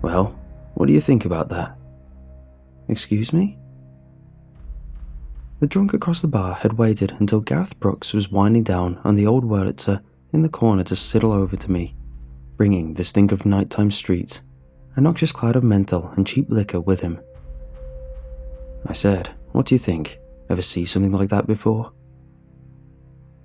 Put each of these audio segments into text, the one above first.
Well, what do you think about that? Excuse me? The drunk across the bar had waited until Gareth Brooks was winding down on the old Wurlitzer in the corner to sidle over to me, bringing the stink of nighttime streets, a noxious cloud of menthol and cheap liquor with him. I said, what do you think? Ever see something like that before?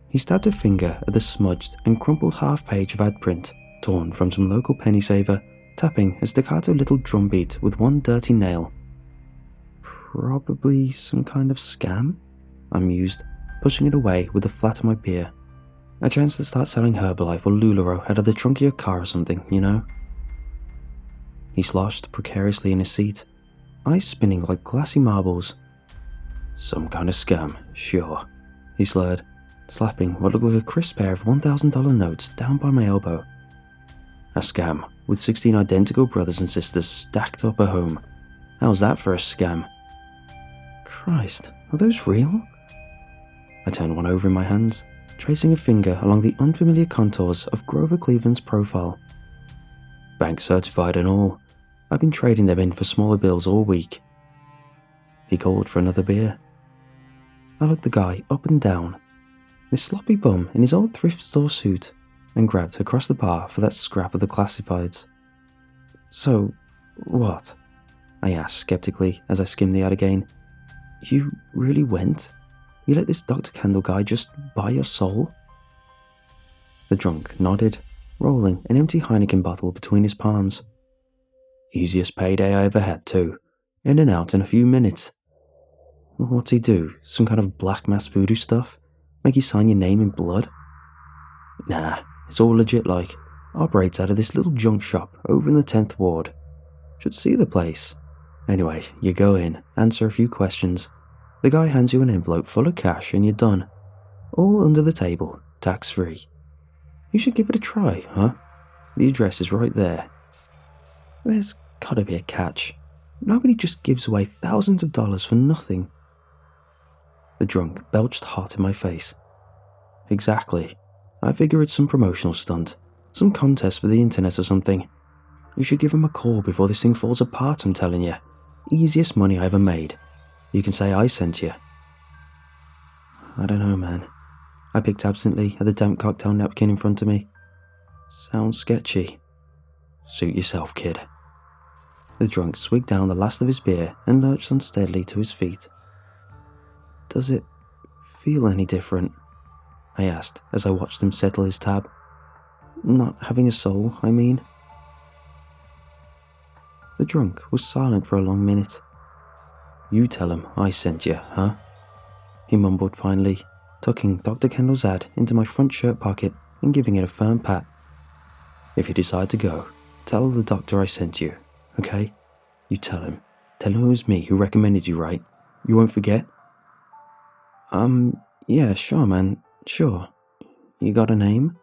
He stabbed a finger at the smudged and crumpled half-page of ad print torn from some local penny saver, tapping a staccato little drumbeat with one dirty nail. Probably some kind of scam? I mused, pushing it away with the flat of my beer. A chance to start selling Herbalife or Lularoe out of the trunk of your car or something, you know? He sloshed precariously in his seat, eyes spinning like glassy marbles. Some kind of scam, sure, he slurred, slapping what looked like a crisp pair of $1,000 notes down by my elbow. A scam with 16 identical brothers and sisters stacked up at home. How's that for a scam? Christ, are those real? I turned one over in my hands, tracing a finger along the unfamiliar contours of Grover Cleveland's profile. Bank certified and all. I've been trading them in for smaller bills all week. He called for another beer. I looked the guy up and down, this sloppy bum in his old thrift store suit, and grabbed across the bar for that scrap of the classifieds. So, what? I asked skeptically as I skimmed the ad again. You really went? You let this Dr. Kendall guy just buy your soul? The drunk nodded, rolling an empty Heineken bottle between his palms. Easiest payday I ever had too. In and out in a few minutes. What's he do? Some kind of black mass voodoo stuff? Make you sign your name in blood? Nah, it's all legit like. Operates out of this little junk shop over in the 10th ward. Should see the place. Anyway, you go in, answer a few questions. The guy hands you an envelope full of cash and you're done. All under the table, tax-free. You should give it a try, huh? The address is right there. There's gotta be a catch. Nobody just gives away thousands of dollars for nothing. The drunk belched hot in my face. Exactly. I figure it's some promotional stunt. Some contest for the internet or something. You should give him a call before this thing falls apart, I'm telling you. Easiest money I ever made. You can say I sent you. I don't know, man. I picked absently at the damp cocktail napkin in front of me. Sounds sketchy. Suit yourself, kid. The drunk swigged down the last of his beer and lurched unsteadily to his feet. Does it feel any different? I asked as I watched him settle his tab. Not having a soul, I mean. The drunk was silent for a long minute. You tell him I sent you, huh? He mumbled finally, tucking Dr. Kendall's ad into my front shirt pocket and giving it a firm pat. If you decide to go, tell the doctor I sent you, okay? You tell him. Tell him it was me who recommended you, right? You won't forget? Yeah, sure, man, sure. You got a name?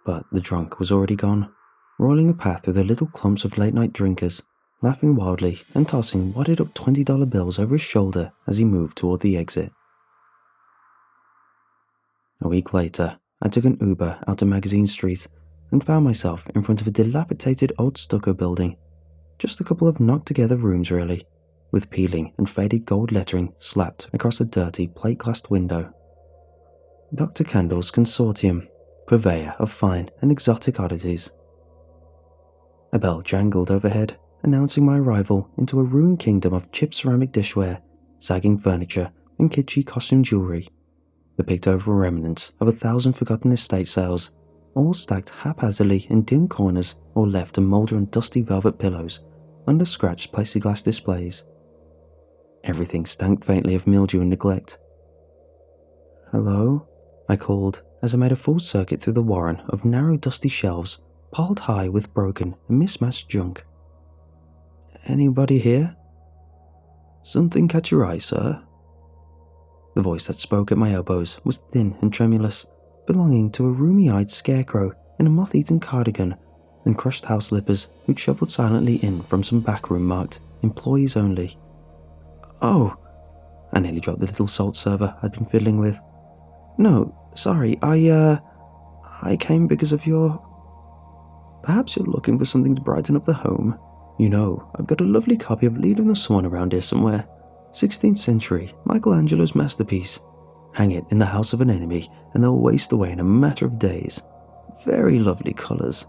But the drunk was already gone, roiling a path through the little clumps of late-night drinkers, laughing wildly and tossing wadded-up $20 bills over his shoulder as he moved toward the exit. A week later, I took an Uber out to Magazine Street and found myself in front of a dilapidated old stucco building. Just a couple of knocked-together rooms, really, with peeling and faded gold lettering slapped across a dirty plate-glassed window. Dr. Kendall's Consortium, purveyor of fine and exotic oddities. A bell jangled overhead, announcing my arrival into a ruined kingdom of chipped ceramic dishware, sagging furniture, and kitschy costume jewellery, the picked-over remnants of 1,000 forgotten estate sales, all stacked haphazardly in dim corners or left to moulder on dusty velvet pillows under scratched plexiglass displays. Everything stank faintly of mildew and neglect. "Hello?" I called as I made a full circuit through the warren of narrow dusty shelves piled high with broken and mismatched junk. "Anybody here?" "Something catch your eye, sir?" The voice that spoke at my elbows was thin and tremulous, belonging to a roomy-eyed scarecrow in a moth-eaten cardigan and crushed house slippers who'd shuffled silently in from some back room marked "Employees Only." "Oh," I nearly dropped the little salt server I'd been fiddling with. "No, sorry, I came because of your..." Perhaps you're looking for something to brighten up the home. You know, I've got a lovely copy of Leaving the Swan around here somewhere. 16th century, Michelangelo's masterpiece. Hang it in the house of an enemy and they'll waste away in a matter of days. Very lovely colours.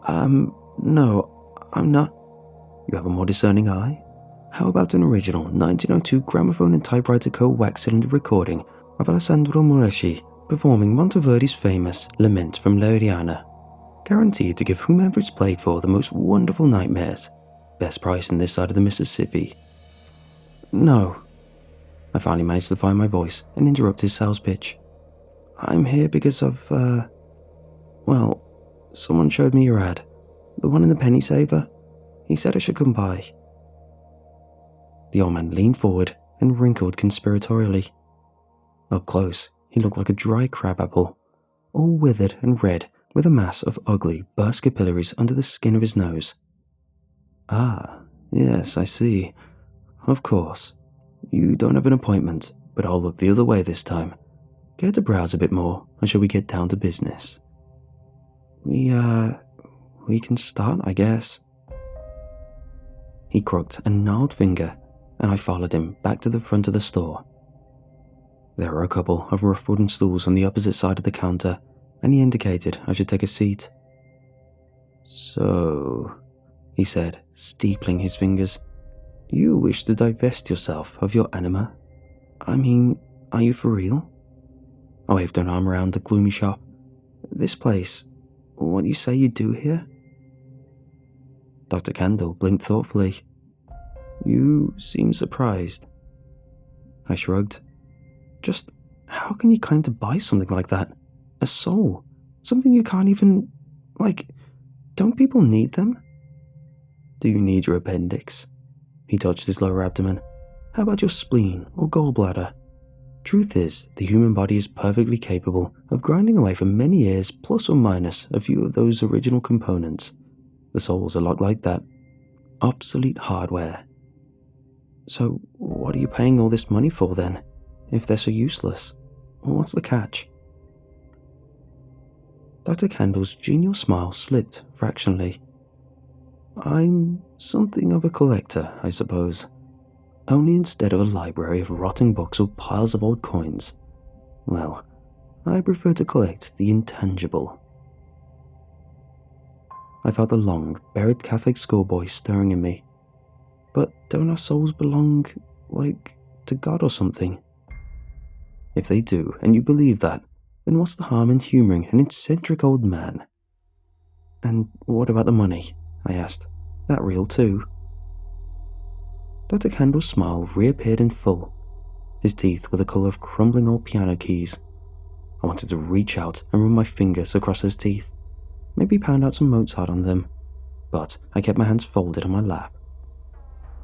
No, I'm not. You have a more discerning eye? How about an original 1902 gramophone and typewriter co-wax cylinder recording of Alessandro Moreschi performing Monteverdi's famous Lament from Lauriana? Guaranteed to give whomever it's played for the most wonderful nightmares. Best price in this side of the Mississippi. No. I finally managed to find my voice and interrupt his sales pitch. I'm here because of, well, someone showed me your ad. The one in the penny saver. He said I should come by. The old man leaned forward and wrinkled conspiratorially. Up close, he looked like a dry crabapple, all withered and red with a mass of ugly, burst capillaries under the skin of his nose. Ah, yes, I see. Of course. You don't have an appointment, but I'll look the other way this time. Care to browse a bit more, or shall we get down to business? We can start, I guess. He crooked a gnarled finger, and I followed him back to the front of the store. There were a couple of rough wooden stools on the opposite side of the counter, and he indicated I should take a seat. So, he said, steepling his fingers, you wish to divest yourself of your anima? I mean, are you for real? I waved an arm around the gloomy shop. This place, what you say you do here? Dr. Candle blinked thoughtfully. You seem surprised. I shrugged. Just how can you claim to buy something like that? A soul? Something you can't even... don't people need them? Do you need your appendix? He touched his lower abdomen. How about your spleen or gallbladder? Truth is, the human body is perfectly capable of grinding away for many years plus or minus a few of those original components. The soul's a lot like that. Obsolete hardware. So, what are you paying all this money for then, if they're so useless? What's the catch? Dr. Candle's genial smile slipped fractionally. I'm something of a collector, I suppose. Only instead of a library of rotting books or piles of old coins. Well, I prefer to collect the intangible. I felt the long, buried Catholic schoolboy stirring in me. But don't our souls belong, to God or something? If they do, and you believe that, then what's the harm in humouring an eccentric old man? And what about the money? I asked. That real too? Dr. Candle's smile reappeared in full. His teeth were the colour of crumbling old piano keys. I wanted to reach out and run my fingers across those teeth, maybe pound out some Mozart on them, but I kept my hands folded on my lap.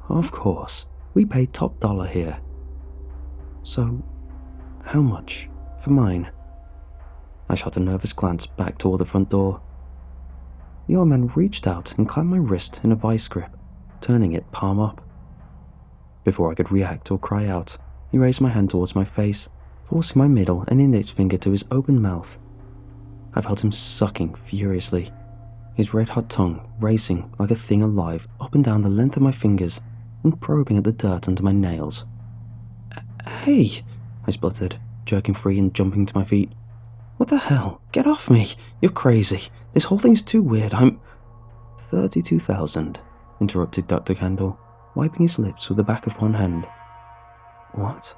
Of course, we pay top dollar here. So, how much for mine? I shot a nervous glance back toward the front door. The old man reached out and clamped my wrist in a vice grip, turning it palm up. Before I could react or cry out, he raised my hand towards my face, forcing my middle and index finger to his open mouth. I felt him sucking furiously, his red-hot tongue racing like a thing alive up and down the length of my fingers and probing at the dirt under my nails. Hey, I spluttered, jerking free and jumping to my feet. What the hell? Get off me! You're crazy. This whole thing's too weird. 32,000, interrupted Dr. Candle, wiping his lips with the back of one hand. What?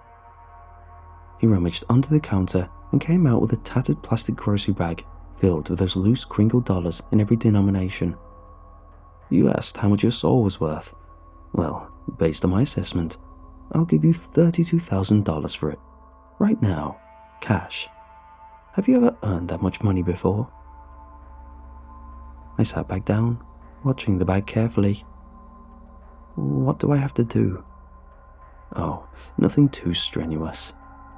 He rummaged under the counter and came out with a tattered plastic grocery bag filled with those loose crinkled dollars in every denomination. You asked how much your soul was worth. Well, based on my assessment, I'll give you $32,000 for it. Right now. Cash. Have you ever earned that much money before? I sat back down, watching the bag carefully. What do I have to do? Oh, nothing too strenuous,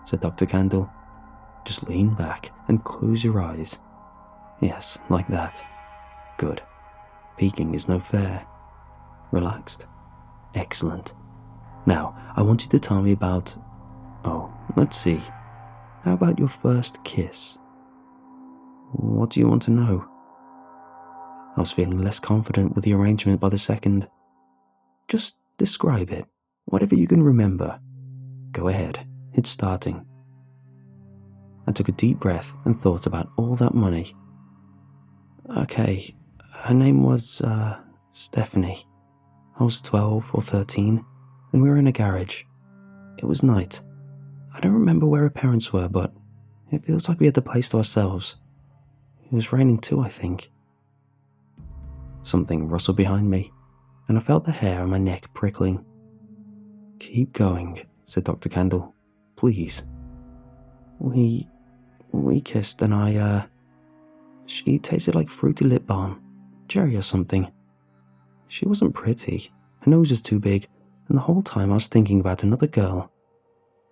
said Dr. Candle. Just lean back and close your eyes. Yes, like that. Good. Peeking is no fair. Relaxed. Excellent. Now, I want you to tell me about... let's see. How about your first kiss? What do you want to know? I was feeling less confident with the arrangement by the second. Just describe it, whatever you can remember. Go ahead, it's starting. I took a deep breath and thought about all that money. Okay, her name was, Stephanie. I was 12 or 13, and we were in a garage. It was night. I don't remember where her parents were, but it feels like we had the place to ourselves. It was raining too, I think. Something rustled behind me, and I felt the hair on my neck prickling. Keep going, said Dr. Candle. Please. We kissed, and she tasted like fruity lip balm, cherry or something. She wasn't pretty, her nose was too big, and the whole time I was thinking about another girl.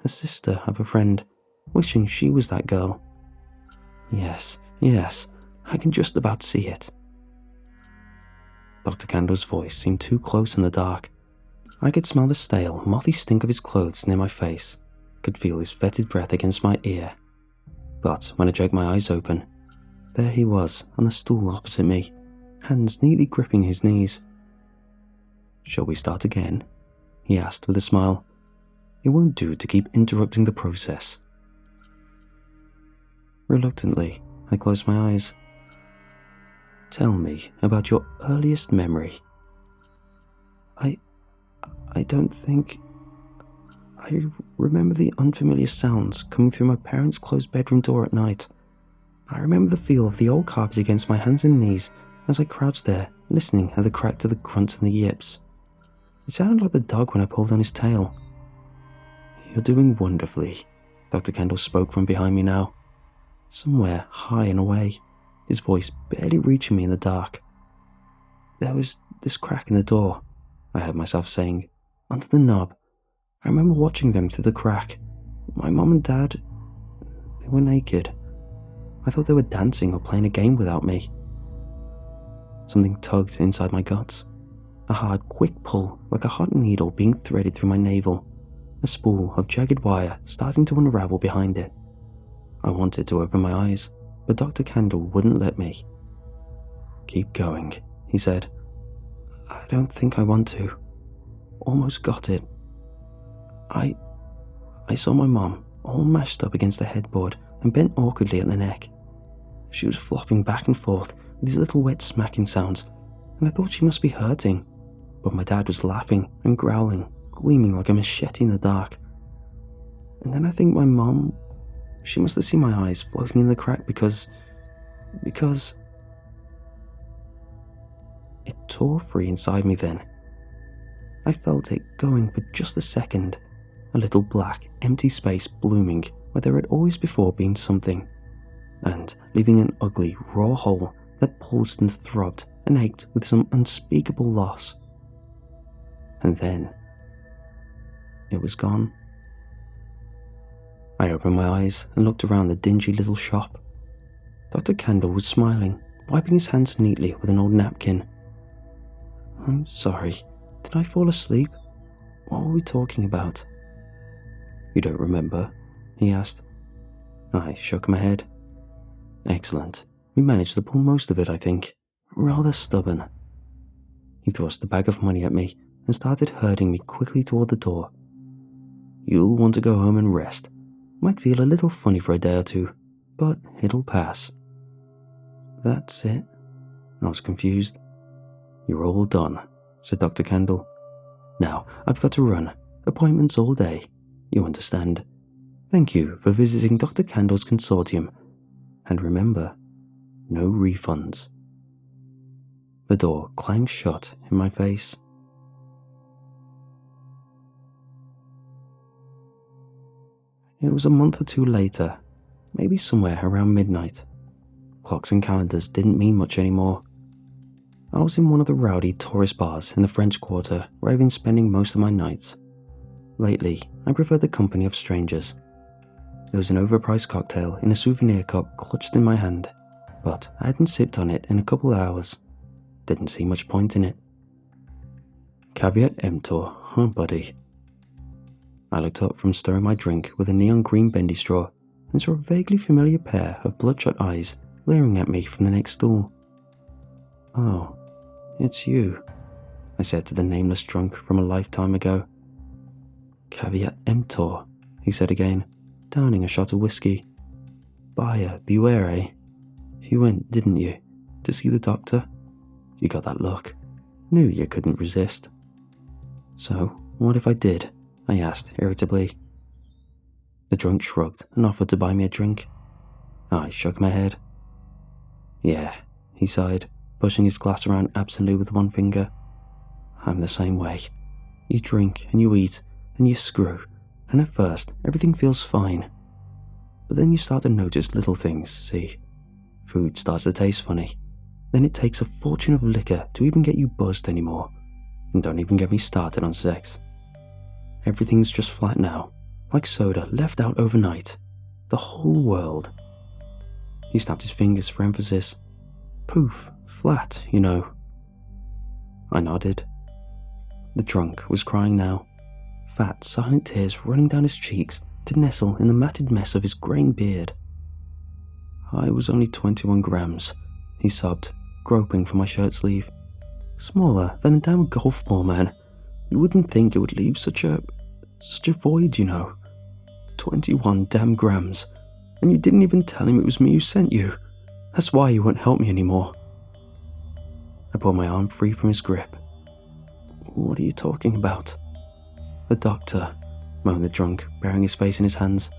A sister of a friend, wishing she was that girl. Yes, I can just about see it. Dr. Candle's voice seemed too close in the dark. I could smell the stale, mothy stink of his clothes near my face, could feel his fetid breath against my ear. But when I dragged my eyes open, there he was on the stool opposite me, hands neatly gripping his knees. Shall we start again? He asked with a smile. It won't do to keep interrupting the process. Reluctantly, I closed my eyes. Tell me about your earliest memory. I don't think... I remember the unfamiliar sounds coming through my parents' closed bedroom door at night. I remember the feel of the old carpet against my hands and knees as I crouched there, listening at the crack to the grunts and the yips. It sounded like the dog when I pulled on his tail. You're doing wonderfully, Dr. Candle spoke from behind me now. Somewhere high and away, his voice barely reaching me in the dark. There was this crack in the door, I heard myself saying, under the knob. I remember watching them through the crack. My mom and dad, they were naked. I thought they were dancing or playing a game without me. Something tugged inside my guts. A hard, quick pull, like a hot needle being threaded through my navel. A spool of jagged wire starting to unravel behind it. I wanted to open my eyes, but Dr. Candle wouldn't let me. Keep going, he said. I don't think I want to. Almost got it. I saw my mom, all mashed up against the headboard and bent awkwardly at the neck. She was flopping back and forth with these little wet smacking sounds, and I thought she must be hurting, but my dad was laughing and growling, gleaming like a machete in the dark. And then I think my mom, she must have seen my eyes floating in the crack because... It tore free inside me then. I felt it going for just a second, a little black, empty space blooming where there had always before been something, and leaving an ugly, raw hole that pulsed and throbbed and ached with some unspeakable loss. And then, it was gone. I opened my eyes and looked around the dingy little shop. Dr. Candle was smiling, wiping his hands neatly with an old napkin. I'm sorry, did I fall asleep? What were we talking about? You don't remember? He asked. I shook my head. Excellent. We managed to pull most of it, I think. Rather stubborn. He thrust the bag of money at me and started herding me quickly toward the door. You'll want to go home and rest. Might feel a little funny for a day or two, but it'll pass. That's it? I was confused. You're all done, said Dr. Candle. Now, I've got to run. Appointments all day. You understand. Thank you for visiting Dr. Candle's consortium. And remember, no refunds. The door clanged shut in my face. It was a month or two later, maybe somewhere around midnight. Clocks and calendars didn't mean much anymore. I was in one of the rowdy tourist bars in the French Quarter where I've been spending most of my nights. Lately, I preferred the company of strangers. There was an overpriced cocktail in a souvenir cup clutched in my hand, but I hadn't sipped on it in a couple of hours. Didn't see much point in it. Caveat emptor, huh, buddy? I looked up from stirring my drink with a neon green bendy straw and saw a vaguely familiar pair of bloodshot eyes glaring at me from the next stool. Oh, it's you, I said to the nameless drunk from a lifetime ago. Caveat emptor, he said again, downing a shot of whiskey. Buyer beware, eh? You went, didn't you, to see the doctor? You got that look. Knew you couldn't resist. So, what if I did? I asked irritably. The drunk shrugged and offered to buy me a drink. I shook my head. Yeah, he sighed, pushing his glass around absently with one finger. I'm the same way. You drink and you eat and you screw, and at first everything feels fine. But then you start to notice little things, see? Food starts to taste funny. Then it takes a fortune of liquor to even get you buzzed anymore. And don't even get me started on sex. Everything's just flat now, like soda left out overnight. The whole world. He snapped his fingers for emphasis. Poof, flat, you know. I nodded. The drunk was crying now, fat, silent tears running down his cheeks to nestle in the matted mess of his greying beard. I was only 21 grams, he sobbed, groping for my shirt sleeve. Smaller than a damn golf ball, man. You wouldn't think it would leave such a void, you know. 21 damn grams, and you didn't even tell him it was me who sent you. That's why he won't help me anymore. I pulled my arm free from his grip. What are you talking about? The doctor, moaned the drunk, burying his face in his hands.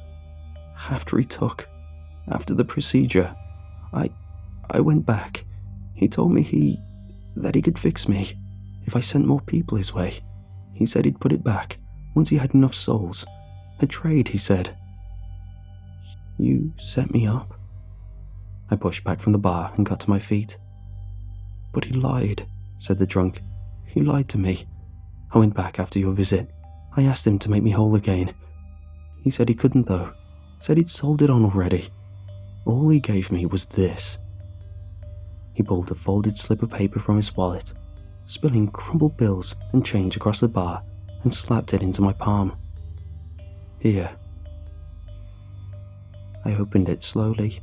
After the procedure, I went back. He told me that he could fix me if I sent more people his way. He said he'd put it back once he had enough souls. A trade, he said. You set me up? I pushed back from the bar and got to my feet. But he lied, said the drunk. He lied to me. I went back after your visit. I asked him to make me whole again. He said he couldn't though. Said he'd sold it on already. All he gave me was this. He pulled a folded slip of paper from his wallet, spilling crumpled bills and change across the bar, and slapped it into my palm. Here. I opened it slowly.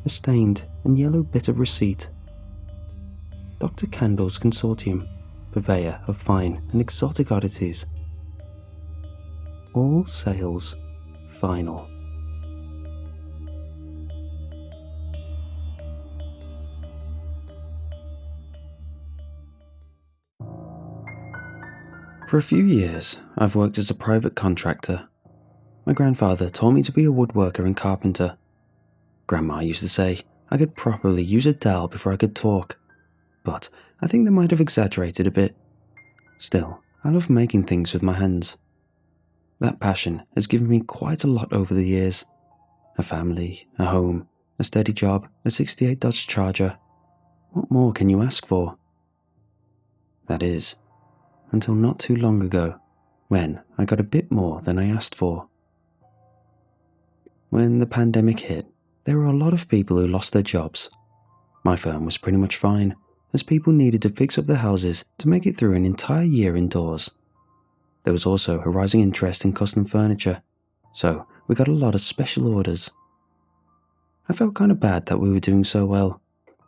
A stained and yellow bit of receipt. Dr. Candle's Consortium, purveyor of fine and exotic oddities. All sales final. For a few years, I've worked as a private contractor. My grandfather taught me to be a woodworker and carpenter. Grandma used to say I could properly use a dowel before I could talk, but I think they might have exaggerated a bit. Still, I love making things with my hands. That passion has given me quite a lot over the years. A family, a home, a steady job, a '68 Dodge Charger. What more can you ask for? That is, until not too long ago, when I got a bit more than I asked for. When the pandemic hit, there were a lot of people who lost their jobs. My firm was pretty much fine, as people needed to fix up their houses to make it through an entire year indoors. There was also a rising interest in custom furniture, so we got a lot of special orders. I felt kind of bad that we were doing so well,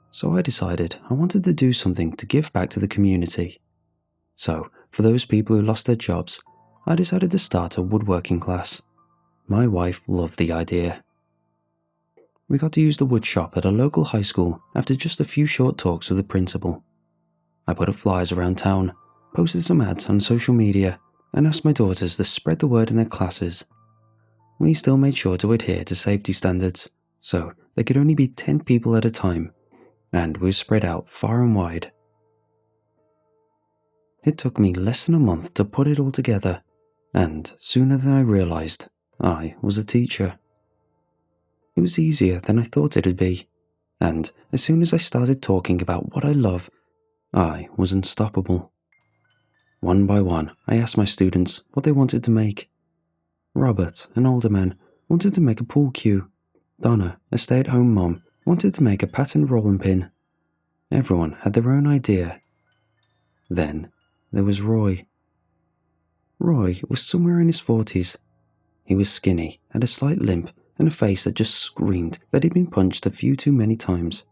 so I decided I wanted to do something to give back to the community. So, for those people who lost their jobs, I decided to start a woodworking class. My wife loved the idea. We got to use the wood shop at a local high school after just a few short talks with the principal. I put up flyers around town, posted some ads on social media, and asked my daughters to spread the word in their classes. We still made sure to adhere to safety standards, so there could only be 10 people at a time, and we were spread out far and wide. It took me less than a month to put it all together, and sooner than I realized, I was a teacher. It was easier than I thought it'd be, and as soon as I started talking about what I love, I was unstoppable. One by one, I asked my students what they wanted to make. Robert, an older man, wanted to make a pool cue. Donna, a stay-at-home mom, wanted to make a patterned rolling pin. Everyone had their own idea. Then there was Roy. Roy was somewhere in his 40s. He was skinny, had a slight limp, and a face that just screamed that he'd been punched a few too many times.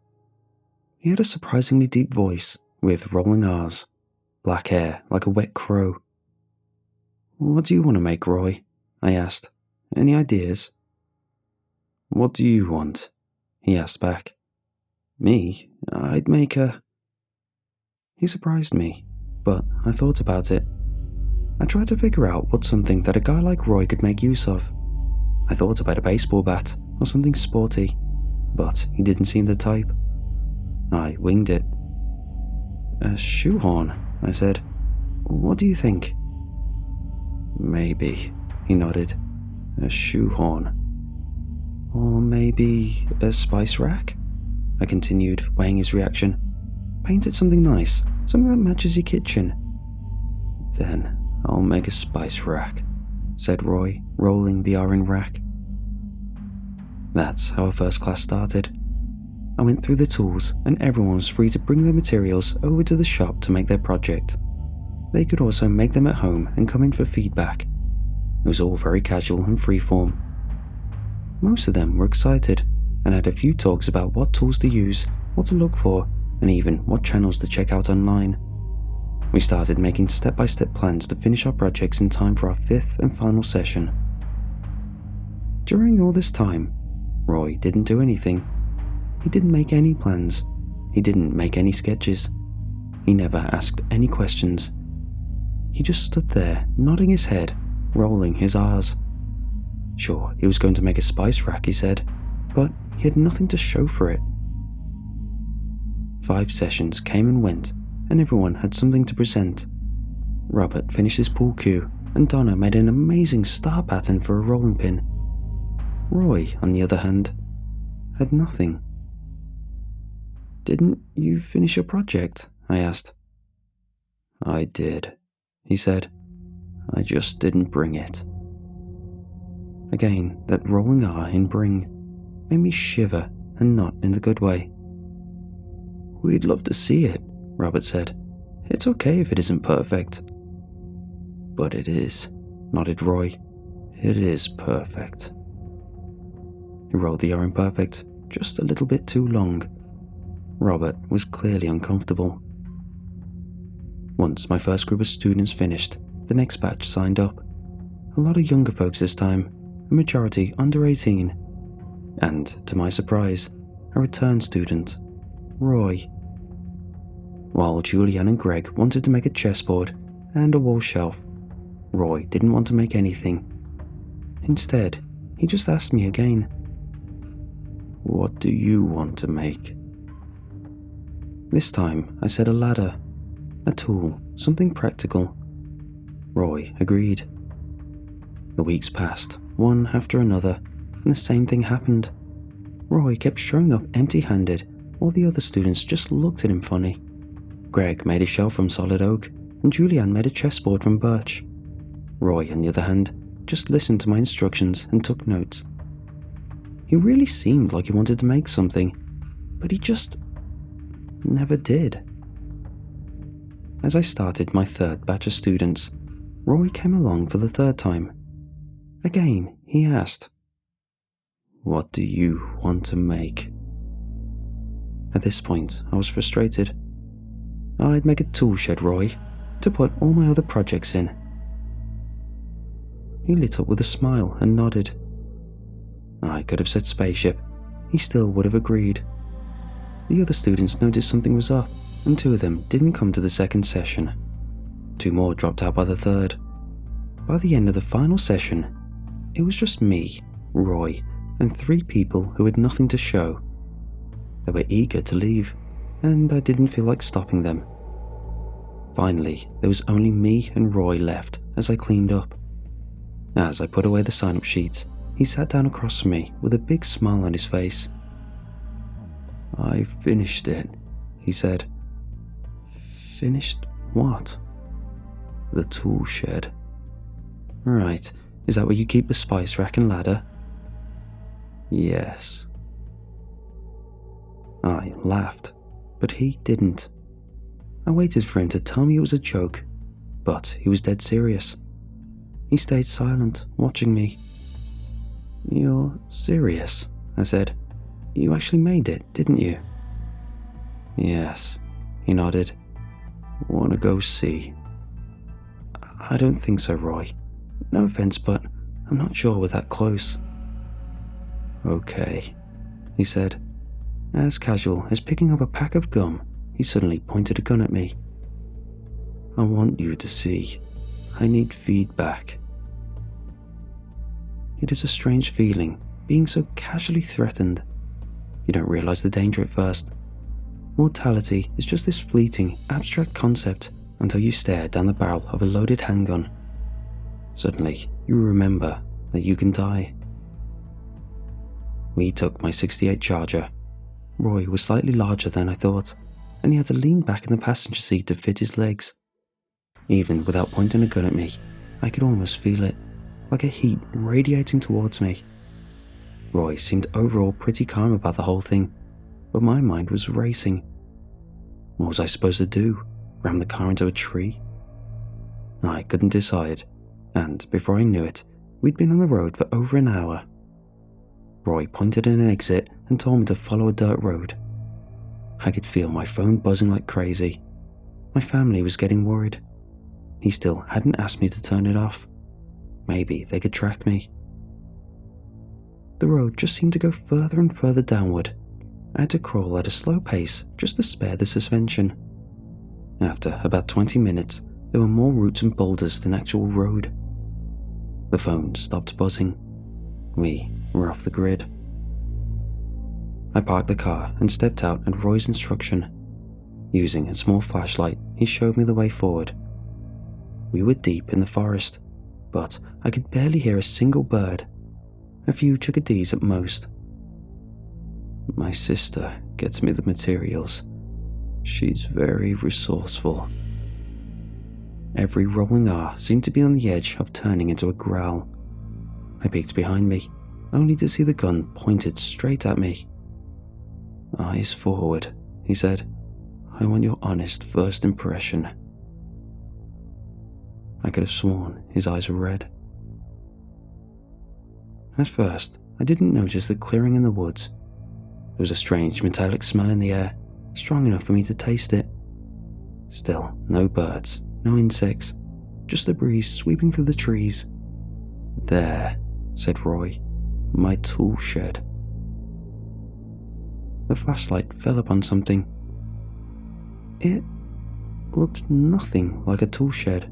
He had a surprisingly deep voice with rolling R's, black hair like a wet crow. "What do you want to make, Roy?" I asked. "Any ideas?" "What do you want?" he asked back. "Me? I'd make a..." He surprised me, but I thought about it. I tried to figure out what's something that a guy like Roy could make use of. I thought about a baseball bat or something sporty, but he didn't seem the type. I winged it. "A shoehorn," I said. "What do you think?" "Maybe," he nodded. "A shoehorn. Or maybe a spice rack?" I continued, weighing his reaction. "Paint it something nice, something that matches your kitchen." "Then I'll make a spice rack," said Roy, rolling the R in rack. That's how our first class started. I went through the tools and everyone was free to bring their materials over to the shop to make their project. They could also make them at home and come in for feedback. It was all very casual and freeform. Most of them were excited and had a few talks about what tools to use, what to look for, and even what channels to check out online. We started making step-by-step plans to finish our projects in time for our 5th and final session. During all this time, Roy didn't do anything. He didn't make any plans. He didn't make any sketches. He never asked any questions. He just stood there, nodding his head, rolling his R's. Sure, he was going to make a spice rack, he said, but he had nothing to show for it. 5 sessions came and went, and everyone had something to present. Robert finished his pool cue, and Donna made an amazing star pattern for a rolling pin. Roy, on the other hand, had nothing. "Didn't you finish your project?" I asked. "I did," he said. "I just didn't bring it." Again, that rolling R in bring made me shiver, and not in the good way. "We'd love to see it," Robert said. "It's okay if it isn't perfect." "But it is," nodded Roy. "It is perfect." He rolled the R in perfect just a little bit too long. Robert was clearly uncomfortable. Once my first group of students finished, the next batch signed up. A lot of younger folks this time, a majority under 18. And, to my surprise, a return student, Roy. While Julianne and Greg wanted to make a chessboard and a wall shelf, Roy didn't want to make anything. Instead, he just asked me again, "What do you want to make?" This time, I said a ladder, a tool, something practical. Roy agreed. The weeks passed, one after another, and the same thing happened. Roy kept showing up empty-handed, while the other students just looked at him funny. Greg made a shelf from solid oak, and Julianne made a chessboard from birch. Roy, on the other hand, just listened to my instructions and took notes. He really seemed like he wanted to make something, but he just never did. As I started my 3rd batch of students, Roy came along for the 3rd time. Again, he asked, "What do you want to make?" At this point, I was frustrated. I'd make a tool shed, Roy, to put all my other projects in. He lit up with a smile and nodded. I could have said spaceship. He still would have agreed. The other students noticed something was up, and 2 of them didn't come to the 2nd session. 2 more dropped out by the 3rd. By the end of the final session, it was just me, Roy, and 3 people who had nothing to show. They were eager to leave, and I didn't feel like stopping them. Finally, there was only me and Roy left as I cleaned up. As I put away the sign-up sheets, he sat down across from me with a big smile on his face. "I finished it," he said. "Finished what?" "The tool shed." "Right, is that where you keep the spice rack and ladder?" "Yes." I laughed, but he didn't. I waited for him to tell me it was a joke, but he was dead serious. He stayed silent, watching me. "You're serious?" I said. "You actually made it, didn't you?" Yes, he nodded. Wanna go see? I don't think so, Roy. No offense, but I'm not sure we're that close. Okay, he said. As casual as picking up a pack of gum, he suddenly pointed a gun at me. I want you to see. I need feedback. It is a strange feeling, being so casually threatened. You don't realize the danger at first. Mortality is just this fleeting, abstract concept until you stare down the barrel of a loaded handgun. Suddenly, you remember that you can die. We took my .68 Charger. Roy was slightly larger than I thought, and he had to lean back in the passenger seat to fit his legs. Even without pointing a gun at me, I could almost feel it, like a heat radiating towards me. Roy seemed overall pretty calm about the whole thing, but my mind was racing. What was I supposed to do? Ram the car into a tree? I couldn't decide, and before I knew it, we'd been on the road for over an hour. Roy pointed at an exit and told me to follow a dirt road. I could feel my phone buzzing like crazy. My family was getting worried. He still hadn't asked me to turn it off. Maybe they could track me. The road just seemed to go further and further downward. I had to crawl at a slow pace just to spare the suspension. After about 20 minutes, there were more roots and boulders than actual road. The phone stopped buzzing. We were off the grid. I parked the car and stepped out at Roy's instruction. Using a small flashlight, he showed me the way forward. We were deep in the forest, but I could barely hear a single bird. A few chickadees at most. My sister gets me the materials. She's very resourceful. Every rolling R seemed to be on the edge of turning into a growl. I peeked behind me, only to see the gun pointed straight at me. Eyes forward, he said. I want your honest first impression. I could have sworn his eyes were red. At first, I didn't notice the clearing in the woods. There was a strange metallic smell in the air, strong enough for me to taste it. Still, no birds, no insects, just the breeze sweeping through the trees. There, said Roy, my tool shed. The flashlight fell upon something. It looked nothing like a tool shed.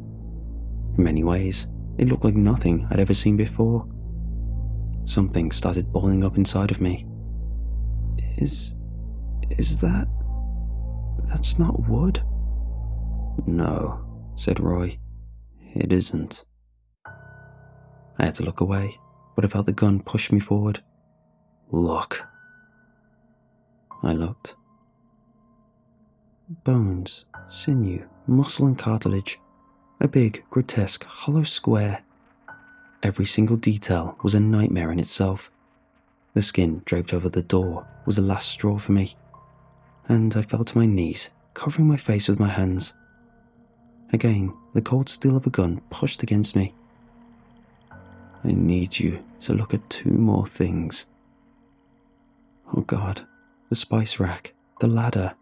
In many ways, it looked like nothing I'd ever seen before. Something started boiling up inside of me. Is that... That's not wood? No, said Roy. It isn't. I had to look away, but I felt the gun push me forward. Look. I looked. Bones, sinew, muscle and cartilage. A big, grotesque, hollow square. Every single detail was a nightmare in itself. The skin draped over the door was the last straw for me, and I fell to my knees, covering my face with my hands. Again, the cold steel of a gun pushed against me. I need you to look at 2 more things. Oh God, the spice rack, the ladder.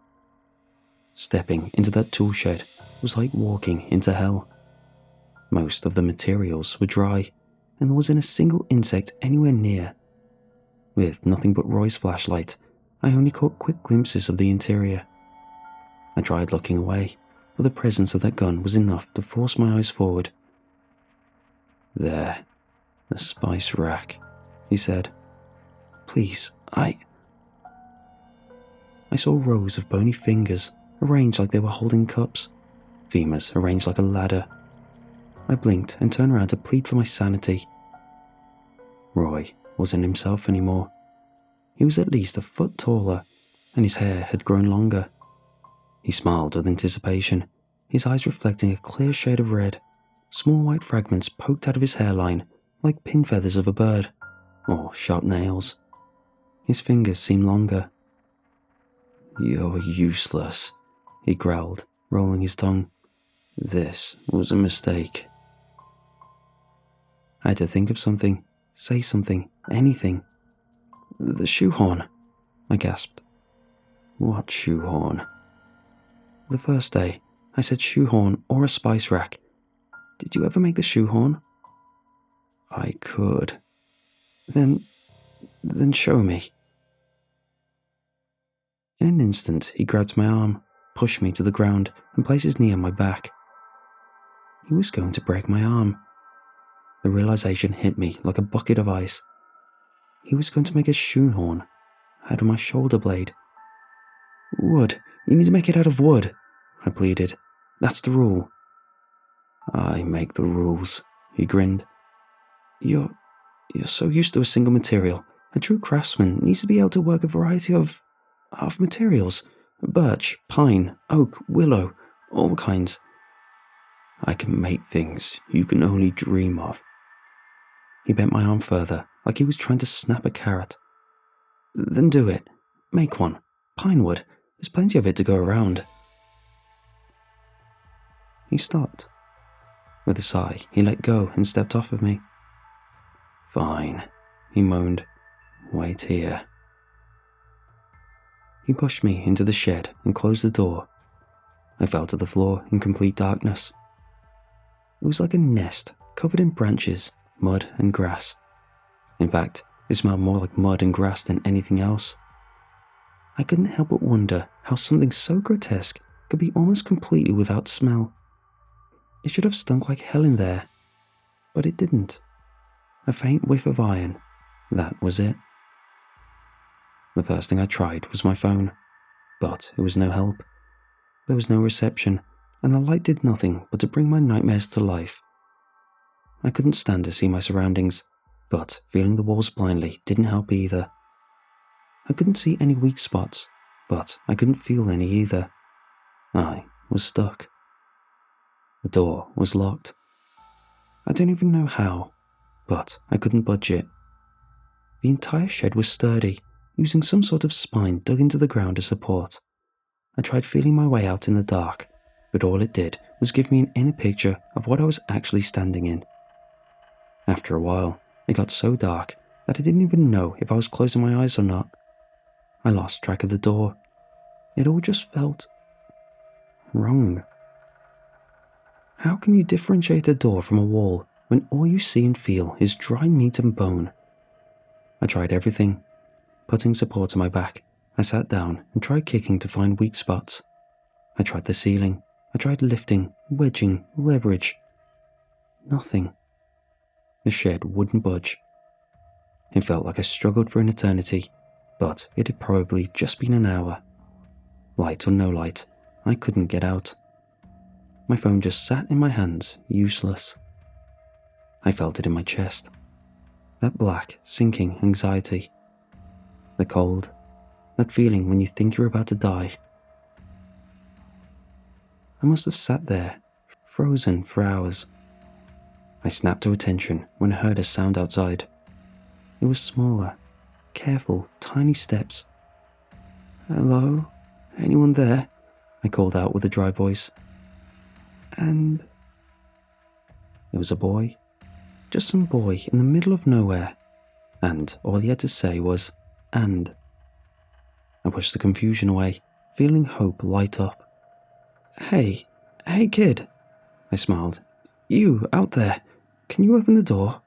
Stepping into that tool shed was like walking into hell. Most of the materials were dry, and there wasn't a single insect anywhere near. With nothing but Roy's flashlight, I only caught quick glimpses of the interior. I tried looking away, but the presence of that gun was enough to force my eyes forward. There, the spice rack, he said. Please, I saw rows of bony fingers, arranged like they were holding cups, femurs arranged like a ladder. I blinked and turned around to plead for my sanity. Roy wasn't himself anymore. He was at least a foot taller, and his hair had grown longer. He smiled with anticipation, his eyes reflecting a clear shade of red. Small white fragments poked out of his hairline like pin feathers of a bird, or sharp nails. His fingers seemed longer. You're useless, he growled, rolling his tongue. This was a mistake. I had to think of something, say something, anything. The shoehorn, I gasped. What shoehorn? The first day, I said shoehorn or a spice rack. Did you ever make the shoehorn? I could. Then show me. In an instant, he grabbed my arm, pushed me to the ground, and placed his knee on my back. He was going to break my arm. The realization hit me like a bucket of ice. He was going to make a shoehorn out of my shoulder blade. Wood. You need to make it out of wood, I pleaded. That's the rule. I make the rules, he grinned. You're so used to a single material. A true craftsman needs to be able to work a variety of materials. Birch, pine, oak, willow, all kinds. I can make things you can only dream of. He bent my arm further, like he was trying to snap a carrot. Then do it. Make one. Pine wood. There's plenty of it to go around. He stopped. With a sigh, he let go and stepped off of me. Fine, he moaned. Wait here. He pushed me into the shed and closed the door. I fell to the floor in complete darkness. It was like a nest covered in branches, mud and grass. In fact, it smelled more like mud and grass than anything else. I couldn't help but wonder how something so grotesque could be almost completely without smell. It should have stunk like hell in there, but it didn't. A faint whiff of iron, that was it. The first thing I tried was my phone, but it was no help. There was no reception, and the light did nothing but to bring my nightmares to life. I couldn't stand to see my surroundings, but feeling the walls blindly didn't help either. I couldn't see any weak spots, but I couldn't feel any either. I was stuck. The door was locked. I don't even know how, but I couldn't budge it. The entire shed was sturdy, using some sort of spine dug into the ground as support. I tried feeling my way out in the dark, but all it did was give me an inner picture of what I was actually standing in. After a while, it got so dark that I didn't even know if I was closing my eyes or not. I lost track of the door. It all just felt wrong. How can you differentiate a door from a wall when all you see and feel is dry meat and bone? I tried everything. Putting support on my back, I sat down and tried kicking to find weak spots. I tried the ceiling. I tried lifting, wedging, leverage. Nothing. The shed wouldn't budge. It felt like I struggled for an eternity, but it had probably just been an hour. Light or no light, I couldn't get out. My phone just sat in my hands, useless. I felt it in my chest. That black, sinking anxiety. The cold. That feeling when you think you're about to die. I must have sat there, frozen for hours. I snapped to attention when I heard a sound outside. It was smaller, careful, tiny steps. "Hello? Anyone there?" I called out with a dry voice. And it was a boy. Just some boy in the middle of nowhere. And all he had to say was, "and." I pushed the confusion away, feeling hope light up. Hey kid," I smiled. "You, out there, can you open the door?"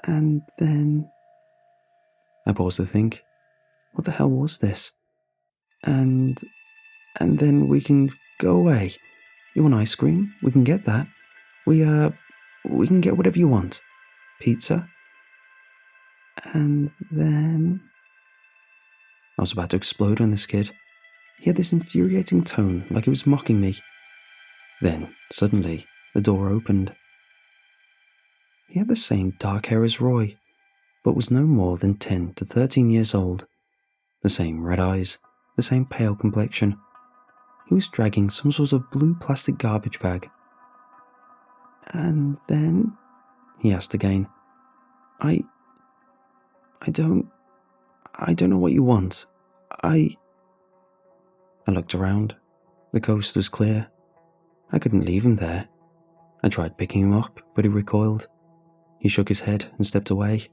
And then I paused to think, what the hell was this? And then we can go away. You want ice cream? We can get that. We can get whatever you want. Pizza? And then I was about to explode on this kid. He had this infuriating tone, like he was mocking me. Then, suddenly, the door opened. He had the same dark hair as Roy, but was no more than 10 to 13 years old. The same red eyes, the same pale complexion. He was dragging some sort of blue plastic garbage bag. "And then?" he asked again. I don't know what you want. I looked around. The coast was clear. I couldn't leave him there. I tried picking him up, but he recoiled. He shook his head and stepped away.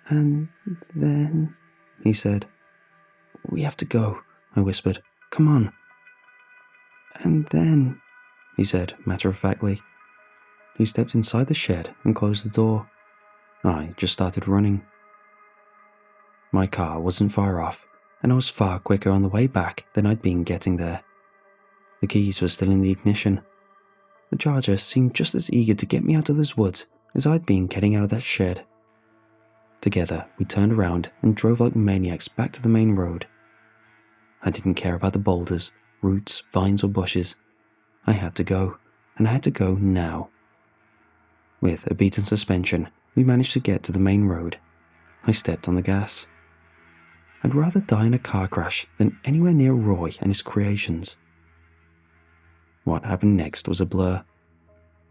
"And then," he said. "We have to go," I whispered. "Come on." And then, he said matter-of-factly. He stepped inside the shed and closed the door. I just started running. My car wasn't far off, and I was far quicker on the way back than I'd been getting there. The keys were still in the ignition. The charger seemed just as eager to get me out of those woods as I'd been getting out of that shed. Together, we turned around and drove like maniacs back to the main road. I didn't care about the boulders, roots, vines or bushes. I had to go, and I had to go now. With a beaten suspension, we managed to get to the main road. I stepped on the gas. I'd rather die in a car crash than anywhere near Roy and his creations. What happened next was a blur.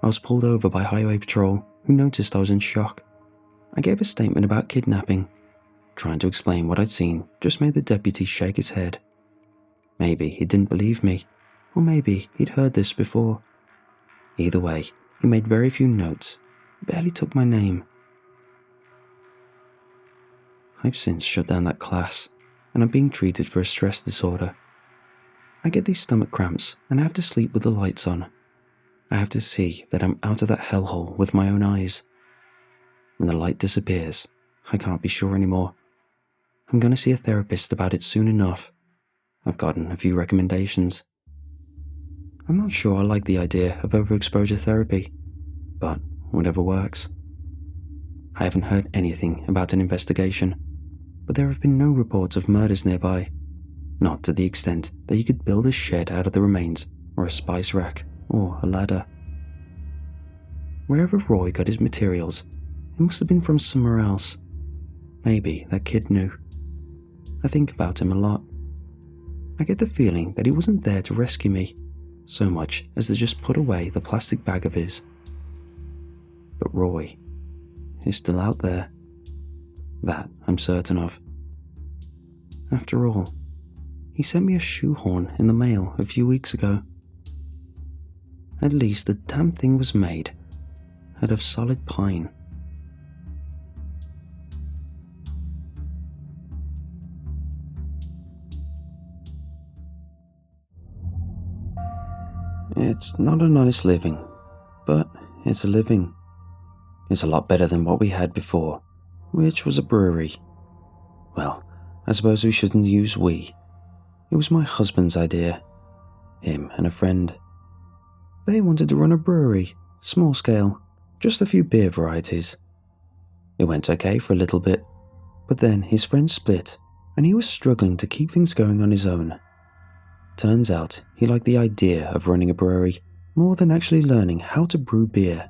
I was pulled over by Highway Patrol, who noticed I was in shock. I gave a statement about kidnapping. Trying to explain what I'd seen just made the deputy shake his head. Maybe he didn't believe me, or maybe he'd heard this before. Either way, he made very few notes, barely took my name. I've since shut down that class, and I'm being treated for a stress disorder. I get these stomach cramps, and I have to sleep with the lights on. I have to see that I'm out of that hellhole with my own eyes. When the light disappears, I can't be sure anymore. I'm going to see a therapist about it soon enough. I've gotten a few recommendations. I'm not sure I like the idea of overexposure therapy, but whatever works. I haven't heard anything about an investigation, but there have been no reports of murders nearby, not to the extent that you could build a shed out of the remains, or a spice rack, or a ladder. Wherever Roy got his materials, it must have been from somewhere else. Maybe that kid knew. I think about him a lot. I get the feeling that he wasn't there to rescue me, so much as to just put away the plastic bag of his. But Roy is still out there. That I'm certain of. After all, he sent me a shoehorn in the mail a few weeks ago. At least the damn thing was made out of solid pine. It's not an honest living, but it's a living. It's a lot better than what we had before, which was a brewery. Well, I suppose we shouldn't use we. It was my husband's idea. Him and a friend. They wanted to run a brewery, small scale, just a few beer varieties. It went okay for a little bit, but then his friends split, and he was struggling to keep things going on his own. Turns out he liked the idea of running a brewery more than actually learning how to brew beer.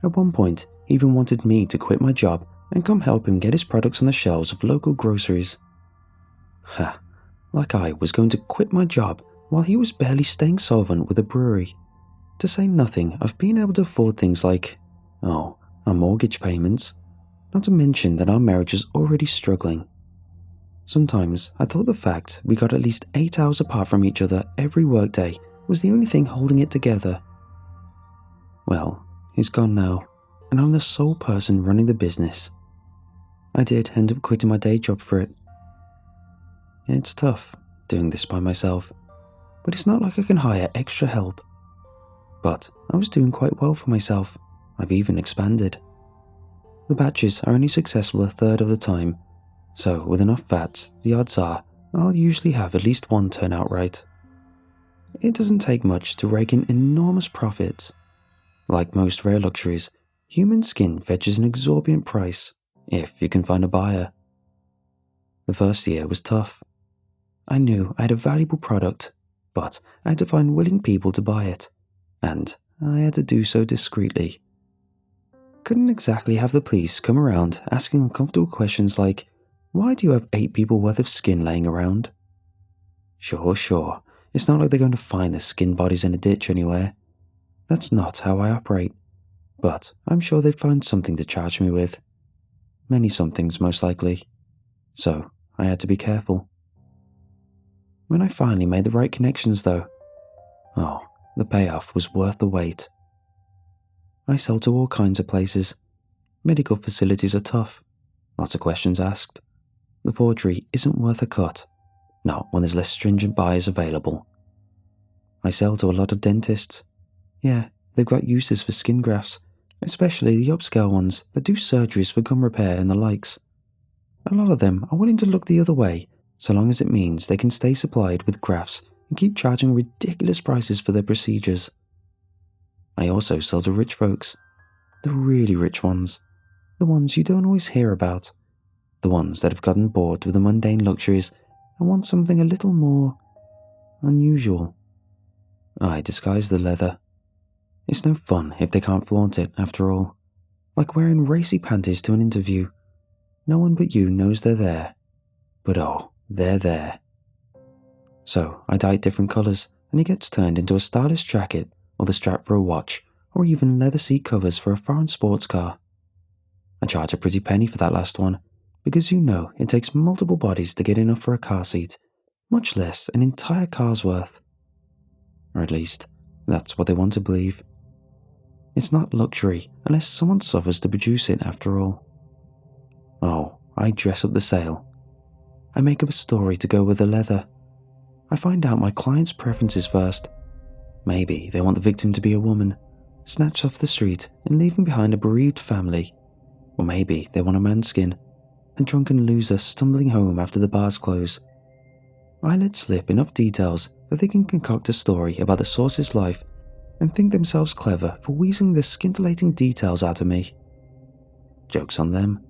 At one point, he even wanted me to quit my job and come help him get his products on the shelves of local groceries. Ha, like I was going to quit my job while he was barely staying solvent with a brewery. To say nothing of being able to afford things like, our mortgage payments, not to mention that our marriage was already struggling. Sometimes I thought the fact we got at least 8 hours apart from each other every workday was the only thing holding it together. Well, he's gone now, and I'm the sole person running the business. I did end up quitting my day job for it. It's tough doing this by myself, but it's not like I can hire extra help. But I was doing quite well for myself. I've even expanded. The batches are only successful a third of the time, so with enough vats, the odds are I'll usually have at least one turn out right. It doesn't take much to rake in enormous profits. Like most rare luxuries, human skin fetches an exorbitant price, if you can find a buyer. The first year was tough. I knew I had a valuable product, but I had to find willing people to buy it, and I had to do so discreetly. Couldn't exactly have the police come around asking uncomfortable questions like, why do you have 8 people worth of skin laying around? Sure, it's not like they're going to find the skin bodies in a ditch anywhere. That's not how I operate, but I'm sure they'd find something to charge me with. Many somethings, most likely. So I had to be careful. When I finally made the right connections though, the payoff was worth the wait. I sell to all kinds of places. Medical facilities are tough. Lots of questions asked. The forgery isn't worth a cut, not when there's less stringent buyers available. I sell to a lot of dentists. Yeah, they've got uses for skin grafts, especially the upscale ones that do surgeries for gum repair and the likes. A lot of them are willing to look the other way, so long as it means they can stay supplied with grafts and keep charging ridiculous prices for their procedures. I also sell to rich folks. The really rich ones. The ones you don't always hear about. The ones that have gotten bored with the mundane luxuries and want something a little more unusual. I disguise the leather. It's no fun if they can't flaunt it, after all. Like wearing racy panties to an interview. No one but you knows they're there. But oh, they're there. So I dye it different colours, and it gets turned into a stylish jacket, or the strap for a watch, or even leather seat covers for a foreign sports car. I charge a pretty penny for that last one, because you know it takes multiple bodies to get enough for a car seat, much less an entire car's worth. Or at least, that's what they want to believe. It's not luxury unless someone suffers to produce it, after all. Oh, I dress up the sale. I make up a story to go with the leather. I find out my client's preferences first. Maybe they want the victim to be a woman, snatched off the street and leaving behind a bereaved family. Or maybe they want a manskin, a drunken loser stumbling home after the bars close. I let slip enough details that they can concoct a story about the source's life and think themselves clever for wheezing the scintillating details out of me. Joke's on them.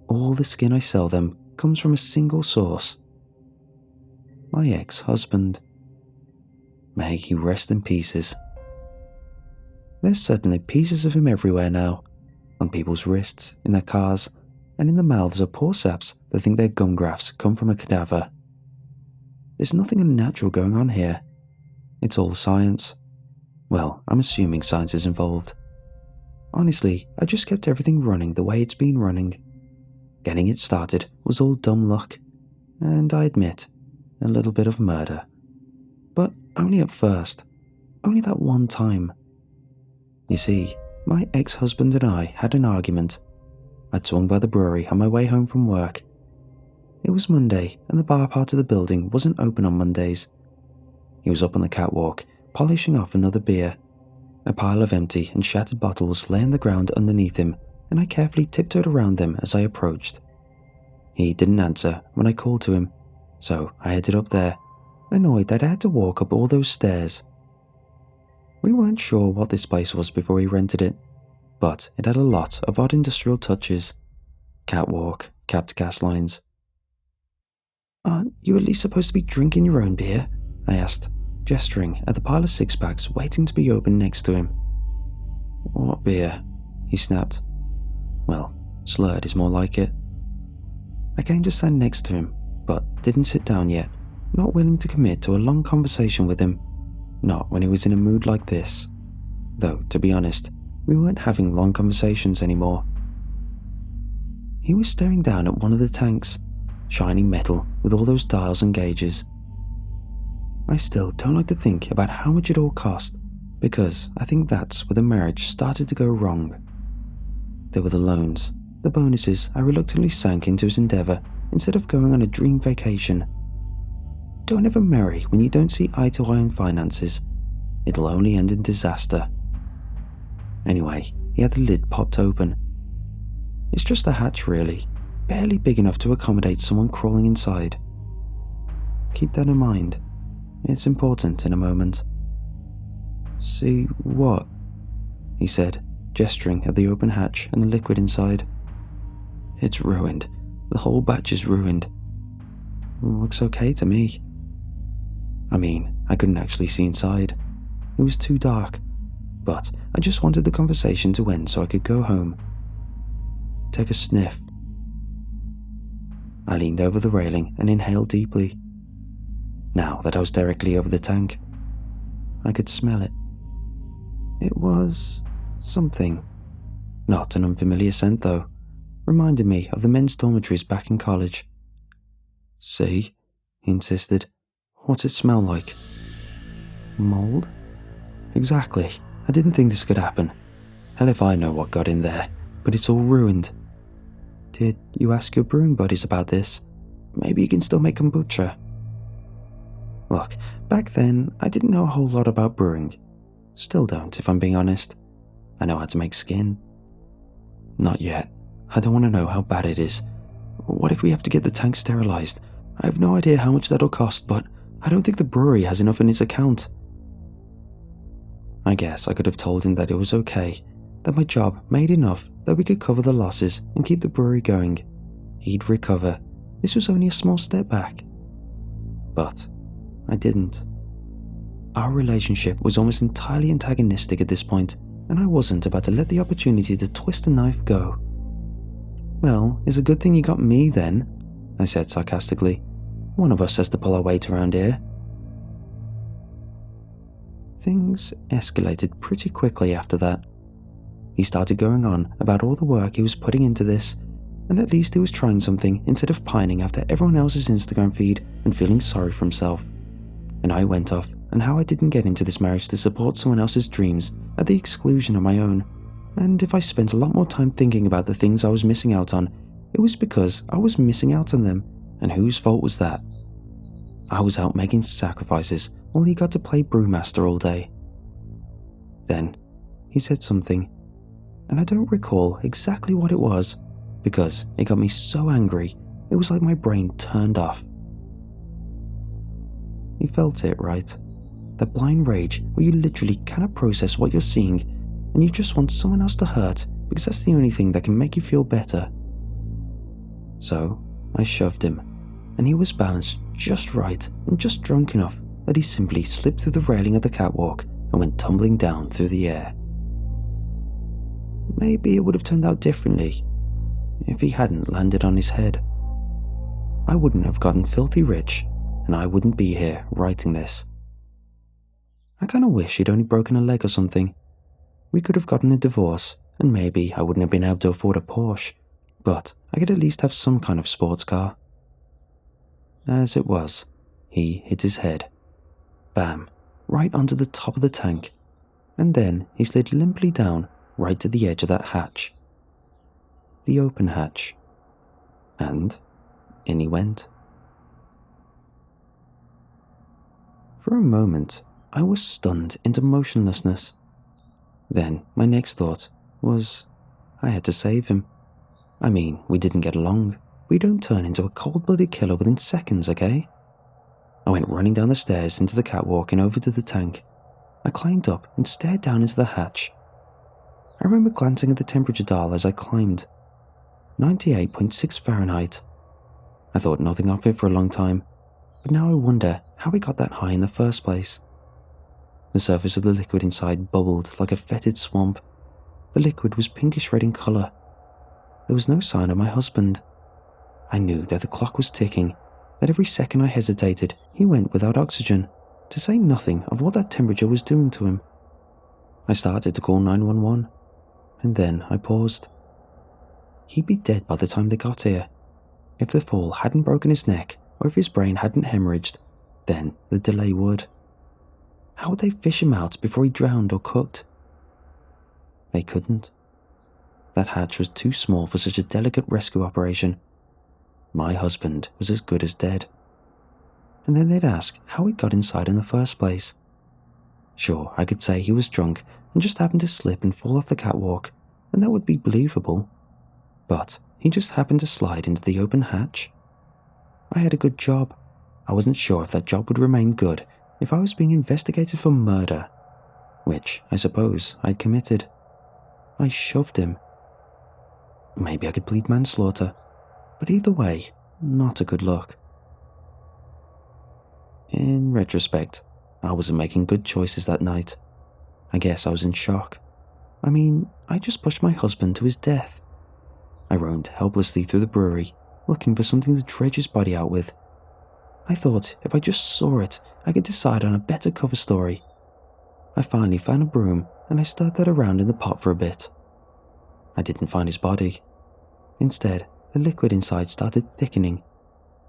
All the skin I sell them comes from a single source. My ex-husband. May he rest in pieces. There's certainly pieces of him everywhere now, on people's wrists, in their cars, and in the mouths of poor saps that think their gum grafts come from a cadaver. There's nothing unnatural going on here. It's all science. Well, I'm assuming science is involved. Honestly, I just kept everything running the way it's been running. Getting it started was all dumb luck, and I admit, a little bit of murder. But only at first. Only that one time. You see, my ex-husband and I had an argument. I'd swung by the brewery on my way home from work. It was Monday, and the bar part of the building wasn't open on Mondays. He was up on the catwalk, polishing off another beer. A pile of empty and shattered bottles lay on the ground underneath him, and I carefully tiptoed around them as I approached. He didn't answer when I called to him, so I headed up there, annoyed that I had to walk up all those stairs. We weren't sure what this place was before we rented it, but it had a lot of odd industrial touches. Catwalk, capped gas lines. "Aren't you at least supposed to be drinking your own beer?" I asked, gesturing at the pile of six-packs waiting to be opened next to him. "What beer?" he snapped. Well, slurred is more like it. I came to stand next to him, but didn't sit down yet, not willing to commit to a long conversation with him. Not when he was in a mood like this. Though, to be honest, we weren't having long conversations anymore. He was staring down at one of the tanks, shiny metal with all those dials and gauges. I still don't like to think about how much it all cost, because I think that's where the marriage started to go wrong. There were the loans, the bonuses I reluctantly sank into his endeavour instead of going on a dream vacation. Don't ever marry when you don't see eye to eye on finances. It'll only end in disaster. Anyway, he had the lid popped open. It's just a hatch really, barely big enough to accommodate someone crawling inside. Keep that in mind. It's important in a moment. "See what?" he said, gesturing at the open hatch and the liquid inside. "It's ruined. The whole batch is ruined." "Looks okay to me." I mean, I couldn't actually see inside. It was too dark. But I just wanted the conversation to end so I could go home. Take a sniff. I leaned over the railing and inhaled deeply. Now that I was directly over the tank, I could smell it. It was something. Not an unfamiliar scent though. Reminded me of the men's dormitories back in college. "See?" he insisted. "What's it smell like?" "Mold?" "Exactly. I didn't think this could happen. Hell if I know what got in there, but it's all ruined." "Did you ask your brewing buddies about this? Maybe you can still make kombucha." Look, back then, I didn't know a whole lot about brewing. Still don't, if I'm being honest. I know how to make skin. Not yet. I don't want to know how bad it is. What if we have to get the tank sterilized? I have no idea how much that'll cost, but I don't think the brewery has enough in its account. I guess I could have told him that it was okay, that my job made enough that we could cover the losses and keep the brewery going. He'd recover. This was only a small step back. But I didn't. Our relationship was almost entirely antagonistic at this point, and I wasn't about to let the opportunity to twist a knife go. Well, it's a good thing you got me then, I said sarcastically. One of us has to pull our weight around here. Things escalated pretty quickly after that. He started going on about all the work he was putting into this, and at least he was trying something instead of pining after everyone else's Instagram feed and feeling sorry for himself. And I went off on how I didn't get into this marriage to support someone else's dreams at the exclusion of my own. And if I spent a lot more time thinking about the things I was missing out on, it was because I was missing out on them, and whose fault was that? I was out making sacrifices while he got to play brewmaster all day. Then, he said something, and I don't recall exactly what it was, because it got me so angry, it was like my brain turned off. You felt it, right? That blind rage where you literally cannot process what you're seeing, and you just want someone else to hurt because that's the only thing that can make you feel better. So, I shoved him, and he was balanced just right and just drunk enough that he simply slipped through the railing of the catwalk and went tumbling down through the air. Maybe it would have turned out differently if he hadn't landed on his head. I wouldn't have gotten filthy rich, and I wouldn't be here writing this. I kinda wish he'd only broken a leg or something. We could have gotten a divorce, and maybe I wouldn't have been able to afford a Porsche, but I could at least have some kind of sports car. As it was, he hit his head. Bam, right onto the top of the tank, and then he slid limply down right to the edge of that hatch. The open hatch. And in he went. For a moment, I was stunned into motionlessness. Then my next thought was, I had to save him. I mean, we didn't get along. We don't turn into a cold-blooded killer within seconds, okay? I went running down the stairs into the catwalk and over to the tank. I climbed up and stared down into the hatch. I remember glancing at the temperature dial as I climbed. 98.6 Fahrenheit. I thought nothing of it for a long time, but now I wonder how it got that high in the first place. The surface of the liquid inside bubbled like a fetid swamp. The liquid was pinkish red in colour. There was no sign of my husband. I knew that the clock was ticking, that every second I hesitated, he went without oxygen, to say nothing of what that temperature was doing to him. I started to call 911, and then I paused. He'd be dead by the time they got here. If the fall hadn't broken his neck, or if his brain hadn't hemorrhaged, then the delay would. How would they fish him out before he drowned or cooked? They couldn't. That hatch was too small for such a delicate rescue operation. My husband was as good as dead. And then they'd ask how he got inside in the first place. Sure, I could say he was drunk and just happened to slip and fall off the catwalk, and that would be believable. But he just happened to slide into the open hatch. I had a good job. I wasn't sure if that job would remain good if I was being investigated for murder, which I suppose I'd committed. I shoved him. Maybe I could plead manslaughter, but either way, not a good look. In retrospect, I wasn't making good choices that night. I guess I was in shock. I mean, I just pushed my husband to his death. I roamed helplessly through the brewery, looking for something to dredge his body out with. I thought if I just saw it, I could decide on a better cover story. I finally found a broom and I stirred that around in the pot for a bit. I didn't find his body. Instead, the liquid inside started thickening,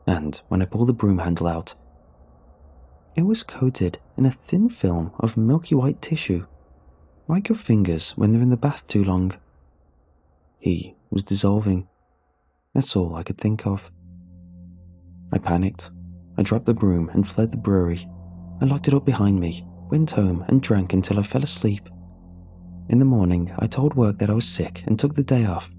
and when I pulled the broom handle out, it was coated in a thin film of milky white tissue, like your fingers when they're in the bath too long. He was dissolving. That's all I could think of. I panicked. I dropped the broom and fled the brewery. I locked it up behind me, went home and drank until I fell asleep. In the morning, I told work that I was sick and took the day off.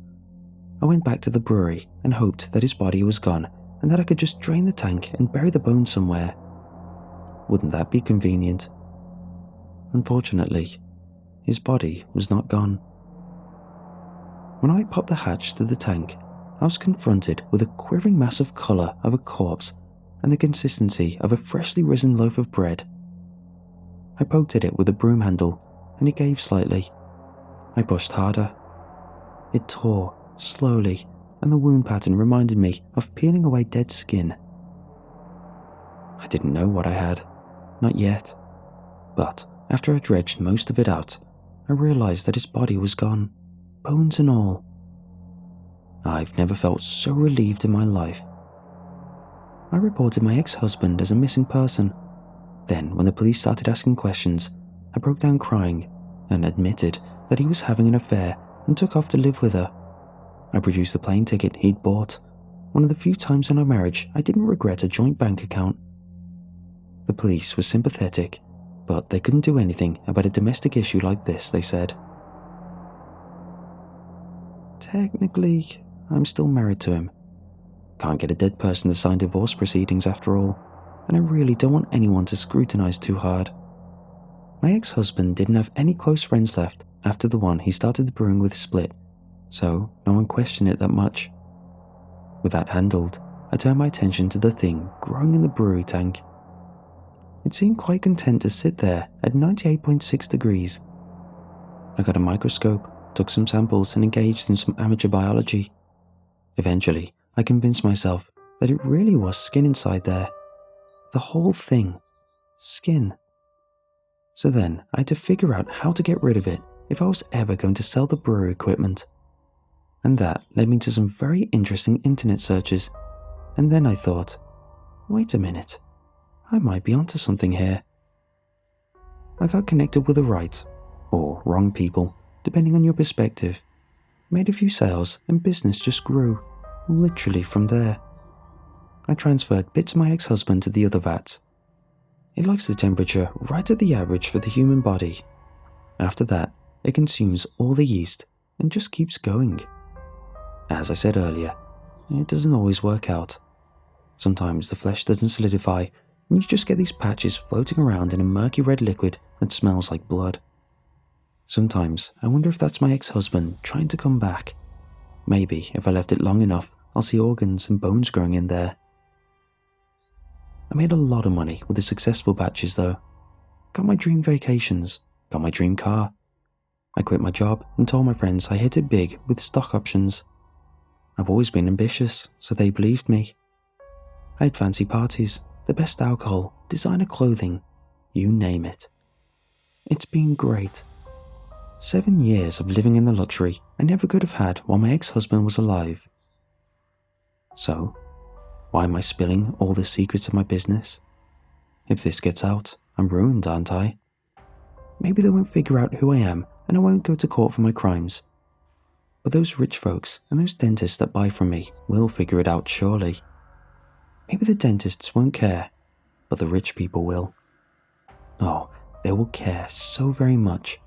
I went back to the brewery and hoped that his body was gone and that I could just drain the tank and bury the bones somewhere. Wouldn't that be convenient? Unfortunately, his body was not gone. When I popped the hatch to the tank, I was confronted with a quivering mass of colour of a corpse and the consistency of a freshly risen loaf of bread. I poked at it with a broom handle, and it gave slightly. I pushed harder. It tore, slowly, and the wound pattern reminded me of peeling away dead skin. I didn't know what I had, not yet. But after I dredged most of it out, I realised that his body was gone, bones and all. I've never felt so relieved in my life. I reported my ex-husband as a missing person. Then, when the police started asking questions, I broke down crying and admitted that he was having an affair and took off to live with her. I produced the plane ticket he'd bought, one of the few times in our marriage I didn't regret a joint bank account. The police were sympathetic, but they couldn't do anything about a domestic issue like this, they said. Technically, I'm still married to him. Can't get a dead person to sign divorce proceedings after all, and I really don't want anyone to scrutinize too hard. My ex-husband didn't have any close friends left after the one he started the brewing with split, so no one questioned it that much. With that handled, I turned my attention to the thing growing in the brewery tank. It seemed quite content to sit there at 98.6 degrees. I got a microscope, took some samples and engaged in some amateur biology. Eventually, I convinced myself that it really was skin inside there. The whole thing. Skin. So then, I had to figure out how to get rid of it if I was ever going to sell the brewery equipment. And that led me to some very interesting internet searches. And then I thought, wait a minute, I might be onto something here. I got connected with the right, or wrong people, depending on your perspective, made a few sales, and business just grew, literally from there. I transferred bits of my ex-husband to the other vat. It likes the temperature right at the average for the human body. After that, it consumes all the yeast and just keeps going. As I said earlier, it doesn't always work out. Sometimes the flesh doesn't solidify and you just get these patches floating around in a murky red liquid that smells like blood. Sometimes I wonder if that's my ex-husband trying to come back. Maybe if I left it long enough, I'll see organs and bones growing in there. I made a lot of money with the successful batches though. Got my dream vacations, got my dream car. I quit my job and told my friends I hit it big with stock options. I've always been ambitious, so they believed me. I had fancy parties, the best alcohol, designer clothing, you name it. It's been great. 7 years of living in the luxury I never could have had while my ex-husband was alive. So, why am I spilling all the secrets of my business? If this gets out, I'm ruined, aren't I? Maybe they won't figure out who I am and I won't go to court for my crimes. But those rich folks and those dentists that buy from me will figure it out surely. Maybe the dentists won't care, but the rich people will. Oh, they will care so very much.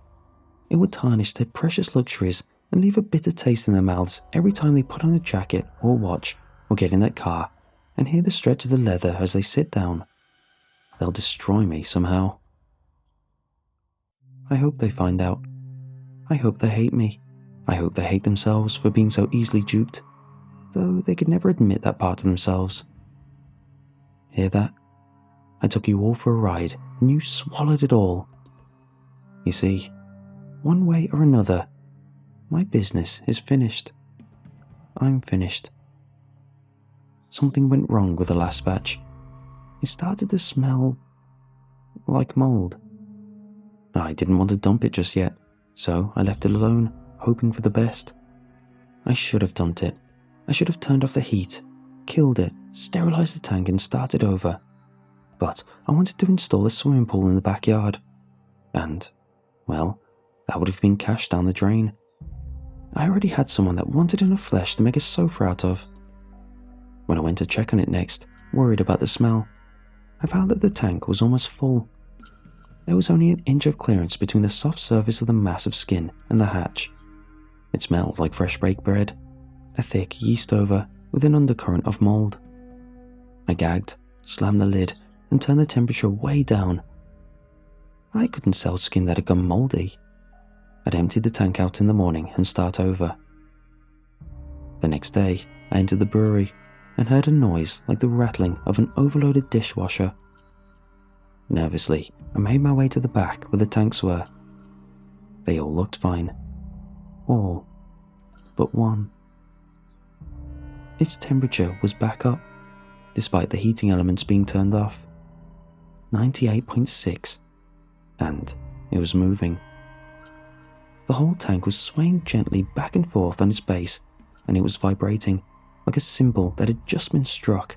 It would tarnish their precious luxuries and leave a bitter taste in their mouths every time they put on a jacket or watch or get in that car and hear the stretch of the leather as they sit down. They'll destroy me somehow. I hope they find out. I hope they hate me. I hope they hate themselves for being so easily duped, though they could never admit that part to themselves. Hear that? I took you all for a ride and you swallowed it all. You see, one way or another, my business is finished. I'm finished. Something went wrong with the last batch. It started to smell like mold. I didn't want to dump it just yet, so I left it alone, hoping for the best. I should have dumped it. I should have turned off the heat, killed it, sterilized the tank and started over. But I wanted to install a swimming pool in the backyard. And, well, that would have been cash down the drain. I already had someone that wanted enough flesh to make a sofa out of. When I went to check on it next, worried about the smell, I found that the tank was almost full. There was only an inch of clearance between the soft surface of the massive skin and the hatch. It smelled like fresh baked bread, a thick yeast over with an undercurrent of mold. I gagged, slammed the lid, and turned the temperature way down. I couldn't sell skin that had gone mouldy. I'd emptied the tank out in the morning and start over. The next day, I entered the brewery and heard a noise like the rattling of an overloaded dishwasher. Nervously, I made my way to the back where the tanks were. They all looked fine. All but one. Its temperature was back up, despite the heating elements being turned off. 98.6, and it was moving. The whole tank was swaying gently back and forth on its base, and it was vibrating like a cymbal that had just been struck.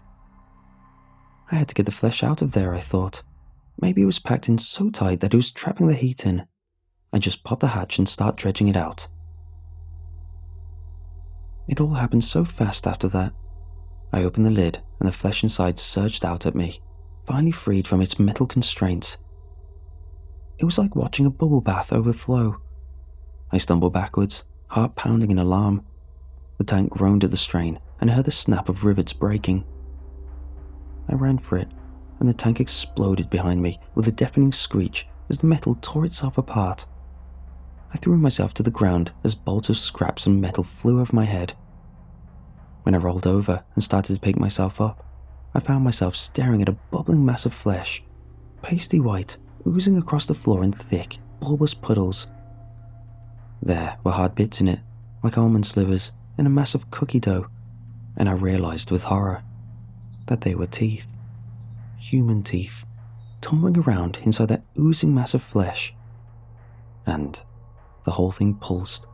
I had to get the flesh out of there, I thought. Maybe it was packed in so tight that it was trapping the heat in. I just popped the hatch and start dredging it out. It all happened so fast after that. I opened the lid and the flesh inside surged out at me, finally freed from its metal constraints. It was like watching a bubble bath overflow. I stumbled backwards, heart pounding in alarm. The tank groaned at the strain and I heard the snap of rivets breaking. I ran for it, and the tank exploded behind me with a deafening screech as the metal tore itself apart. I threw myself to the ground as bolts of scraps and metal flew over my head. When I rolled over and started to pick myself up, I found myself staring at a bubbling mass of flesh, pasty white, oozing across the floor in thick, bulbous puddles. There were hard bits in it, like almond slivers and a mass of cookie dough, and I realized with horror that they were teeth. Human teeth, tumbling around inside that oozing mass of flesh. And the whole thing pulsed,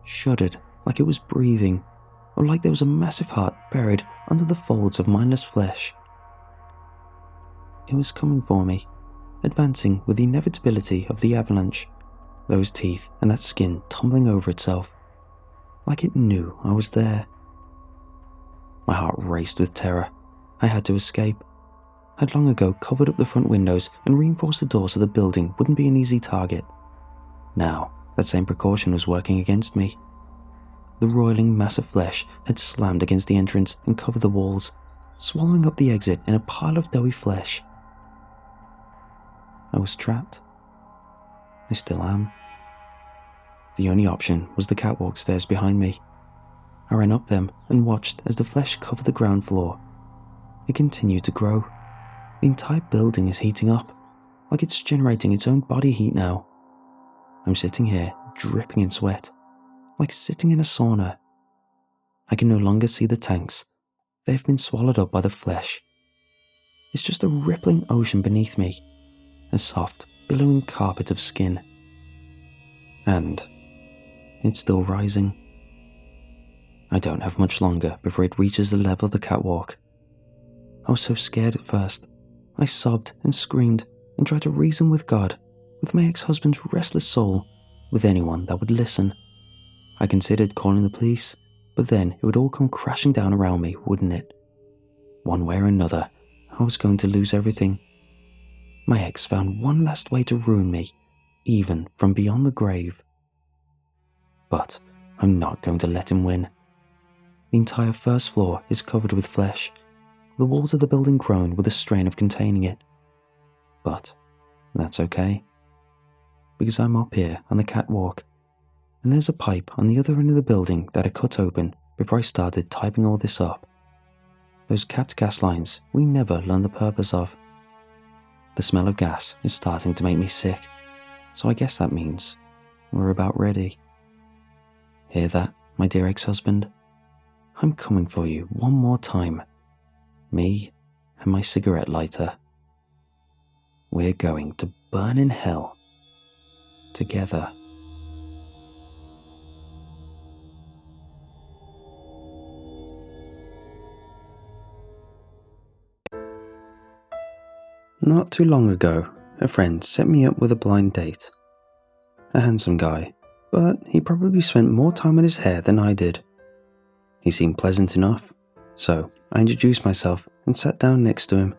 shuddered like it was breathing, or like there was a massive heart buried under the folds of mindless flesh. It was coming for me, advancing with the inevitability of the avalanche, those teeth and that skin tumbling over itself, like it knew I was there. My heart raced with terror. I had to escape. I'd long ago covered up the front windows and reinforced the doors so the building wouldn't be an easy target. Now, that same precaution was working against me. The roiling mass of flesh had slammed against the entrance and covered the walls, swallowing up the exit in a pile of doughy flesh. I was trapped. I still am. The only option was the catwalk stairs behind me. I ran up them and watched as the flesh covered the ground floor. It continued to grow. The entire building is heating up, like it's generating its own body heat now. I'm sitting here, dripping in sweat, like sitting in a sauna. I can no longer see the tanks. They've been swallowed up by the flesh. It's just a rippling ocean beneath me, a soft, billowing carpet of skin. And it's still rising. I don't have much longer before it reaches the level of the catwalk. I was so scared at first. I sobbed and screamed and tried to reason with God, with my ex-husband's restless soul, with anyone that would listen. I considered calling the police, but then it would all come crashing down around me, wouldn't it? One way or another, I was going to lose everything. My ex found one last way to ruin me, even from beyond the grave. But I'm not going to let him win. The entire first floor is covered with flesh. The walls of the building groan with the strain of containing it. But that's okay, because I'm up here on the catwalk, and there's a pipe on the other end of the building that I cut open before I started typing all this up. Those capped gas lines we never learned the purpose of. The smell of gas is starting to make me sick, so I guess that means we're about ready. Hear that, my dear ex-husband? I'm coming for you one more time. Me and my cigarette lighter. We're going to burn in hell together. Not too long ago, a friend set me up with a blind date. A handsome guy, but he probably spent more time on his hair than I did. He seemed pleasant enough, so I introduced myself and sat down next to him.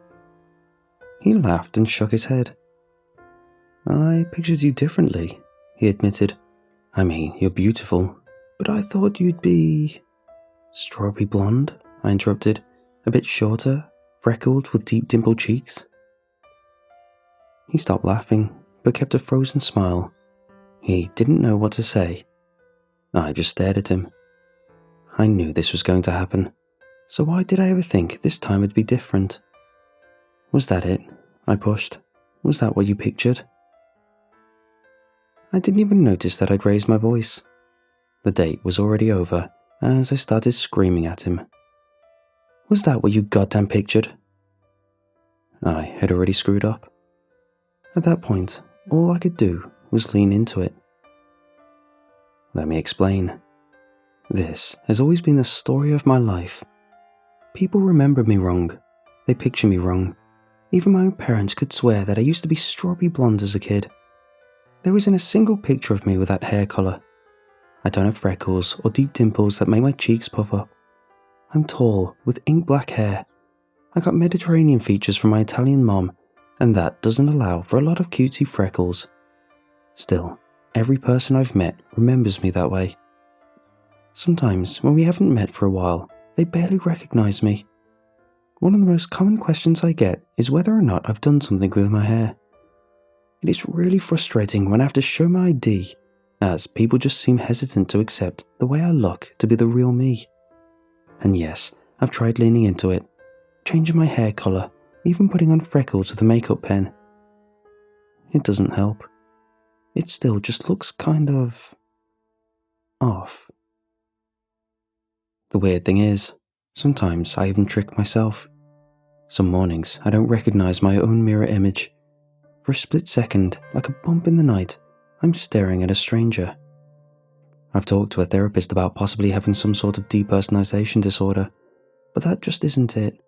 He laughed and shook his head. I pictured you differently, he admitted. I mean, you're beautiful, but I thought you'd be... Strawberry blonde, I interrupted, a bit shorter, freckled with deep dimpled cheeks. He stopped laughing, but kept a frozen smile. He didn't know what to say. I just stared at him. I knew this was going to happen, so why did I ever think this time would be different? Was that it? I pushed. Was that what you pictured? I didn't even notice that I'd raised my voice. The date was already over as I started screaming at him. Was that what you goddamn pictured? I had already screwed up. At that point, all I could do was lean into it. Let me explain. This has always been the story of my life. People remember me wrong. They picture me wrong. Even my own parents could swear that I used to be strawberry blonde as a kid. There isn't a single picture of me with that hair colour. I don't have freckles or deep dimples that make my cheeks puff up. I'm tall, with ink black hair. I got Mediterranean features from my Italian mom, and that doesn't allow for a lot of cutesy freckles. Still, every person I've met remembers me that way. Sometimes, when we haven't met for a while, they barely recognise me. One of the most common questions I get is whether or not I've done something with my hair. It is really frustrating when I have to show my ID, as people just seem hesitant to accept the way I look to be the real me. And yes, I've tried leaning into it, changing my hair colour, even putting on freckles with a makeup pen. It doesn't help. It still just looks kind of... off. The weird thing is, sometimes I even trick myself. Some mornings I don't recognise my own mirror image. For a split second, like a bump in the night, I'm staring at a stranger. I've talked to a therapist about possibly having some sort of depersonalization disorder, but that just isn't it.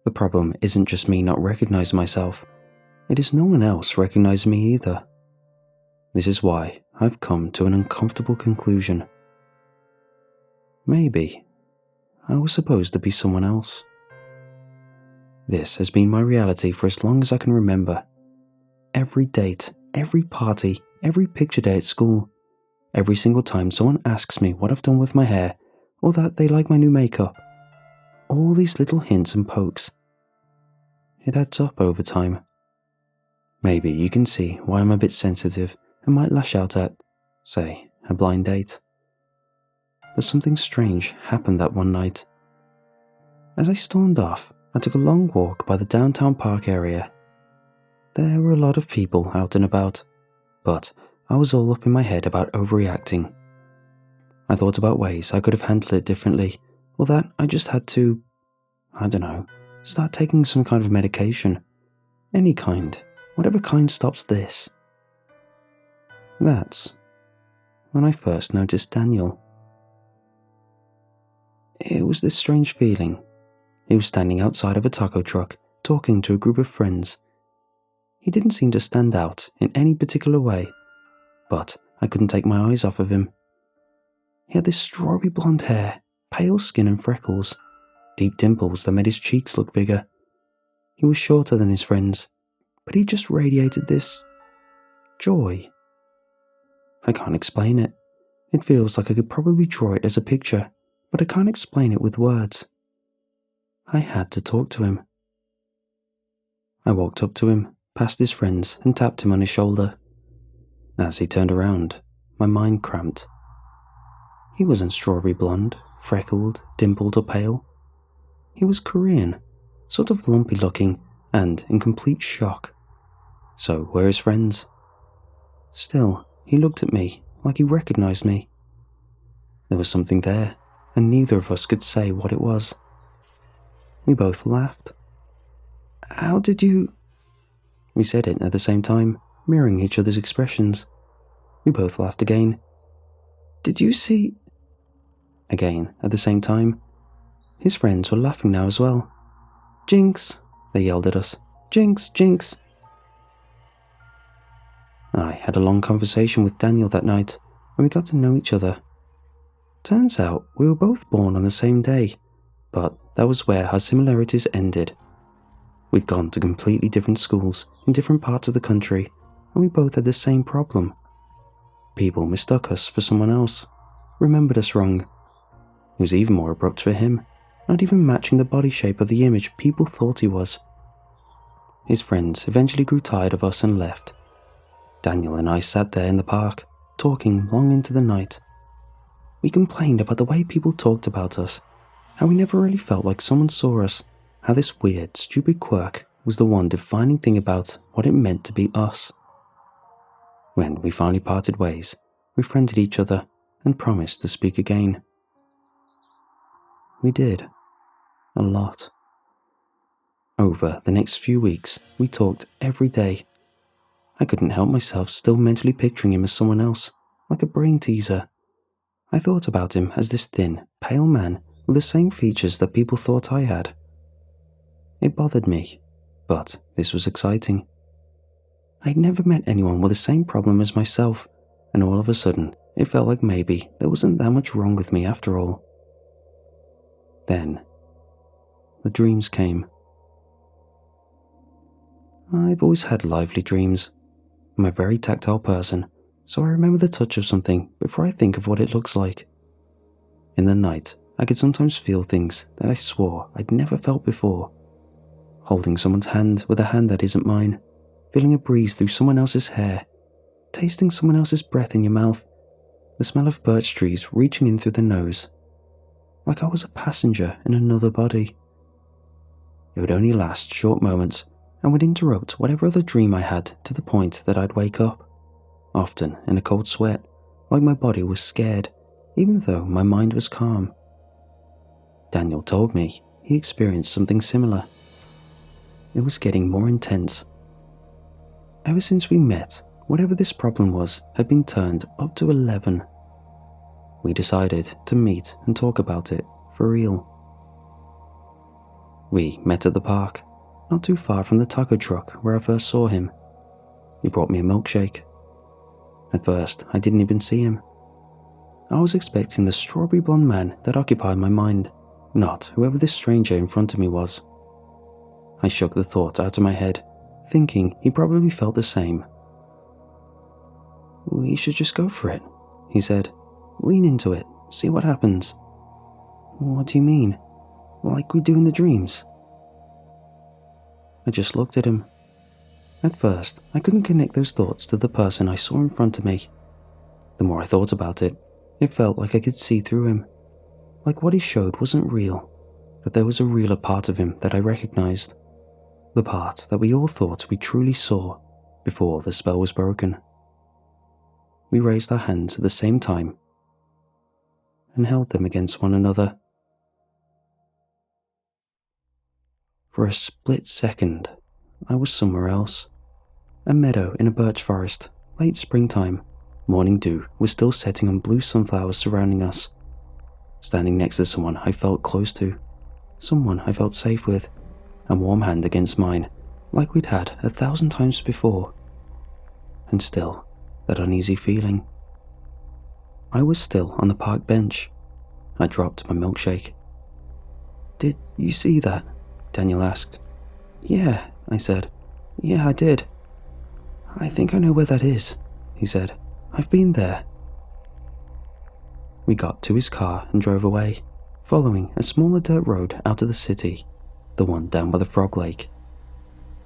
The problem isn't just me not recognizing myself, it is no one else recognizing me either. This is why I've come to an uncomfortable conclusion. Maybe I was supposed to be someone else. This has been my reality for as long as I can remember. Every date, every party, every picture day at school, every single time someone asks me what I've done with my hair or that they like my new makeup. All these little hints and pokes. It adds up over time. Maybe you can see why I'm a bit sensitive and might lash out at, say, a blind date. But something strange happened that one night. As I stormed off, I took a long walk by the downtown park area. There were a lot of people out and about, but I was all up in my head about overreacting. I thought about ways I could have handled it differently, or that I just had to, start taking some kind of medication. Any kind, whatever kind stops this. That's when I first noticed Daniel. It was this strange feeling. He was standing outside of a taco truck, talking to a group of friends. He didn't seem to stand out in any particular way, but I couldn't take my eyes off of him. He had this strawberry blonde hair, pale skin and freckles, deep dimples that made his cheeks look bigger. He was shorter than his friends, but he just radiated this joy. I can't explain it. It feels like I could probably draw it as a picture, but I can't explain it with words. I had to talk to him. I walked up to him, past his friends, and tapped him on his shoulder. As he turned around, my mind cramped. He wasn't strawberry blonde, freckled, dimpled or pale. He was Korean, sort of lumpy looking, and in complete shock. So were his friends. Still, he looked at me like he recognized me. There was something there, and neither of us could say what it was. We both laughed. How did you... We said it at the same time, mirroring each other's expressions. We both laughed again. Did you see... Again, at the same time. His friends were laughing now as well. Jinx, they yelled at us. Jinx, Jinx. I had a long conversation with Daniel that night, and we got to know each other. Turns out we were both born on the same day, but that was where our similarities ended. We'd gone to completely different schools in different parts of the country, and we both had the same problem. People mistook us for someone else, remembered us wrong. It was even more abrupt for him, not even matching the body shape of the image people thought he was. His friends eventually grew tired of us and left. Daniel and I sat there in the park, talking long into the night. We complained about the way people talked about us, how we never really felt like someone saw us, how this weird, stupid quirk was the one defining thing about what it meant to be us. When we finally parted ways, we friended each other and promised to speak again. We did. A lot. Over the next few weeks, we talked every day. I couldn't help myself still mentally picturing him as someone else, like a brain teaser. I thought about him as this thin, pale man with the same features that people thought I had. It bothered me, but this was exciting. I'd never met anyone with the same problem as myself, and all of a sudden, it felt like maybe there wasn't that much wrong with me after all. Then, the dreams came. I've always had lively dreams. I'm a very tactile person, so I remember the touch of something before I think of what it looks like. In the night, I could sometimes feel things that I swore I'd never felt before. Holding someone's hand with a hand that isn't mine, feeling a breeze through someone else's hair, tasting someone else's breath in your mouth, the smell of birch trees reaching in through the nose, like I was a passenger in another body. It would only last short moments and would interrupt whatever other dream I had to the point that I'd wake up, often in a cold sweat, like my body was scared, even though my mind was calm. Daniel told me he experienced something similar. It was getting more intense. Ever since we met, whatever this problem was had been turned up to 11. We decided to meet and talk about it for real. We met at the park, not too far from the taco truck where I first saw him. He brought me a milkshake. At first, I didn't even see him. I was expecting the strawberry blonde man that occupied my mind, not whoever this stranger in front of me was. I shook the thought out of my head, thinking he probably felt the same. "We should just go for it," he said. "Lean into it, see what happens." "What do you mean? Like we do in the dreams?" I just looked at him. At first, I couldn't connect those thoughts to the person I saw in front of me. The more I thought about it, it felt like I could see through him. Like what he showed wasn't real, that there was a realer part of him that I recognized. The part that we all thought we truly saw before the spell was broken. We raised our hands at the same time and held them against one another. For a split second, I was somewhere else. A meadow in a birch forest, late springtime. Morning dew was still setting on blue sunflowers surrounding us. Standing next to someone I felt close to, someone I felt safe with, a warm hand against mine, like we'd had 1,000 times before. And still, that uneasy feeling. I was still on the park bench. I dropped my milkshake. "Did you see that?" Daniel asked. "Yeah," I said. "Yeah, I did." "I think I know where that is," he said. "I've been there." We got to his car and drove away, following a smaller dirt road out of the city, the one down by the frog lake.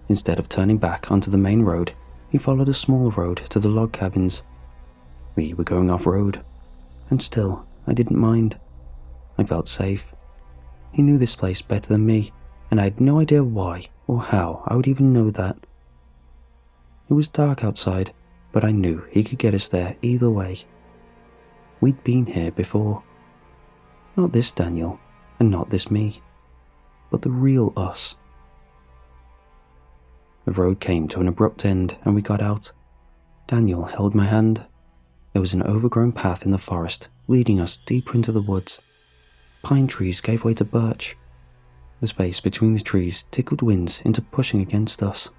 Instead of turning back onto the main road, he followed a small road to the log cabins. We were going off-road, and still, I didn't mind. I felt safe. He knew this place better than me, and I had no idea why or how I would even know that. It was dark outside, but I knew he could get us there either way. We'd been here before. Not this Daniel, and not this me, but the real us. The road came to an abrupt end and we got out. Daniel held my hand. There was an overgrown path in the forest leading us deeper into the woods. Pine trees gave way to birch. The space between the trees tickled winds into pushing against us.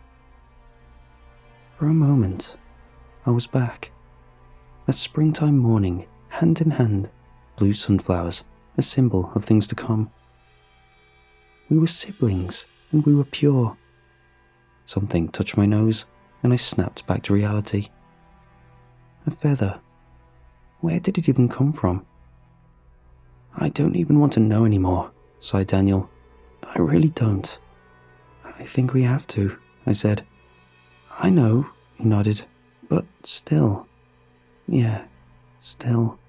For a moment, I was back. That springtime morning, hand in hand, blue sunflowers, a symbol of things to come. We were siblings, and we were pure, Something touched my nose, and I snapped back to reality. A feather. Where did it even come from? I don't even want to know anymore, sighed Daniel. I really don't. I think we have to, I said. I know, he nodded, but still. Yeah, still.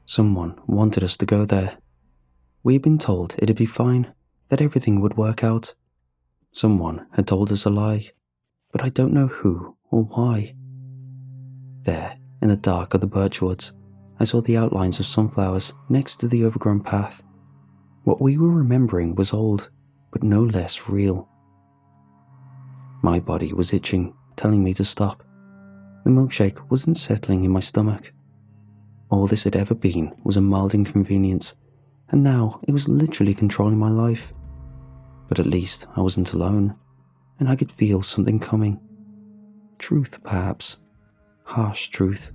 Someone wanted us to go there. We had been told it'd be fine, that everything would work out. Someone had told us a lie, but I don't know who or why. There, in the dark of the birch woods, I saw the outlines of sunflowers next to the overgrown path. What we were remembering was old, but no less real. My body was itching, telling me to stop. The milkshake wasn't settling in my stomach. All this had ever been was a mild inconvenience, and now it was literally controlling my life. But at least I wasn't alone, and I could feel something coming. Truth, perhaps. Harsh truth.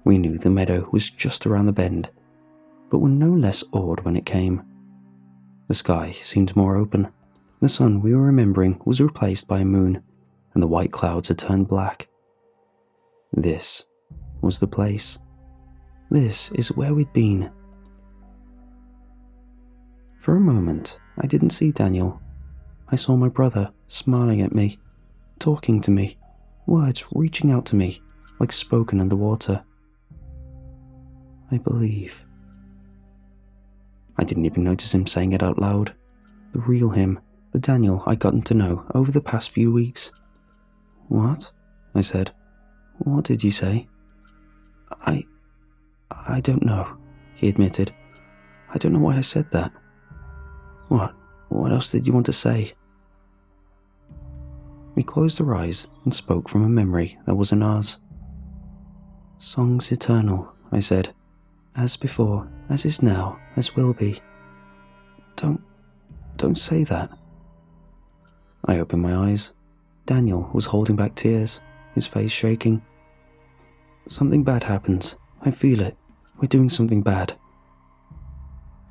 We knew the meadow was just around the bend, but were no less awed when it came. The sky seemed more open. The sun we were remembering was replaced by a moon, and the white clouds had turned black. This was the place. This is where we'd been. For a moment, I didn't see Daniel. I saw my brother smiling at me, talking to me, words reaching out to me like spoken underwater. I believe. I didn't even notice him saying it out loud. The real him, the Daniel I'd gotten to know over the past few weeks. What? I said. What did you say? I don't know, he admitted. I don't know why I said that. What else did you want to say? We closed our eyes and spoke from a memory that wasn't ours. Songs eternal, I said. As before, as is now, as will be. Don't say that. I opened my eyes. Daniel was holding back tears, his face shaking. Something bad happens. I feel it. We're doing something bad.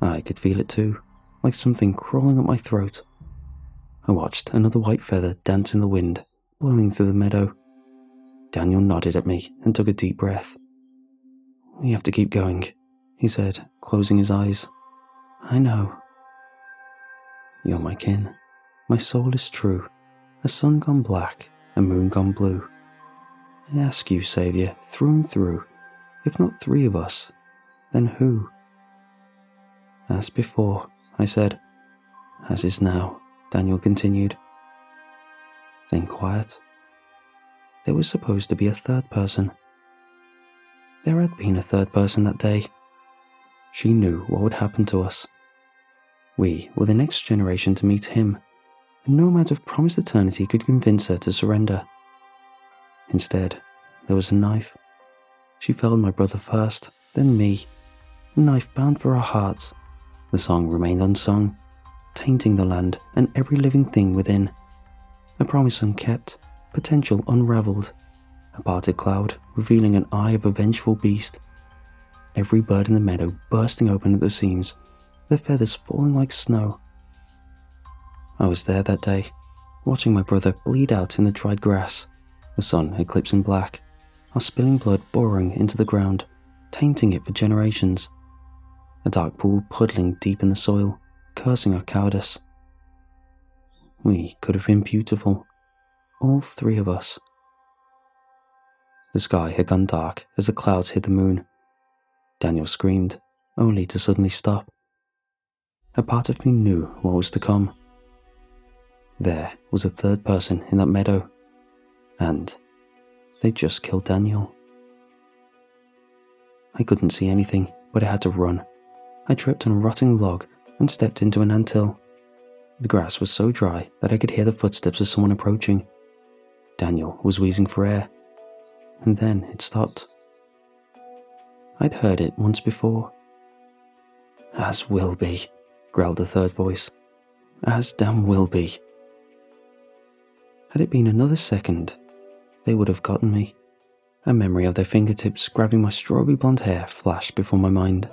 I could feel it too, like something crawling up my throat. I watched another white feather dance in the wind, blowing through the meadow. Daniel nodded at me and took a deep breath. We have to keep going, he said, closing his eyes. I know. You're my kin. My soul is true. A sun gone black, a moon gone blue. I ask you, Saviour, through and through, if not three of us, then who? As before, I said. As is now, Daniel continued. Then quiet. There was supposed to be a third person. There had been a third person that day. She knew what would happen to us. We were the next generation to meet him, and no amount of promised eternity could convince her to surrender. Instead, there was a knife. She felled my brother first, then me. A knife bound for our hearts. The song remained unsung, tainting the land and every living thing within. A promise unkept, potential unravelled. A parted cloud revealing an eye of a vengeful beast. Every bird in the meadow bursting open at the seams, their feathers falling like snow. I was there that day, watching my brother bleed out in the dried grass, the sun eclipsing black, our spilling blood boring into the ground, tainting it for generations. A dark pool puddling deep in the soil, cursing our cowardice. We could have been beautiful, all three of us. The sky had gone dark as the clouds hid the moon. Daniel screamed, only to suddenly stop. A part of me knew what was to come. There was a third person in that meadow, and they just killed Daniel. I couldn't see anything, but I had to run. I tripped on a rotting log and stepped into an anthill. The grass was so dry that I could hear the footsteps of someone approaching. Daniel was wheezing for air, and then it stopped. I'd heard it once before. As will be, growled the third voice. As damn will be. Had it been another second, they would have gotten me. A memory of their fingertips grabbing my strawberry blonde hair flashed before my mind.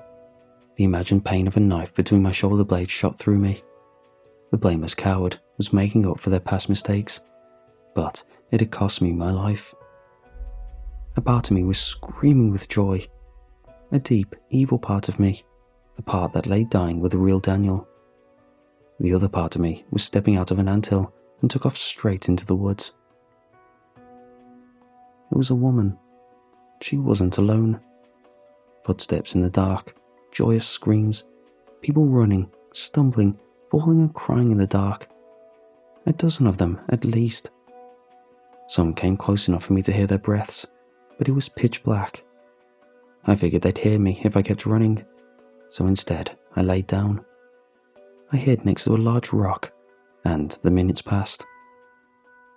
The imagined pain of a knife between my shoulder blades shot through me. The blameless coward was making up for their past mistakes, but it had cost me my life. A part of me was screaming with joy. A deep, evil part of me, the part that lay dying with the real Daniel. The other part of me was stepping out of an anthill and took off straight into the woods. It was a woman. She wasn't alone. Footsteps in the dark, joyous screams, people running, stumbling, falling and crying in the dark. A dozen of them, at least. Some came close enough for me to hear their breaths, but it was pitch black. I figured they'd hear me if I kept running, so instead I laid down. I hid next to a large rock, and the minutes passed.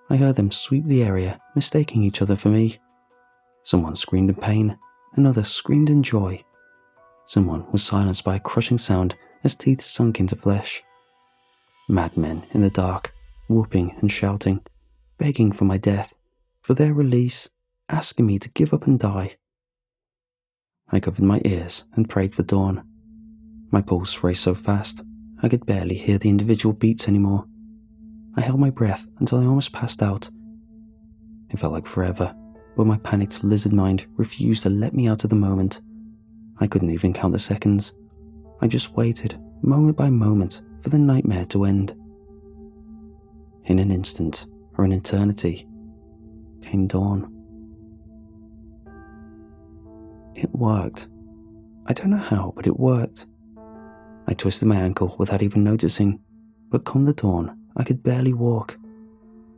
I heard them sweep the area, mistaking each other for me. Someone screamed in pain, another screamed in joy. Someone was silenced by a crushing sound as teeth sunk into flesh. Madmen in the dark, whooping and shouting, begging for my death, for their release, asking me to give up and die. I covered my ears and prayed for dawn. My pulse raced so fast, I could barely hear the individual beats anymore. I held my breath until I almost passed out. It felt like forever, but my panicked lizard mind refused to let me out of the moment. I couldn't even count the seconds. I just waited, moment by moment, for the nightmare to end. In an instant, or an eternity, came dawn. It worked. I don't know how, but it worked. I twisted my ankle without even noticing, but come the dawn, I could barely walk.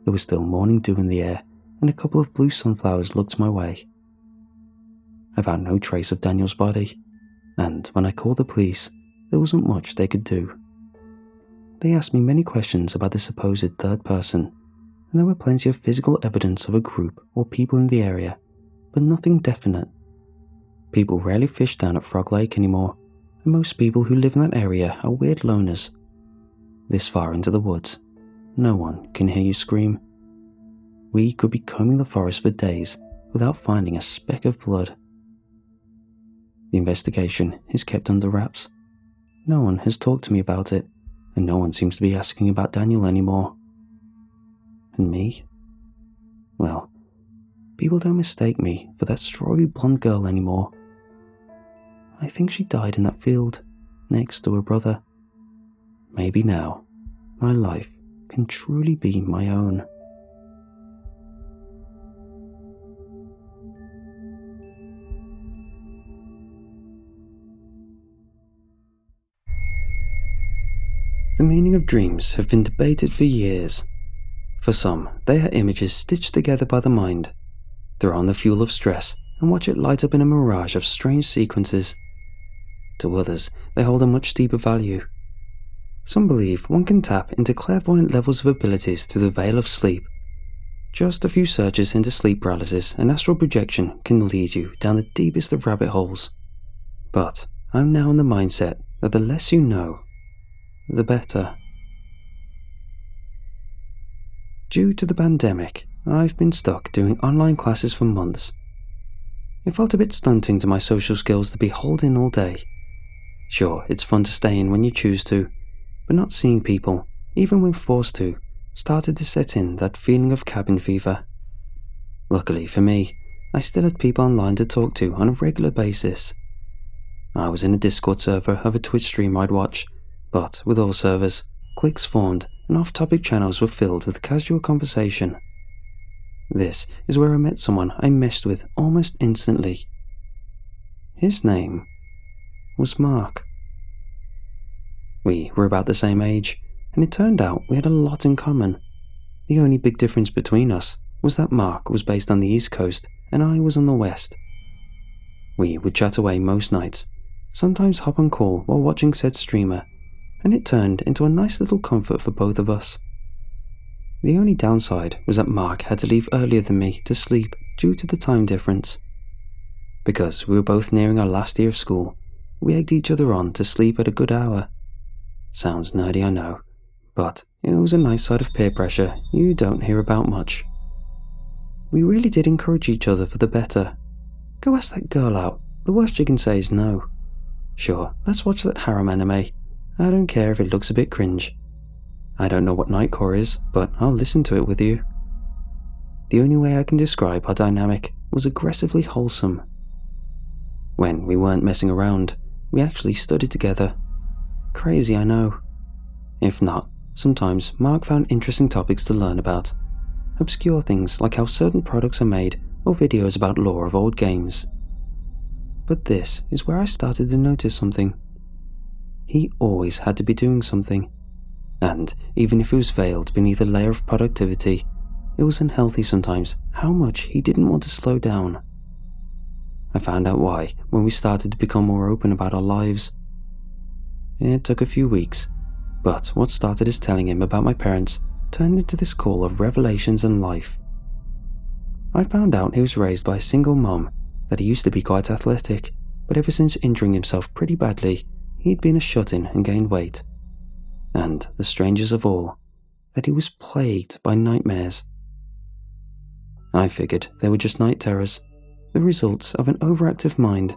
There was still morning dew in the air, and a couple of blue sunflowers looked my way. I found no trace of Daniel's body, and when I called the police, there wasn't much they could do. They asked me many questions about the supposed third person, and there were plenty of physical evidence of a group or people in the area, but nothing definite. People rarely fish down at Frog Lake anymore, and most people who live in that area are weird loners. This far into the woods, no one can hear you scream. We could be combing the forest for days without finding a speck of blood. The investigation is kept under wraps. No one has talked to me about it, and no one seems to be asking about Daniel anymore. And me? Well, people don't mistake me for that strawberry blonde girl anymore. I think she died in that field, next to her brother. Maybe now, my life can truly be my own. The meaning of dreams have been debated for years. For some, they are images stitched together by the mind. Throw on the fuel of stress and watch it light up in a mirage of strange sequences. To others, they hold a much deeper value. Some believe one can tap into clairvoyant levels of abilities through the veil of sleep. Just a few searches into sleep paralysis and astral projection can lead you down the deepest of rabbit holes. But I'm now in the mindset that the less you know, the better. Due to the pandemic, I've been stuck doing online classes for months. It felt a bit stunting to my social skills to be holed in all day. Sure, it's fun to stay in when you choose to, but not seeing people, even when forced to, started to set in that feeling of cabin fever. Luckily for me, I still had people online to talk to on a regular basis. I was in a Discord server of a Twitch stream I'd watch, but with all servers, cliques formed and off-topic channels were filled with casual conversation. This is where I met someone I meshed with almost instantly. His name was Mark. We were about the same age, and it turned out we had a lot in common. The only big difference between us was that Mark was based on the East Coast and I was on the West. We would chat away most nights, sometimes hop on call while watching said streamer, and it turned into a nice little comfort for both of us. The only downside was that Mark had to leave earlier than me to sleep due to the time difference. Because we were both nearing our last year of school, we egged each other on to sleep at a good hour. Sounds nerdy, I know, but it was a nice side of peer pressure you don't hear about much. We really did encourage each other for the better. Go ask that girl out, the worst you can say is no. Sure, let's watch that harem anime. I don't care if it looks a bit cringe. I don't know what nightcore is, but I'll listen to it with you. The only way I can describe our dynamic was aggressively wholesome. When we weren't messing around, we actually studied together. Crazy, I know. If not, sometimes Mark found interesting topics to learn about. Obscure things like how certain products are made or videos about lore of old games. But this is where I started to notice something. He always had to be doing something. And even if it was veiled beneath a layer of productivity, it was unhealthy sometimes how much he didn't want to slow down. I found out why when we started to become more open about our lives. It took a few weeks, but what started as telling him about my parents turned into this call of revelations and life. I found out he was raised by a single mom, that he used to be quite athletic, but ever since injuring himself pretty badly, he'd been a shut-in and gained weight. And the strangest of all, that he was plagued by nightmares. I figured they were just night terrors, the results of an overactive mind.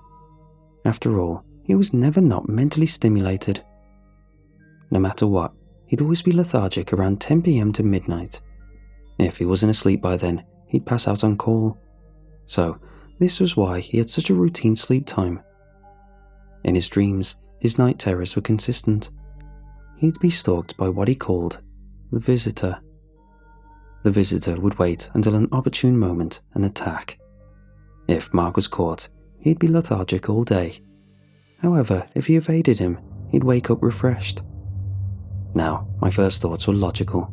After all, he was never not mentally stimulated. No matter what, he'd always be lethargic around 10 p.m. to midnight. If he wasn't asleep by then, he'd pass out on call. So, this was why he had such a routine sleep time. In his dreams, his night terrors were consistent. He'd be stalked by what he called the visitor. The visitor would wait until an opportune moment and attack. If Mark was caught, he'd be lethargic all day. However, if he evaded him, he'd wake up refreshed. Now, my first thoughts were logical.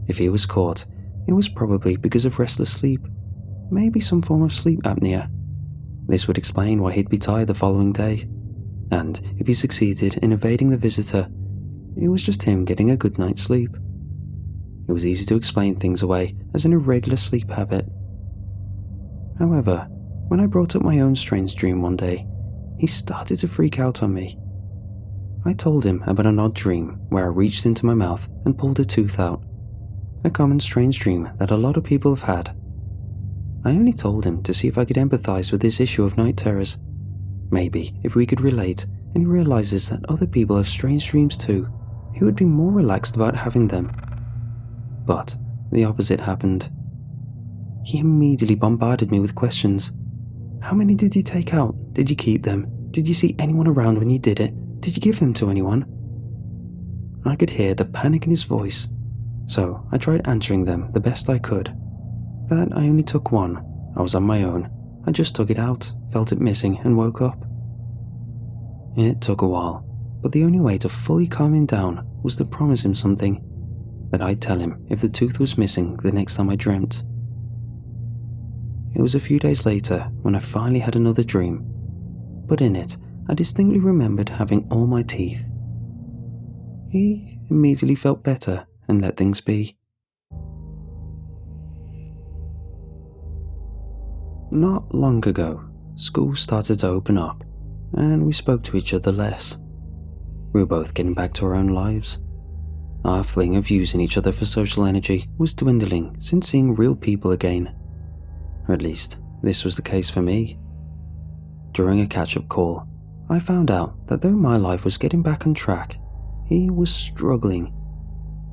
If he was caught, it was probably because of restless sleep, maybe some form of sleep apnea. This would explain why he'd be tired the following day. And if he succeeded in evading the visitor, it was just him getting a good night's sleep. It was easy to explain things away as an irregular sleep habit. However, when I brought up my own strange dream one day, he started to freak out on me. I told him about an odd dream where I reached into my mouth and pulled a tooth out. A common strange dream that a lot of people have had. I only told him to see if I could empathize with this issue of night terrors. Maybe if we could relate and he realizes that other people have strange dreams too, he would be more relaxed about having them. But the opposite happened. He immediately bombarded me with questions. How many did you take out? Did you keep them? Did you see anyone around when you did it? Did you give them to anyone? I could hear the panic in his voice, so I tried answering them the best I could. That I only took one. I was on my own. I just took it out, felt it missing, and woke up. It took a while, but the only way to fully calm him down was to promise him something, that I'd tell him if the tooth was missing the next time I dreamt. It was a few days later when I finally had another dream, but in it, I distinctly remembered having all my teeth. He immediately felt better and let things be. Not long ago, school started to open up, and we spoke to each other less. We were both getting back to our own lives. Our fling of using each other for social energy was dwindling since seeing real people again. Or at least, this was the case for me. During a catch-up call, I found out that though my life was getting back on track, he was struggling.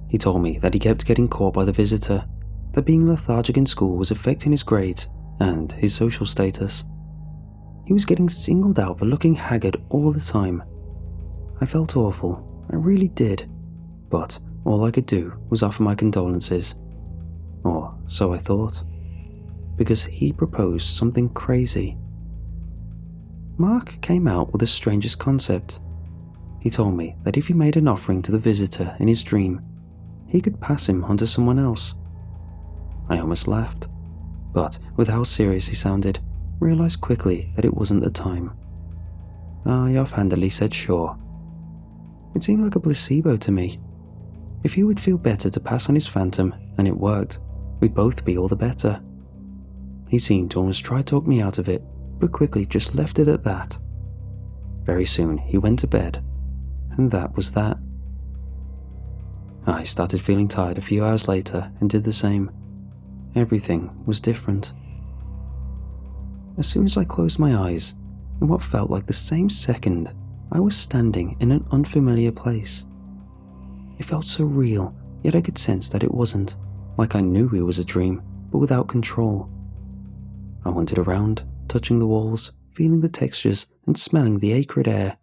He told me that he kept getting caught by the visitor, that being lethargic in school was affecting his grades and his social status. He was getting singled out for looking haggard all the time. I felt awful, I really did, but all I could do was offer my condolences. Or so I thought, because he proposed something crazy. Mark came out with the strangest concept. He told me that if he made an offering to the visitor in his dream, he could pass him on to someone else. I almost laughed, but with how serious he sounded, realized quickly that it wasn't the time. I offhandedly said sure. It seemed like a placebo to me. If he would feel better to pass on his phantom, and it worked, we'd both be all the better. He seemed to almost try to talk me out of it, but quickly just left it at that. Very soon he went to bed, and that was that. I started feeling tired a few hours later and did the same. Everything was different. As soon as I closed my eyes, in what felt like the same second, I was standing in an unfamiliar place. It felt so real, yet I could sense that it wasn't, like I knew it was a dream, but without control. I wandered around, touching the walls, feeling the textures and smelling the acrid air.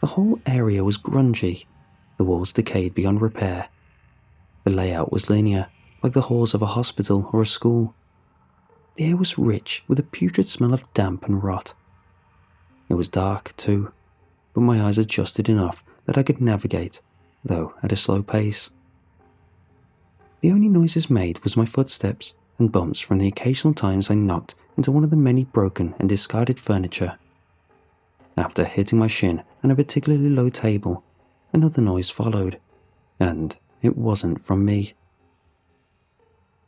The whole area was grungy, the walls decayed beyond repair. The layout was linear, like the halls of a hospital or a school. The air was rich with a putrid smell of damp and rot. It was dark, too, but my eyes adjusted enough that I could navigate, though at a slow pace. The only noises made was my footsteps and bumps from the occasional times I knocked into one of the many broken and discarded furniture. After hitting my shin on a particularly low table, another noise followed, and it wasn't from me.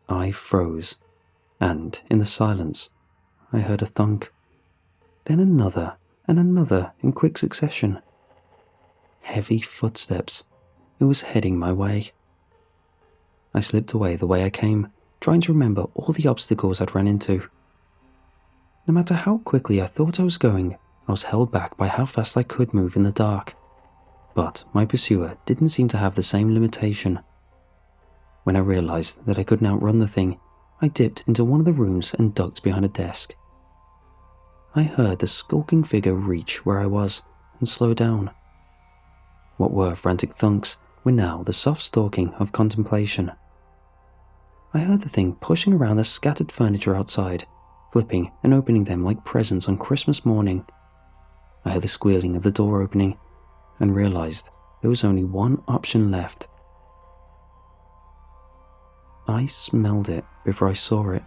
I froze, and in the silence, I heard a thunk. Then another and another in quick succession. Heavy footsteps. It was heading my way. I slipped away the way I came, trying to remember all the obstacles I'd ran into. No matter how quickly I thought I was going, I was held back by how fast I could move in the dark. But my pursuer didn't seem to have the same limitation. When I realized that I couldn't outrun the thing, I dipped into one of the rooms and ducked behind a desk. I heard the skulking figure reach where I was and slow down. What were frantic thunks were now the soft stalking of contemplation. I heard the thing pushing around the scattered furniture outside, flipping and opening them like presents on Christmas morning. I heard the squealing of the door opening and realized there was only one option left. I smelled it before I saw it.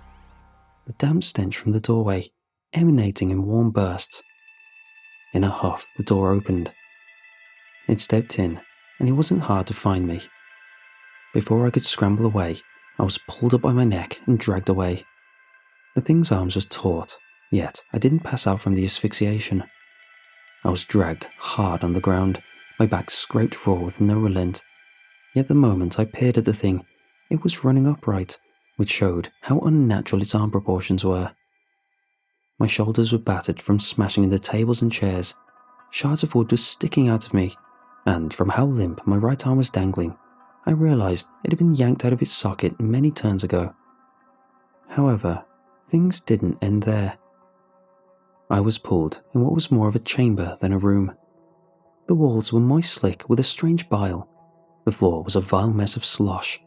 The damp stench from the doorway, emanating in warm bursts. In a huff, the door opened. It stepped in, and it wasn't hard to find me. Before I could scramble away, I was pulled up by my neck and dragged away. The thing's arms was taut, yet I didn't pass out from the asphyxiation. I was dragged hard on the ground, my back scraped raw with no relent. Yet the moment I peered at the thing, it was running upright, which showed how unnatural its arm proportions were. My shoulders were battered from smashing into tables and chairs. Shards of wood were sticking out of me, and from how limp my right arm was dangling, I realized it had been yanked out of its socket many turns ago. However, things didn't end there. I was pulled in what was more of a chamber than a room. The walls were moist slick with a strange bile. The floor was a vile mess of slosh.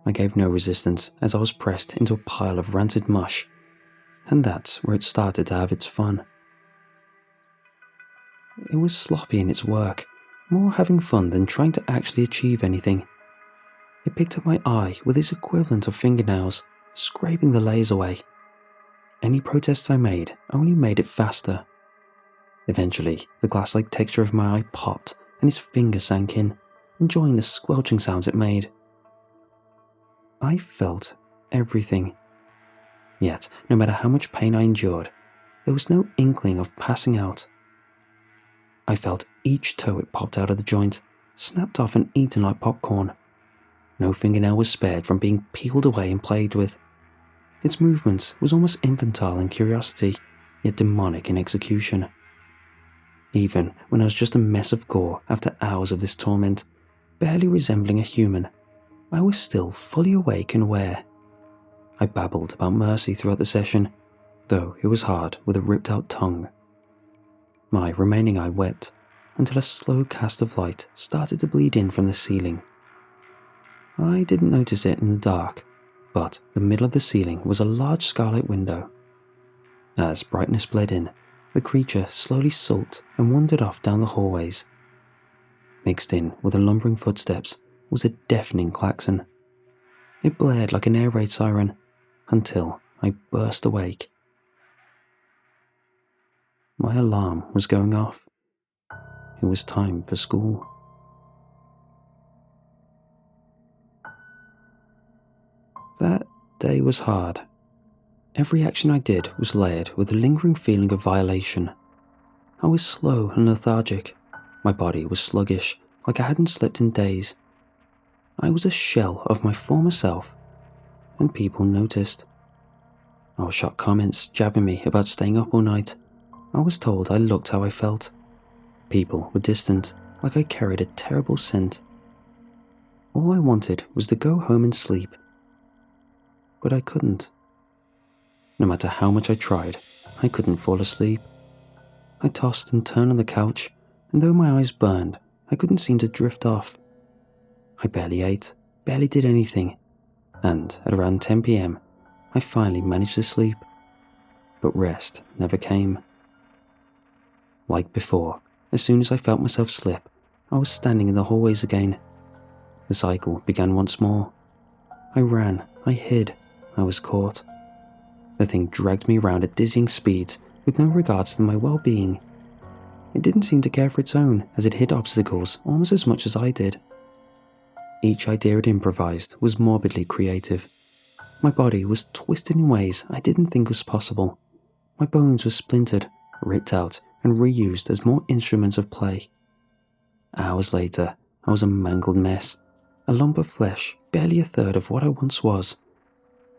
I gave no resistance as I was pressed into a pile of rancid mush, and that's where it started to have its fun. It was sloppy in its work, more having fun than trying to actually achieve anything. It picked up my eye with its equivalent of fingernails, scraping the layers away. Any protests I made only made it faster. Eventually, the glass-like texture of my eye popped and its finger sank in, enjoying the squelching sounds it made. I felt everything. Yet, no matter how much pain I endured, there was no inkling of passing out. I felt each toe it popped out of the joint, snapped off and eaten like popcorn. No fingernail was spared from being peeled away and played with. Its movements was almost infantile in curiosity, yet demonic in execution. Even when I was just a mess of gore after hours of this torment, barely resembling a human, I was still fully awake and aware. I babbled about mercy throughout the session, though it was hard with a ripped-out tongue. My remaining eye wept until a slow cast of light started to bleed in from the ceiling. I didn't notice it in the dark, but the middle of the ceiling was a large skylight window. As brightness bled in, the creature slowly sulked and wandered off down the hallways. Mixed in with the lumbering footsteps was a deafening klaxon. It blared like an air raid siren until I burst awake. My alarm was going off. It was time for school. That day was hard. Every action I did was layered with a lingering feeling of violation. I was slow and lethargic. My body was sluggish, like I hadn't slept in days. I was a shell of my former self, and people noticed. I was shot comments jabbing me about staying up all night. I was told I looked how I felt. People were distant, like I carried a terrible scent. All I wanted was to go home and sleep. But I couldn't. No matter how much I tried, I couldn't fall asleep. I tossed and turned on the couch, and though my eyes burned, I couldn't seem to drift off. I barely ate, barely did anything, and at around 10 p.m, I finally managed to sleep. But rest never came. Like before, as soon as I felt myself slip, I was standing in the hallways again. The cycle began once more. I ran, I hid, I was caught. The thing dragged me around at dizzying speeds with no regards to my well-being. It didn't seem to care for its own as it hit obstacles almost as much as I did. Each idea it improvised was morbidly creative. My body was twisted in ways I didn't think was possible. My bones were splintered, ripped out, and reused as more instruments of play. Hours later, I was a mangled mess, a lump of flesh, barely a third of what I once was.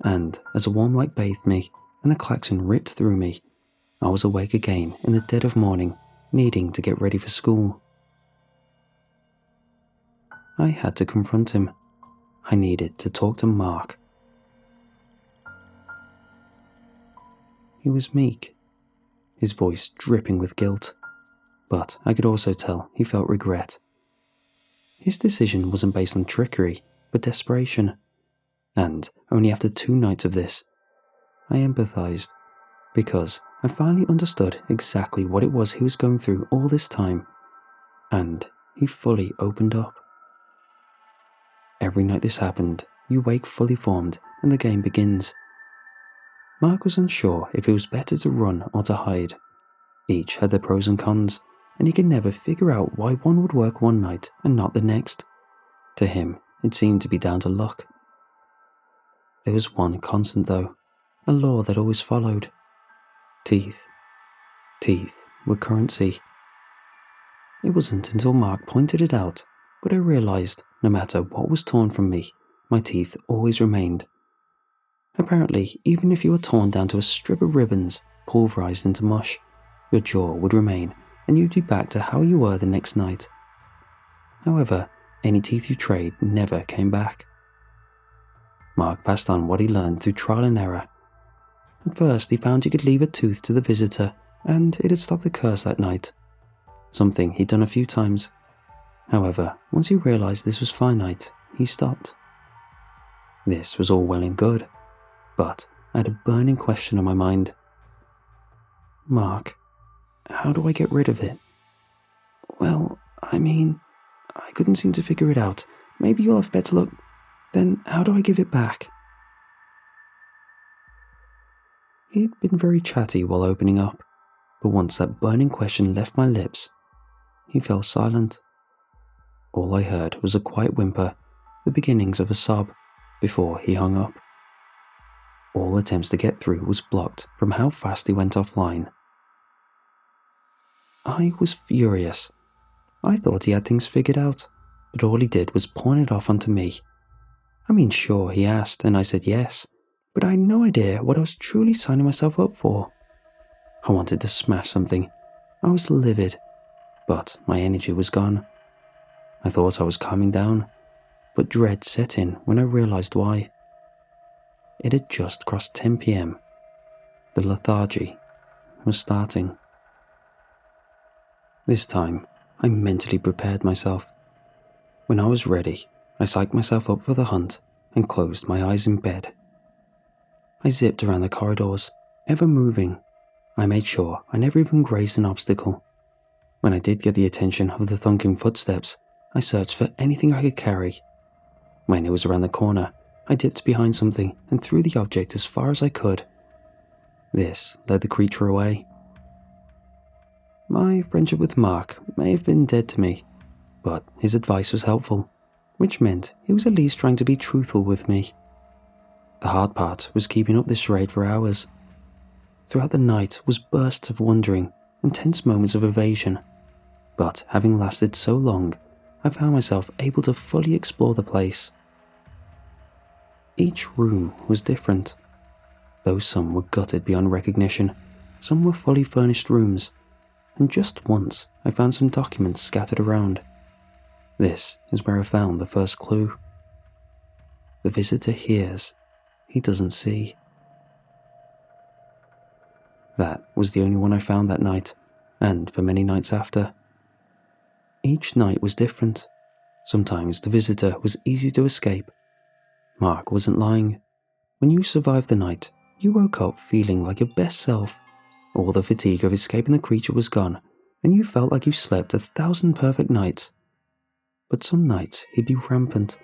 And as a warm light bathed me and the klaxon ripped through me, I was awake again in the dead of morning, needing to get ready for school. I had to confront him. I needed to talk to Mark. He was meek, his voice dripping with guilt, but I could also tell he felt regret. His decision wasn't based on trickery, but desperation, and only after 2 nights of this, I empathized, because I finally understood exactly what it was he was going through all this time, and he fully opened up. Every night this happened, you wake fully formed and the game begins. Mark was unsure if it was better to run or to hide. Each had their pros and cons, and he could never figure out why one would work one night and not the next. To him, it seemed to be down to luck. There was one constant though, a law that always followed. Teeth. Teeth were currency. It wasn't until Mark pointed it out, but I realized no matter what was torn from me, my teeth always remained. Apparently, even if you were torn down to a strip of ribbons, pulverized into mush, your jaw would remain and you'd be back to how you were the next night. However, any teeth you trade never came back. Mark passed on what he learned through trial and error. At first, he found he could leave a tooth to the visitor, and it had stopped the curse that night. Something he'd done a few times. However, once he realized this was finite, he stopped. This was all well and good, but I had a burning question on my mind. Mark, how do I get rid of it? Well, I couldn't seem to figure it out. Maybe you'll have better luck. Then how do I give it back? He'd been very chatty while opening up, but once that burning question left my lips, he fell silent. All I heard was a quiet whimper, the beginnings of a sob, before he hung up. All attempts to get through was blocked from how fast he went offline. I was furious. I thought he had things figured out, but all he did was pawn it off onto me. Sure, he asked and I said yes, but I had no idea what I was truly signing myself up for. I wanted to smash something. I was livid, but my energy was gone. I thought I was calming down, but dread set in when I realized why. It had just crossed 10 p.m. The lethargy was starting. This time, I mentally prepared myself. When I was ready, I psyched myself up for the hunt and closed my eyes in bed. I zipped around the corridors, ever moving. I made sure I never even grazed an obstacle. When I did get the attention of the thunking footsteps, I searched for anything I could carry. When it was around the corner, I dipped behind something and threw the object as far as I could. This led the creature away. My friendship with Mark may have been dead to me, but his advice was helpful, which meant he was at least trying to be truthful with me. The hard part was keeping up this charade for hours. Throughout the night was bursts of wondering and tense moments of evasion, but having lasted so long, I found myself able to fully explore the place. Each room was different. Though some were gutted beyond recognition, some were fully furnished rooms, and just once I found some documents scattered around, This is where I found the first clue. The visitor hears, he doesn't see. That was the only one I found that night, and for many nights after. Each night was different. Sometimes the visitor was easy to escape. Mark wasn't lying. When you survived the night, you woke up feeling like your best self. All the fatigue of escaping the creature was gone, and you felt like you slept 1,000 perfect nights. But some nights he'd be rampant.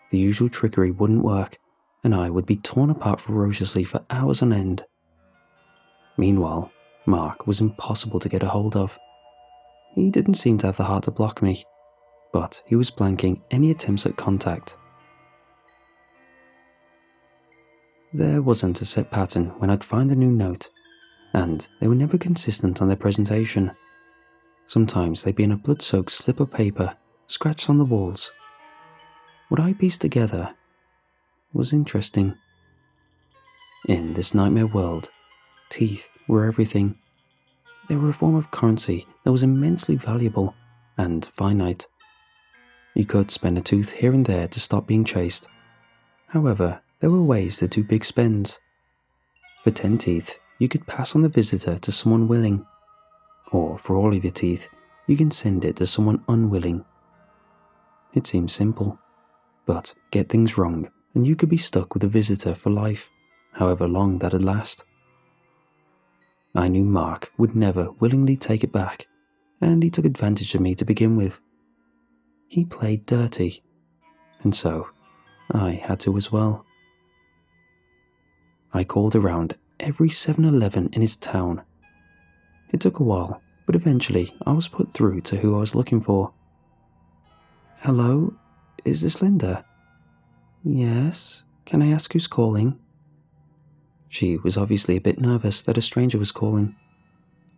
The usual trickery wouldn't work, and I would be torn apart ferociously for hours on end. Meanwhile, Mark was impossible to get a hold of. He didn't seem to have the heart to block me, but he was blanking any attempts at contact. There wasn't a set pattern when I'd find a new note, and they were never consistent on their presentation. Sometimes they'd be in a blood-soaked slip of paper, scratched on the walls. What I pieced together was interesting. In this nightmare world, teeth were everything. They were a form of currency that was immensely valuable and finite. You could spend a tooth here and there to stop being chased. However, there were ways to do big spends. For 10 teeth, you could pass on the visitor to someone willing. Or for all of your teeth, you can send it to someone unwilling. It seems simple, but get things wrong and you could be stuck with a visitor for life, however long that'd last. I knew Mark would never willingly take it back, and he took advantage of me to begin with. He played dirty, and so I had to as well. I called around every 7-Eleven in his town. It took a while, but eventually I was put through to who I was looking for. "Hello, is this Linda?" "Yes, can I ask who's calling?" She was obviously a bit nervous that a stranger was calling.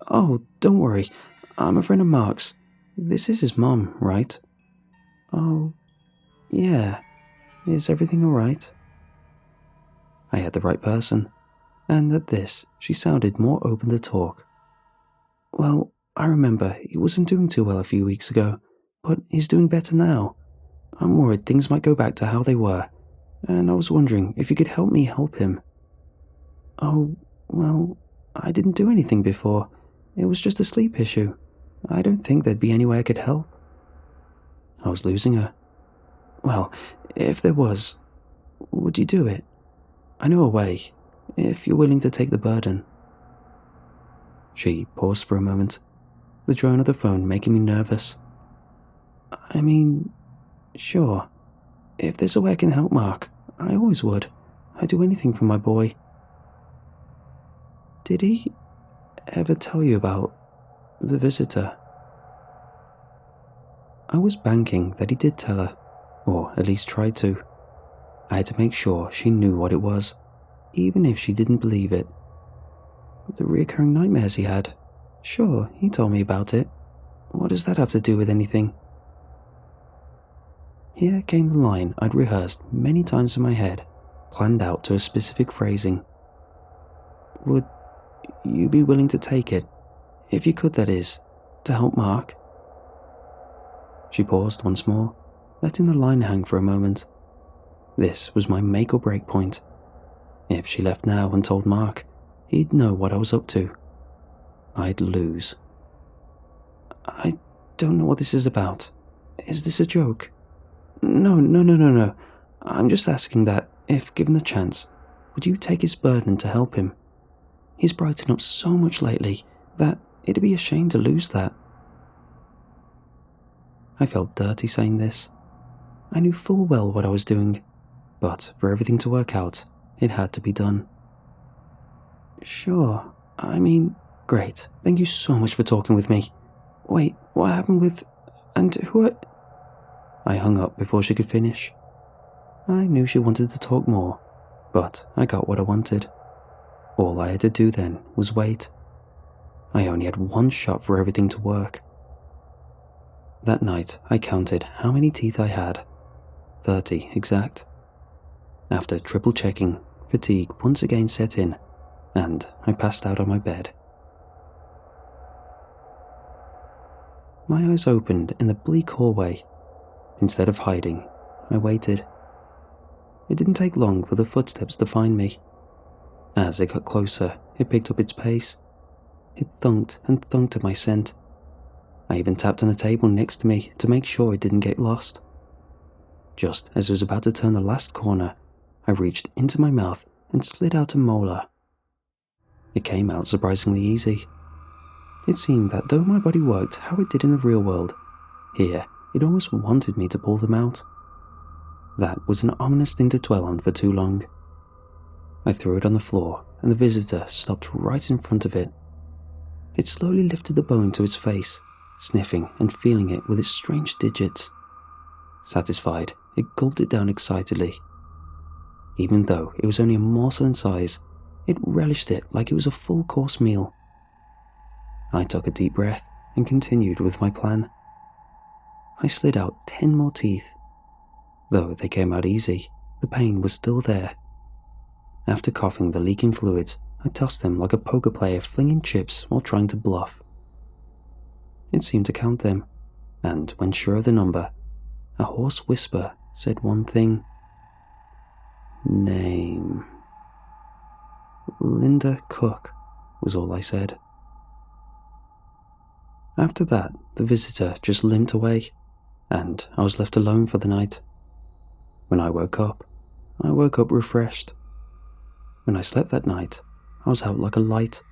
"Oh, don't worry, I'm a friend of Mark's. This is his mom, right?" "Oh, yeah. Is everything alright?" I had the right person, and at this, she sounded more open to talk. "Well, I remember he wasn't doing too well a few weeks ago, but he's doing better now. I'm worried things might go back to how they were, and I was wondering if you could help me help him." "Oh, well, I didn't do anything before. It was just a sleep issue. I don't think there'd be any way I could help." I was losing her. "Well, if there was, would you do it? I know a way, if you're willing to take the burden." She paused for a moment, the drone of the phone making me nervous. "I mean, sure. If there's a way I can help Mark, I always would. I'd do anything for my boy." "Did he ever tell you about the visitor?" I was banking that he did tell her, or at least try to. I had to make sure she knew what it was, even if she didn't believe it. The recurring nightmares he had. Sure, he told me about it. What does that have to do with anything? Here came the line I'd rehearsed many times in my head, planned out to a specific phrasing. "Would you be willing to take it? If you could, that is, to help Mark?" She paused once more, letting the line hang for a moment. This was my make or break point. If she left now and told Mark, he'd know what I was up to. I'd lose. "I don't know what this is about. Is this a joke?" No. I'm just asking that, if given the chance, would you take his burden to help him? He's brightened up so much lately that it'd be a shame to lose that." I felt dirty saying this. I knew full well what I was doing, but for everything to work out, it had to be done. "Sure, I mean, great. Thank you so much for talking with me. Wait, what happened with... and who are..." I hung up before she could finish. I knew she wanted to talk more, but I got what I wanted. All I had to do then was wait. I only had one shot for everything to work. That night, I counted how many teeth I had. 30 exact. After triple checking, fatigue once again set in, and I passed out on my bed. My eyes opened in the bleak hallway. Instead of hiding, I waited. It didn't take long for the footsteps to find me. As it got closer, it picked up its pace. It thunked and thunked at my scent. I even tapped on a table next to me to make sure it didn't get lost. Just as it was about to turn the last corner, I reached into my mouth and slid out a molar. It came out surprisingly easy. It seemed that though my body worked how it did in the real world, here it almost wanted me to pull them out. That was an ominous thing to dwell on for too long. I threw it on the floor and the visitor stopped right in front of it. It slowly lifted the bone to its face, sniffing and feeling it with its strange digits. Satisfied, it gulped it down excitedly. Even though it was only a morsel in size, it relished it like it was a full-course meal. I took a deep breath and continued with my plan. I slid out 10 more teeth. Though they came out easy, the pain was still there. After coughing the leaking fluids, I tossed them like a poker player flinging chips while trying to bluff. It seemed to count them, and when sure of the number, a hoarse whisper said one thing. Name. Linda Cook was all I said. After that, the visitor just limped away, and I was left alone for the night. When I woke up refreshed. When I slept that night, I was out like a light.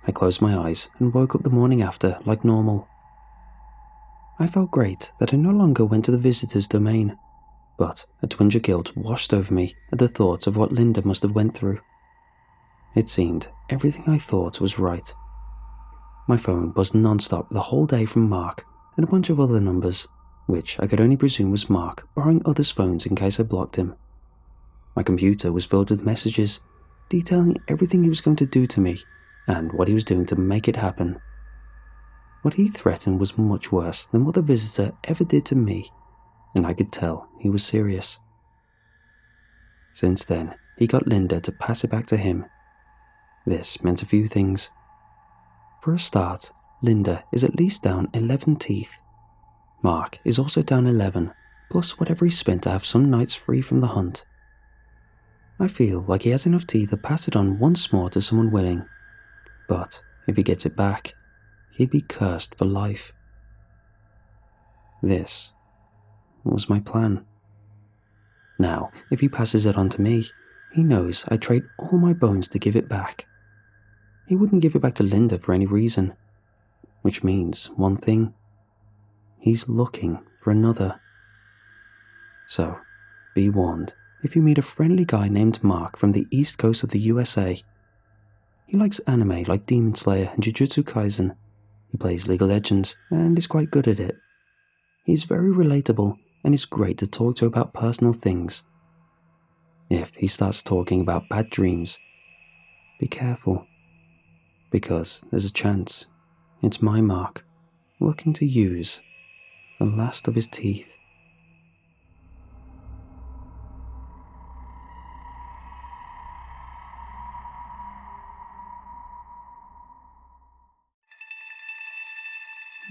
I closed my eyes and woke up the morning after like normal. I felt great that I no longer went to the visitor's domain, but a twinge of guilt washed over me at the thought of what Linda must have went through. It seemed everything I thought was right. My phone buzzed non-stop the whole day from Mark and a bunch of other numbers, which I could only presume was Mark borrowing others' phones in case I blocked him. My computer was filled with messages detailing everything he was going to do to me and what he was doing to make it happen. What he threatened was much worse than what the visitor ever did to me, and I could tell he was serious. Since then, he got Linda to pass it back to him. This meant a few things. For a start, Linda is at least down 11 teeth. Mark is also down 11, plus whatever he spent to have some nights free from the hunt. I feel like he has enough teeth to pass it on once more to someone willing, but if he gets it back, he'd be cursed for life. This was my plan. Now, if he passes it on to me, he knows I'd trade all my bones to give it back. He wouldn't give it back to Linda for any reason, which means one thing. He's looking for another. So, be warned if you meet a friendly guy named Mark from the east coast of the USA. He likes anime like Demon Slayer and Jujutsu Kaisen. He plays League of Legends and is quite good at it. He's very relatable and is great to talk to about personal things. If he starts talking about bad dreams, be careful, because there's a chance it's my Mark looking to use the last of his teeth.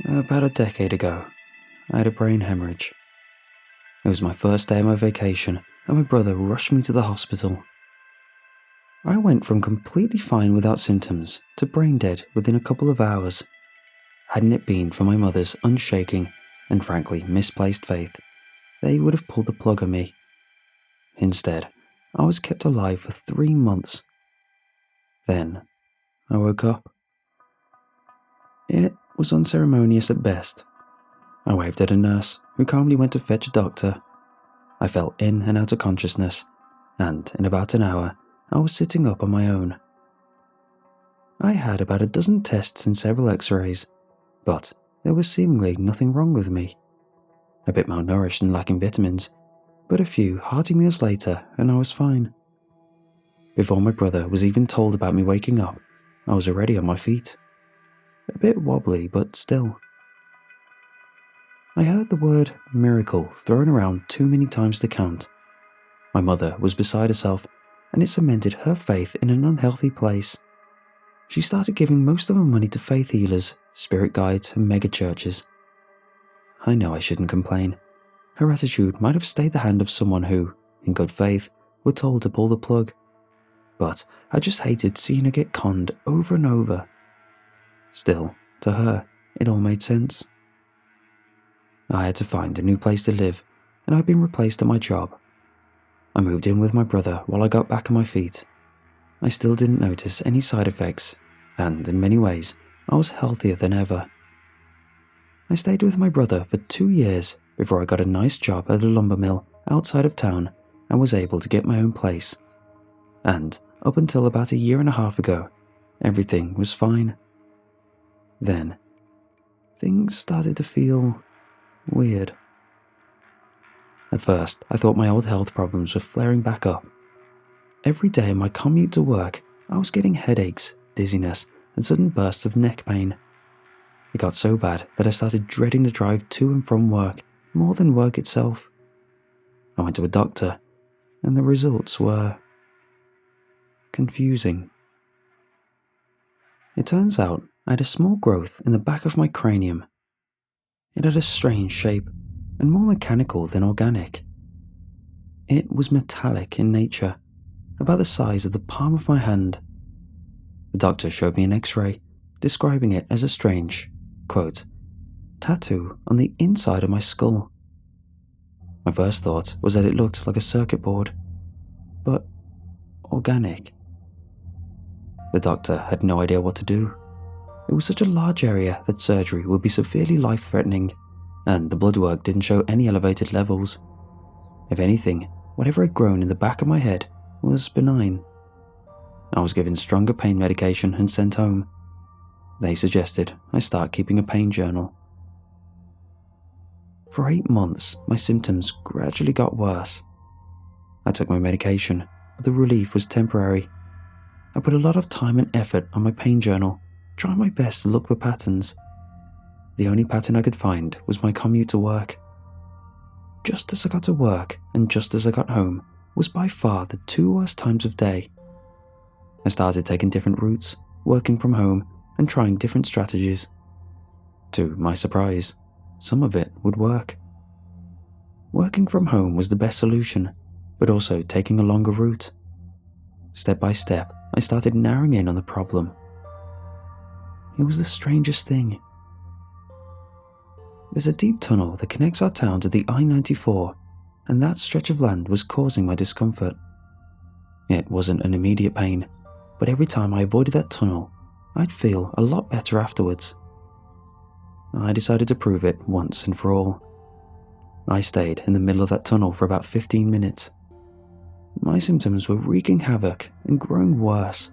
About a decade ago, I had a brain hemorrhage. It was my first day of my vacation, and my brother rushed me to the hospital. I went from completely fine without symptoms to brain dead within a couple of hours. Hadn't it been for my mother's unshaking and frankly misplaced faith, they would have pulled the plug on me. Instead, I was kept alive for 3 months. Then, I woke up. It was unceremonious at best. I waved at a nurse, who calmly went to fetch a doctor. I fell in and out of consciousness, and in about an hour, I was sitting up on my own. I had about a dozen tests and several x-rays, but there was seemingly nothing wrong with me. A bit malnourished and lacking vitamins, but a few hearty meals later and I was fine. Before my brother was even told about me waking up, I was already on my feet. A bit wobbly, but still. I heard the word miracle thrown around too many times to count. My mother was beside herself, and it cemented her faith in an unhealthy place. She started giving most of her money to faith healers, spirit guides, and mega churches. I know I shouldn't complain, Her attitude might have stayed the hand of someone who, in good faith, were told to pull the plug. But I just hated seeing her get conned over and over. Still, to her, it all made sense. I had to find a new place to live, and I'd been replaced at my job. I moved in with my brother while I got back on my feet. I still didn't notice any side effects, and in many ways, I was healthier than ever. I stayed with my brother for 2 years before I got a nice job at a lumber mill outside of town and was able to get my own place. And up until about a year and a half ago, everything was fine. Then, things started to feel weird. At first, I thought my old health problems were flaring back up. Every day in my commute to work, I was getting headaches, dizziness, and sudden bursts of neck pain. It got so bad that I started dreading the drive to and from work more than work itself. I went to a doctor, and the results were confusing. It turns out I had a small growth in the back of my cranium. It had a strange shape and more mechanical than organic. It was metallic in nature, about the size of the palm of my hand. The doctor showed me an X-ray, describing it as a strange, quote, tattoo on the inside of my skull. My first thought was that it looked like a circuit board, but organic. The doctor had no idea what to do. It was such a large area that surgery would be severely life-threatening, and the blood work didn't show any elevated levels. If anything, whatever had grown in the back of my head was benign. I was given stronger pain medication and sent home. They suggested I start keeping a pain journal. For 8 months, my symptoms gradually got worse. I took my medication, but the relief was temporary. I put a lot of time and effort on my pain journal, trying my best to look for patterns. The only pattern I could find was my commute to work. Just as I got to work and just as I got home was by far the 2 worst times of day. I started taking different routes, working from home, and trying different strategies. To my surprise, some of it would work. Working from home was the best solution, but also taking a longer route. Step by step, I started narrowing in on the problem. It was the strangest thing. There's a deep tunnel that connects our town to the I-94, and that stretch of land was causing my discomfort. It wasn't an immediate pain, but every time I avoided that tunnel, I'd feel a lot better afterwards. I decided to prove it once and for all. I stayed in the middle of that tunnel for about 15 minutes. My symptoms were wreaking havoc and growing worse.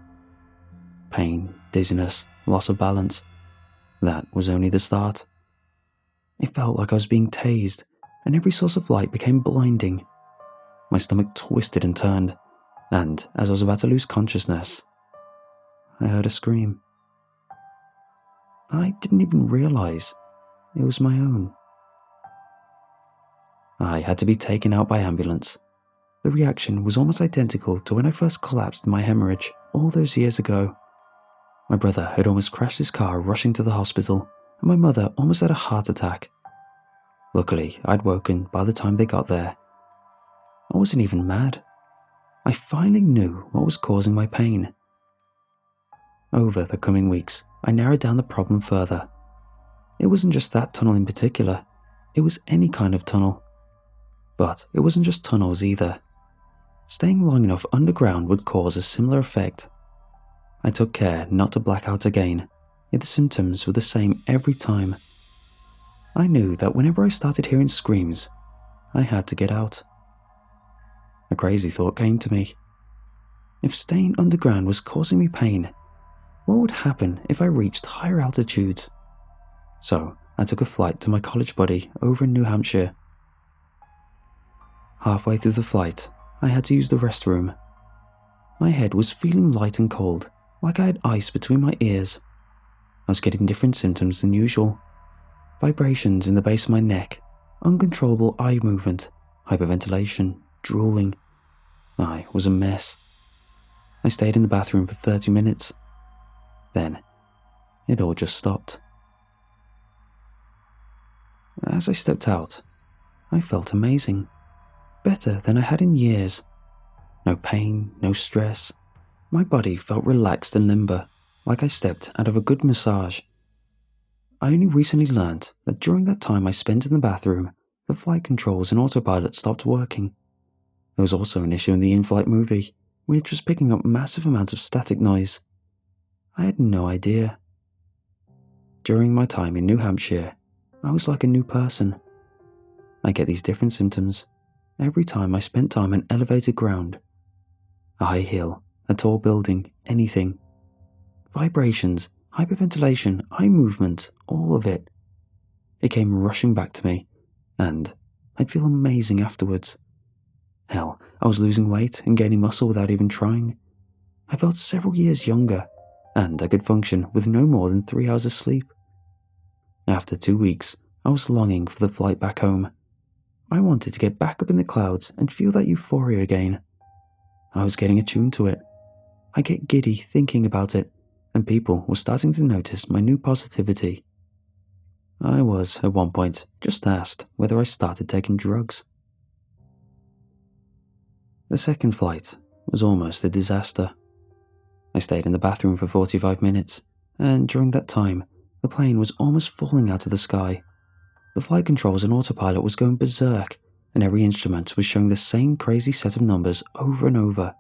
Pain, dizziness, loss of balance. That was only the start. It felt like I was being tased, and every source of light became blinding. My stomach twisted and turned, and as I was about to lose consciousness, I heard a scream. I didn't even realize it was my own. I had to be taken out by ambulance. The reaction was almost identical to when I first collapsed in my hemorrhage all those years ago. My brother had almost crashed his car rushing to the hospital, and my mother almost had a heart attack. Luckily, I'd woken by the time they got there. I wasn't even mad. I finally knew what was causing my pain. Over the coming weeks, I narrowed down the problem further. It wasn't just that tunnel in particular, it was any kind of tunnel. But it wasn't just tunnels either. Staying long enough underground would cause a similar effect. I took care not to black out again, yet the symptoms were the same every time. I knew that whenever I started hearing screams, I had to get out. A crazy thought came to me. If staying underground was causing me pain, what would happen if I reached higher altitudes? So I took a flight to my college buddy over in New Hampshire. Halfway through the flight, I had to use the restroom. My head was feeling light and cold, like I had ice between my ears. I was getting different symptoms than usual. Vibrations in the base of my neck, uncontrollable eye movement, hyperventilation, drooling. I was a mess. I stayed in the bathroom for 30 minutes. Then, it all just stopped. As I stepped out, I felt amazing. Better than I had in years. No pain, no stress. My body felt relaxed and limber, like I stepped out of a good massage. I only recently learnt that during that time I spent in the bathroom, the flight controls and autopilot stopped working. There was also an issue in the in-flight movie, which was picking up massive amounts of static noise. I had no idea. During my time in New Hampshire, I was like a new person. I get these different symptoms every time I spent time on elevated ground. A high hill, a tall building, anything. Vibrations, hyperventilation, eye movement, all of it. It came rushing back to me, and I'd feel amazing afterwards. Hell, I was losing weight and gaining muscle without even trying. I felt several years younger, and I could function with no more than 3 hours of sleep. After 2 weeks, I was longing for the flight back home. I wanted to get back up in the clouds and feel that euphoria again. I was getting attuned to it. I get giddy thinking about it, and people were starting to notice my new positivity. I was, at one point, just asked whether I started taking drugs. The second flight was almost a disaster. I stayed in the bathroom for 45 minutes, and during that time, the plane was almost falling out of the sky. The flight controls and autopilot was going berserk, and every instrument was showing the same crazy set of numbers over and over.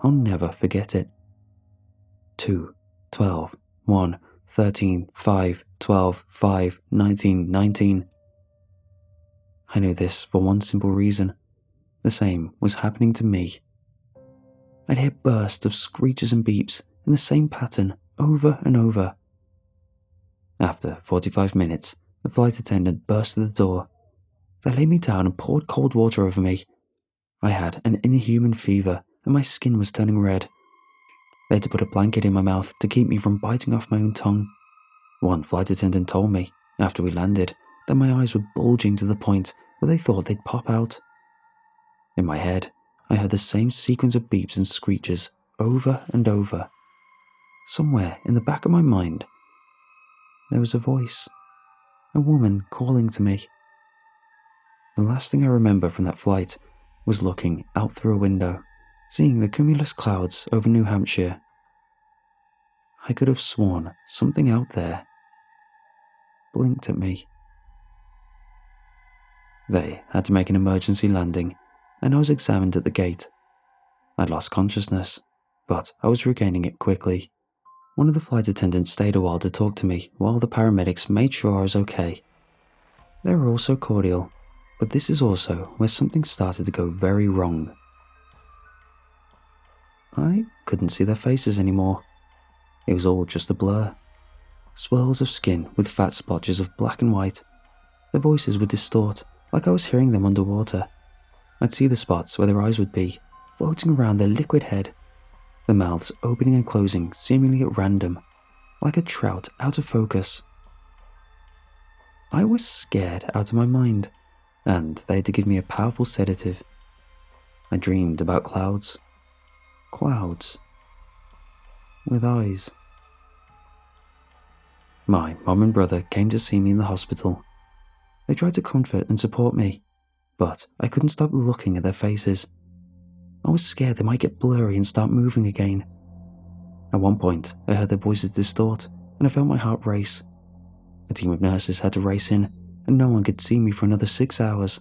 I'll never forget it. 2, 12, 1, 13, 5, 12, 5, 19, 19. I knew this for one simple reason. The same was happening to me. I'd hear bursts of screeches and beeps in the same pattern over and over. After 45 minutes, the flight attendant burst through the door. They laid me down and poured cold water over me. I had an inhuman fever and my skin was turning red. They had to put a blanket in my mouth to keep me from biting off my own tongue. One flight attendant told me, after we landed, that my eyes were bulging to the point where they thought they'd pop out. In my head, I heard the same sequence of beeps and screeches over and over. Somewhere in the back of my mind, there was a voice, a woman calling to me. The last thing I remember from that flight was looking out through a window, seeing the cumulus clouds over New Hampshire. I could have sworn something out there blinked at me. They had to make an emergency landing, and I was examined at the gate. I'd lost consciousness, but I was regaining it quickly. One of the flight attendants stayed a while to talk to me while the paramedics made sure I was okay. They were all so cordial, but this is also where something started to go very wrong. I couldn't see their faces anymore. It was all just a blur. Swirls of skin with fat splotches of black and white. Their voices would distort, like I was hearing them underwater. I'd see the spots where their eyes would be, floating around their liquid head. The mouths opening and closing seemingly at random, like a trout out of focus. I was scared out of my mind, and they had to give me a powerful sedative. I dreamed about clouds. Clouds. With eyes. My mum and brother came to see me in the hospital. They tried to comfort and support me, but I couldn't stop looking at their faces. I was scared they might get blurry and start moving again. At one point, I heard their voices distort, and I felt my heart race. A team of nurses had to race in, and no one could see me for another 6 hours.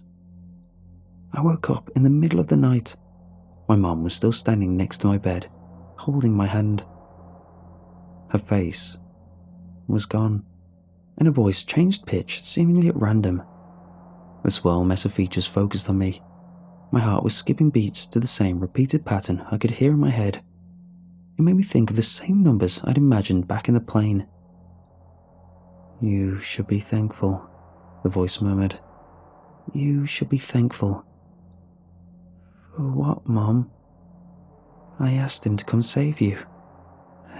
I woke up in the middle of the night. My mum was still standing next to my bed, holding my hand. Her face was gone, and her voice changed pitch seemingly at random. The swirl mess of features focused on me. My heart was skipping beats to the same repeated pattern I could hear in my head. It made me think of the same numbers I'd imagined back in the plane. "You should be thankful," the voice murmured. "You should be thankful." "For what, Mom?" "I asked him to come save you.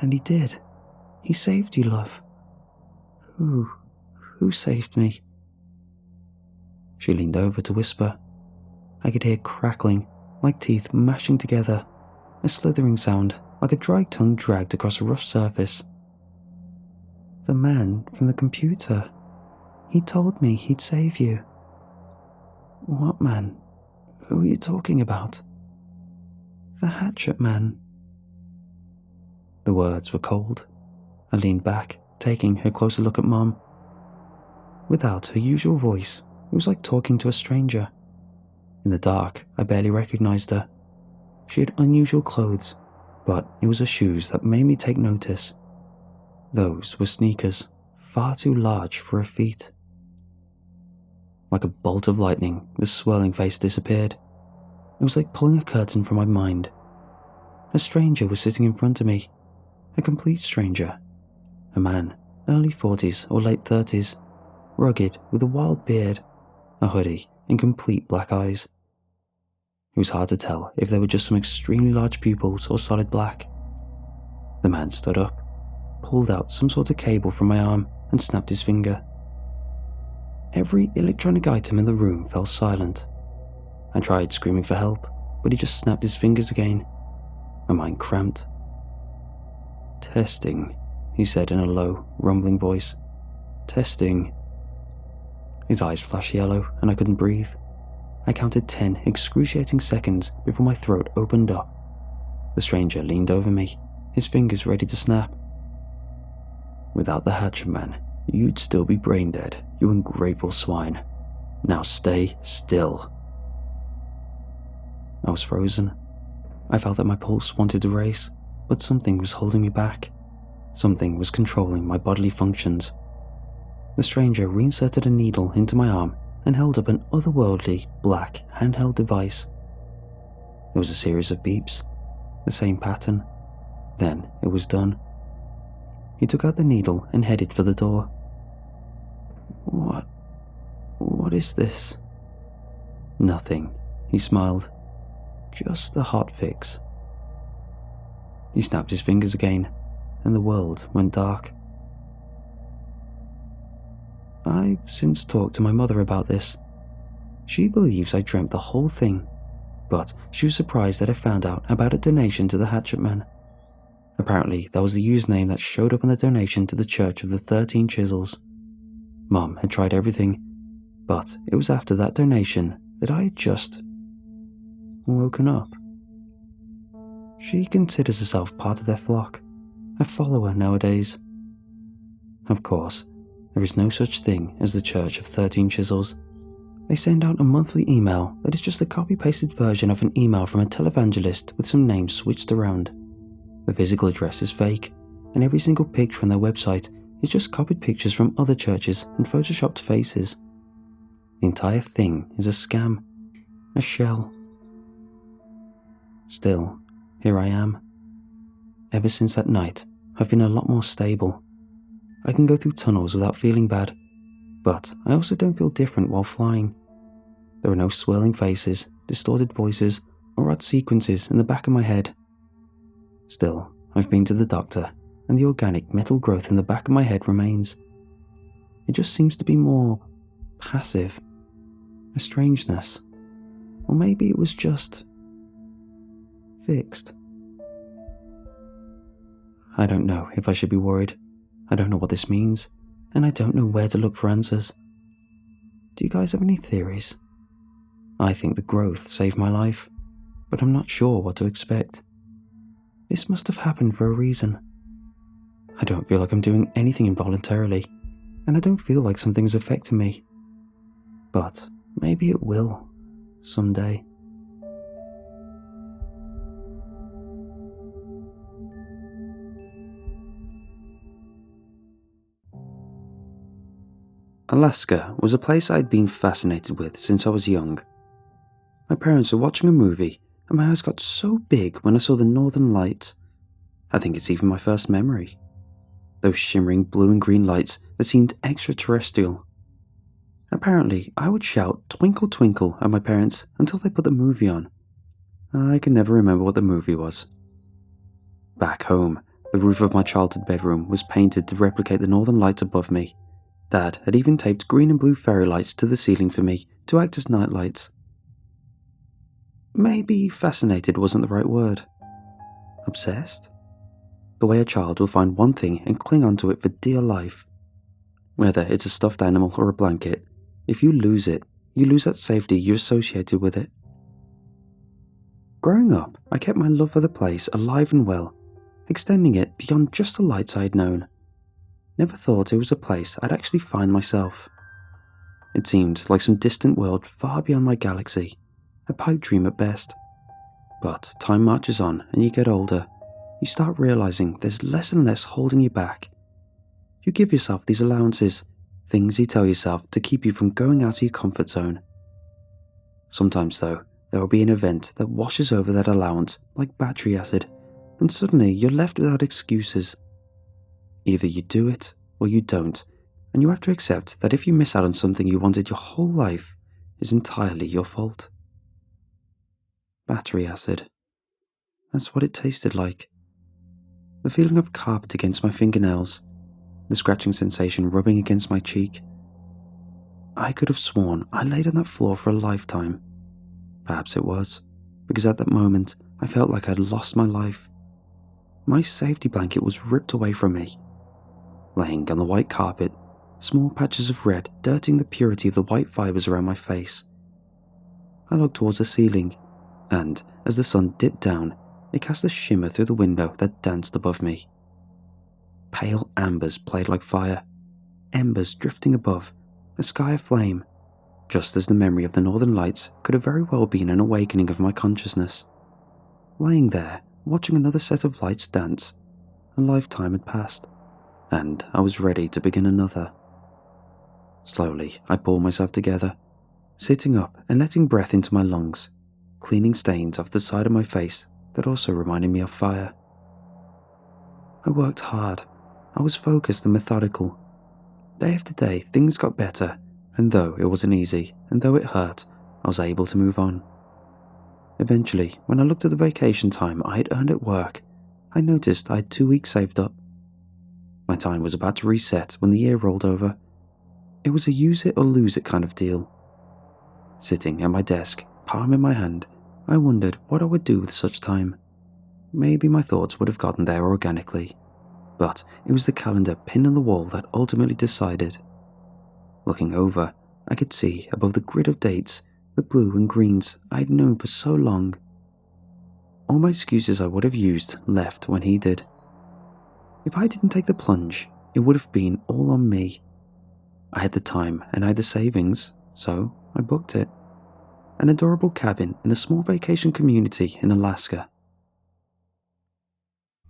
And he did. He saved you, love." Who saved me?" She leaned over to whisper. I could hear crackling, like teeth mashing together, a slithering sound like a dry tongue dragged across a rough surface. "The man from the computer. He told me he'd save you." What man? Who are you talking about? The hatchet man. The words were cold. I leaned back, taking a closer look at Mom. Without her usual voice, it was like talking to a stranger. In the dark, I barely recognized her. She had unusual clothes, but it was her shoes that made me take notice. Those were sneakers, far too large for her feet. Like a bolt of lightning, the swirling face disappeared. It was like pulling a curtain from my mind. A stranger was sitting in front of me. A complete stranger. A man, early 40s or late 30s, rugged with a wild beard, a hoodie, and complete black eyes. It was hard to tell if they were just some extremely large pupils or solid black. The man stood up, pulled out some sort of cable from my arm, and snapped his finger. Every electronic item in the room fell silent. I tried screaming for help, but he just snapped his fingers again. My mind cramped. "Testing," he said in a low, rumbling voice. "Testing." His eyes flashed yellow, and I couldn't breathe. I counted 10 excruciating seconds before my throat opened up. The stranger leaned over me, his fingers ready to snap. "Without the hatchet man, you'd still be brain dead, you ungrateful swine. Now stay still." I was frozen. I felt that my pulse wanted to race, but something was holding me back. Something was controlling my bodily functions. The stranger reinserted a needle into my arm and held up an otherworldly, black, handheld device. There was a series of beeps, the same pattern. Then it was done. He took out the needle and headed for the door. What is this?" "Nothing," he smiled. "Just a hot fix." He snapped his fingers again, and the world went dark. I've since talked to my mother about this. She believes I dreamt the whole thing, but she was surprised that I found out about a donation to the hatchet man. Apparently, that was the username that showed up on the donation to the Church of the 13 Chisels. Mom had tried everything, but it was after that donation that I had just woken up. She considers herself part of their flock, a follower nowadays. Of course, there is no such thing as the Church of 13 Chisels. They send out a monthly email that is just a copy-pasted version of an email from a televangelist with some names switched around. The physical address is fake, and every single picture on their website is just copied pictures from other churches and photoshopped faces. The entire thing is a scam, a shell. Still, here I am. Ever since that night, I've been a lot more stable. I can go through tunnels without feeling bad, but I also don't feel different while flying. There are no swirling faces, distorted voices, or odd sequences in the back of my head. Still, I've been to the doctor, and the organic metal growth in the back of my head remains. It just seems to be more passive, a strangeness, or maybe it was just fixed. I don't know if I should be worried. I don't know what this means, and I don't know where to look for answers. Do you guys have any theories? I think the growth saved my life, but I'm not sure what to expect. This must have happened for a reason. I don't feel like I'm doing anything involuntarily, and I don't feel like something's affecting me. But maybe it will, someday. Alaska was a place I'd been fascinated with since I was young. My parents were watching a movie, and my eyes got so big when I saw the northern lights. I think it's even my first memory. Those shimmering blue and green lights that seemed extraterrestrial. Apparently, I would shout "Twinkle Twinkle" at my parents until they put the movie on. I can never remember what the movie was. Back home, the roof of my childhood bedroom was painted to replicate the northern lights above me. Dad had even taped green and blue fairy lights to the ceiling for me to act as night lights. Maybe fascinated wasn't the right word. Obsessed? The way a child will find one thing and cling onto it for dear life. Whether it's a stuffed animal or a blanket, if you lose it, you lose that safety you associated with it. Growing up, I kept my love for the place alive and well, extending it beyond just the lights I had known. Never thought it was a place I'd actually find myself. It seemed like some distant world far beyond my galaxy, a pipe dream at best. But time marches on and you get older, you start realizing there's less and less holding you back. You give yourself these allowances, things you tell yourself to keep you from going out of your comfort zone. Sometimes though, there will be an event that washes over that allowance like battery acid, and suddenly you're left without excuses. Either you do it or you don't, and you have to accept that if you miss out on something you wanted your whole life, it's entirely your fault. Battery acid. That's what it tasted like. The feeling of carpet against my fingernails, the scratching sensation rubbing against my cheek. I could have sworn I laid on that floor for a lifetime. Perhaps it was, because at that moment I felt like I'd lost my life. My safety blanket was ripped away from me. Laying on the white carpet, small patches of red dirting the purity of the white fibers around my face. I looked towards the ceiling, and as the sun dipped down, it cast a shimmer through the window that danced above me. Pale ambers played like fire, embers drifting above, a sky aflame, just as the memory of the northern lights could have very well been an awakening of my consciousness. Lying there, watching another set of lights dance, a lifetime had passed, and I was ready to begin another. Slowly, I pulled myself together, sitting up and letting breath into my lungs, cleaning stains off the side of my face that also reminded me of fire. I worked hard. I was focused and methodical. Day after day, things got better, and though it wasn't easy, and though it hurt, I was able to move on. Eventually, when I looked at the vacation time I had earned at work, I noticed I had 2 weeks saved up. My time was about to reset when the year rolled over. It was a use it or lose it kind of deal. Sitting at my desk, palm in my hand, I wondered what I would do with such time. Maybe my thoughts would have gotten there organically, but it was the calendar pinned on the wall that ultimately decided. Looking over, I could see above the grid of dates the blue and greens I had known for so long. All my excuses I would have used left when he did. If I didn't take the plunge, it would have been all on me. I had the time and I had the savings, so I booked it. An adorable cabin in a small vacation community in Alaska.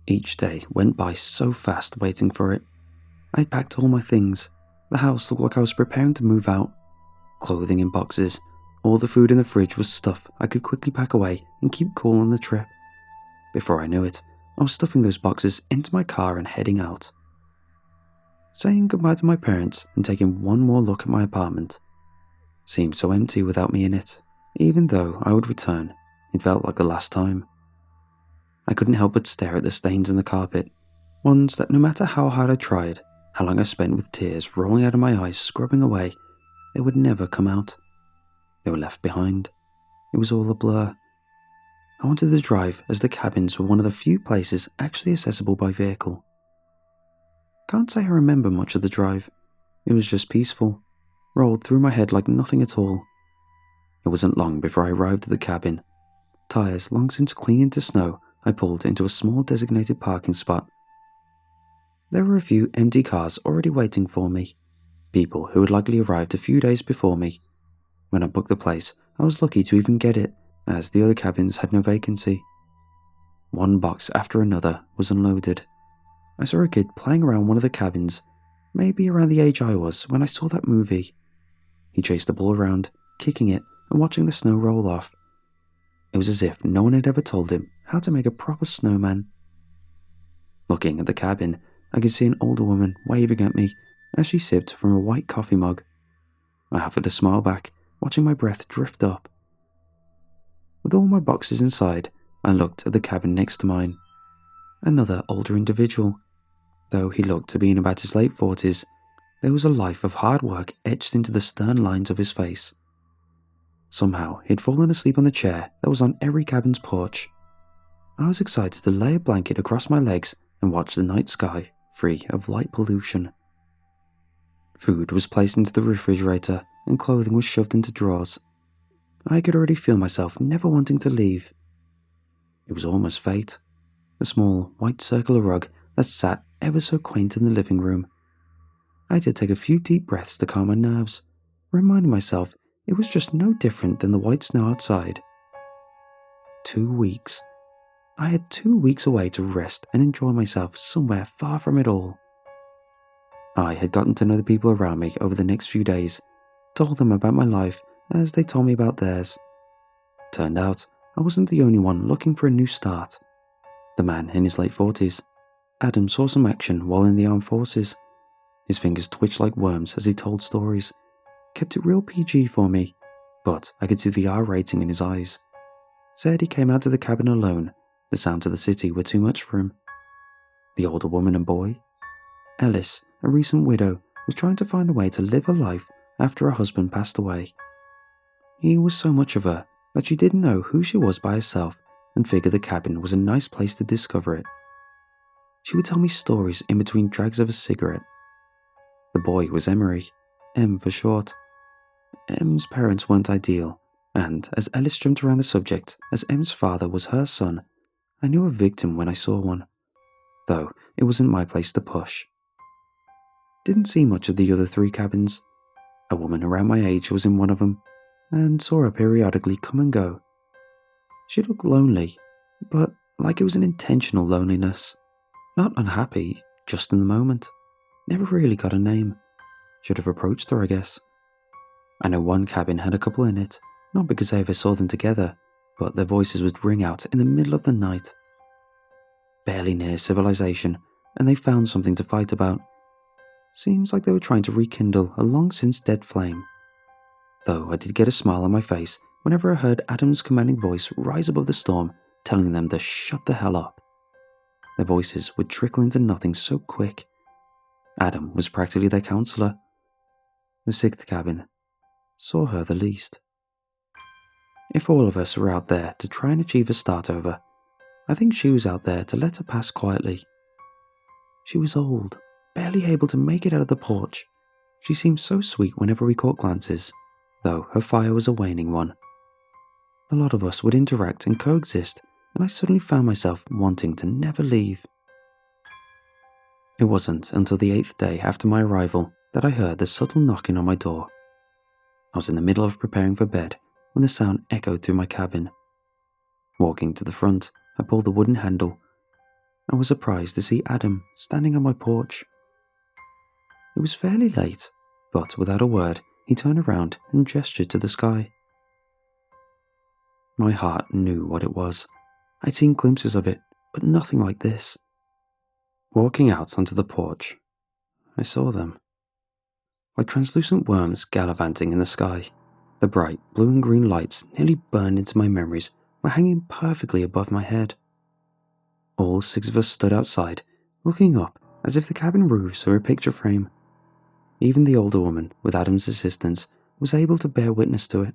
Each day went by so fast waiting for it. I packed all my things. The house looked like I was preparing to move out. Clothing in boxes, all the food in the fridge was stuff I could quickly pack away and keep cool on the trip. Before I knew it, I was stuffing those boxes into my car and heading out. Saying goodbye to my parents and taking one more look at my apartment. Seemed so empty without me in it. Even though I would return, it felt like the last time. I couldn't help but stare at the stains on the carpet, ones that no matter how hard I tried, how long I spent with tears rolling out of my eyes scrubbing away, they would never come out. They were left behind. It was all a blur. I wanted to drive as the cabins were one of the few places actually accessible by vehicle. Can't say I remember much of the drive. It was just peaceful, rolled through my head like nothing at all. It wasn't long before I arrived at the cabin. Tires long since clinging to snow, I pulled into a small designated parking spot. There were a few empty cars already waiting for me, people who had likely arrived a few days before me. When I booked the place, I was lucky to even get it, as the other cabins had no vacancy. One box after another was unloaded. I saw a kid playing around one of the cabins, maybe around the age I was when I saw that movie. He chased the ball around, kicking it and watching the snow roll off. It was as if no one had ever told him how to make a proper snowman. Looking at the cabin, I could see an older woman waving at me as she sipped from a white coffee mug. I offered a smile back, watching my breath drift up. With all my boxes inside, I looked at the cabin next to mine. Another older individual. Though he looked to be in about his late 40s, there was a life of hard work etched into the stern lines of his face. Somehow, he'd fallen asleep on the chair that was on every cabin's porch. I was excited to lay a blanket across my legs and watch the night sky, free of light pollution. Food was placed into the refrigerator, and clothing was shoved into drawers. I could already feel myself never wanting to leave. It was almost fate. The small, white circular rug that sat ever so quaint in the living room. I had to take a few deep breaths to calm my nerves, reminding myself it was just no different than the white snow outside. 2 weeks. I had 2 weeks away to rest and enjoy myself somewhere far from it all. I had gotten to know the people around me over the next few days, told them about my life as they told me about theirs. Turned out I wasn't the only one looking for a new start. The man in his late 40s, Adam, saw some action while in the armed forces. His fingers twitched like worms as he told stories, kept it real PG for me, but I could see the R rating in his eyes. Said he came out to the cabin alone. The sounds of the city were too much for him. The older woman and boy, Ellis, a recent widow, was trying to find a way to live a life after her husband passed away. He was so much of her that she didn't know who she was by herself and figured the cabin was a nice place to discover it. She would tell me stories in between drags of a cigarette. The boy was Emery, M for short. M's parents weren't ideal, and as Ellis jumped around the subject, as M's father was her son, I knew a victim when I saw one, though it wasn't my place to push. Didn't see much of the other 3 cabins. A woman around my age was in one of them, and saw her periodically come and go. She looked lonely, but like it was an intentional loneliness. Not unhappy, just in the moment. Never really got a name. Should have approached her, I guess. I know one cabin had a couple in it, not because I ever saw them together, but their voices would ring out in the middle of the night. Barely near civilization, and they found something to fight about. Seems like they were trying to rekindle a long-since dead flame. Though I did get a smile on my face whenever I heard Adam's commanding voice rise above the storm, telling them to shut the hell up. Their voices would trickle into nothing so quick. Adam was practically their counselor. The 6th cabin saw her the least. If all of us were out there to try and achieve a start over, I think she was out there to let her pass quietly. She was old, barely able to make it out of the porch. She seemed so sweet whenever we caught glances, though her fire was a waning one. A lot of us would interact and coexist, and I suddenly found myself wanting to never leave. It wasn't until the 8th day after my arrival that I heard the subtle knocking on my door. I was in the middle of preparing for bed when the sound echoed through my cabin. Walking to the front, I pulled the wooden handle. I was surprised to see Adam standing on my porch. It was fairly late, but without a word, he turned around and gestured to the sky. My heart knew what it was. I'd seen glimpses of it, but nothing like this. Walking out onto the porch, I saw them. Like translucent worms gallivanting in the sky, the bright blue and green lights nearly burned into my memories were hanging perfectly above my head. All 6 of us stood outside, looking up as if the cabin roofs were a picture frame. Even the older woman, with Adam's assistance, was able to bear witness to it.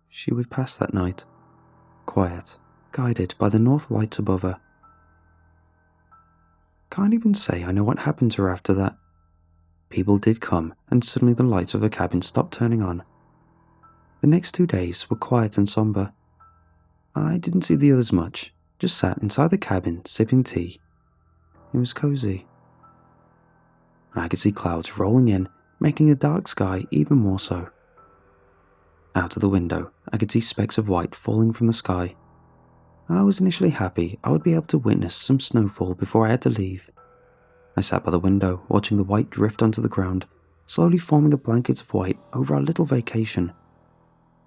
She would pass that night, quiet, guided by the north lights above her. Can't even say I know what happened to her after that. People did come, and suddenly the lights of her cabin stopped turning on. The next 2 days were quiet and somber. I didn't see the others much, just sat inside the cabin sipping tea. It was cozy. I could see clouds rolling in, making the dark sky even more so. Out of the window, I could see specks of white falling from the sky. I was initially happy I would be able to witness some snowfall before I had to leave. I sat by the window, watching the white drift onto the ground, slowly forming a blanket of white over our little vacation.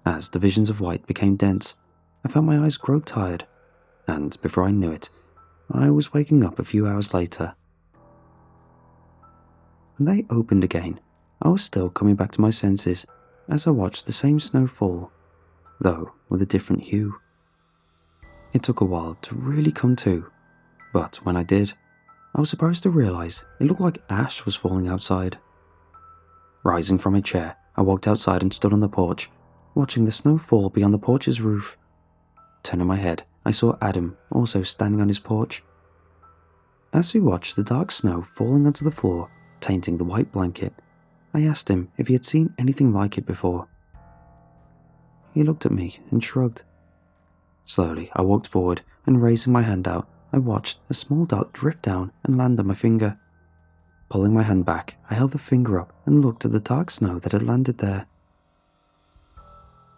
As the visions of white became dense, I felt my eyes grow tired, and before I knew it, I was waking up a few hours later. When they opened again, I was still coming back to my senses as I watched the same snow fall, though with a different hue. It took a while to really come to, but when I did, I was surprised to realize it looked like ash was falling outside. Rising from my chair, I walked outside and stood on the porch, watching the snow fall beyond the porch's roof. Turning my head, I saw Adam also standing on his porch. As we watched the dark snow falling onto the floor, tainting the white blanket, I asked him if he had seen anything like it before. He looked at me and shrugged. Slowly, I walked forward and raising my hand out, I watched a small dot drift down and land on my finger. Pulling my hand back, I held the finger up and looked at the dark snow that had landed there.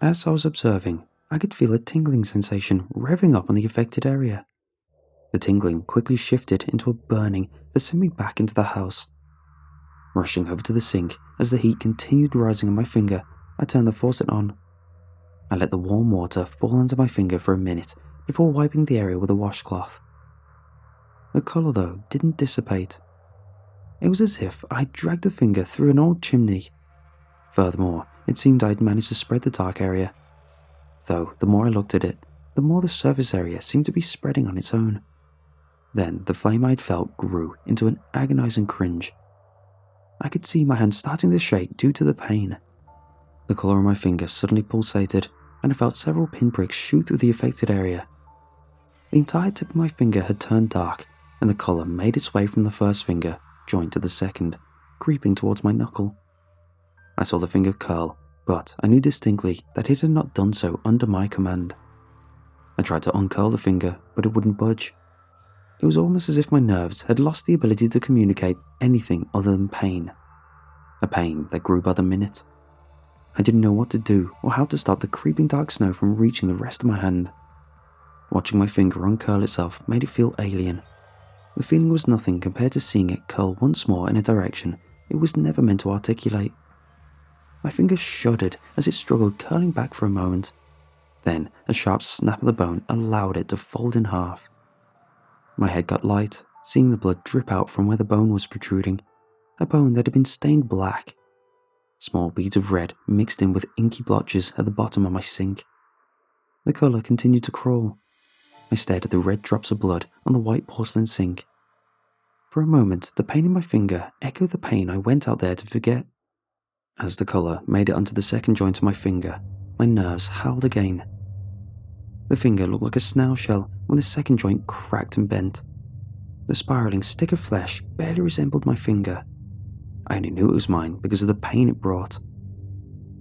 As I was observing, I could feel a tingling sensation revving up on the affected area. The tingling quickly shifted into a burning that sent me back into the house. Rushing over to the sink, as the heat continued rising on my finger, I turned the faucet on. I let the warm water fall onto my finger for a minute before wiping the area with a washcloth. The colour, though, didn't dissipate. It was as if I dragged the finger through an old chimney. Furthermore, it seemed I had managed to spread the dark area. Though, the more I looked at it, the more the surface area seemed to be spreading on its own. Then, the flame I had felt grew into an agonising cringe. I could see my hand starting to shake due to the pain. The colour on my finger suddenly pulsated, and I felt several pinpricks shoot through the affected area. The entire tip of my finger had turned dark, and the colour made its way from the first finger, joined to the second, creeping towards my knuckle. I saw the finger curl, but I knew distinctly that it had not done so under my command. I tried to uncurl the finger, but it wouldn't budge. It was almost as if my nerves had lost the ability to communicate anything other than pain. A pain that grew by the minute. I didn't know what to do or how to stop the creeping dark snow from reaching the rest of my hand. Watching my finger uncurl itself made it feel alien. The feeling was nothing compared to seeing it curl once more in a direction it was never meant to articulate. My finger shuddered as it struggled, curling back for a moment. Then a sharp snap of the bone allowed it to fold in half. My head got light, seeing the blood drip out from where the bone was protruding, a bone that had been stained black. Small beads of red mixed in with inky blotches at the bottom of my sink. The colour continued to crawl. I stared at the red drops of blood on the white porcelain sink. For a moment, the pain in my finger echoed the pain I went out there to forget. As the colour made it onto the second joint of my finger, my nerves howled again. The finger looked like a snail shell when the second joint cracked and bent. The spiralling stick of flesh barely resembled my finger. I only knew it was mine because of the pain it brought.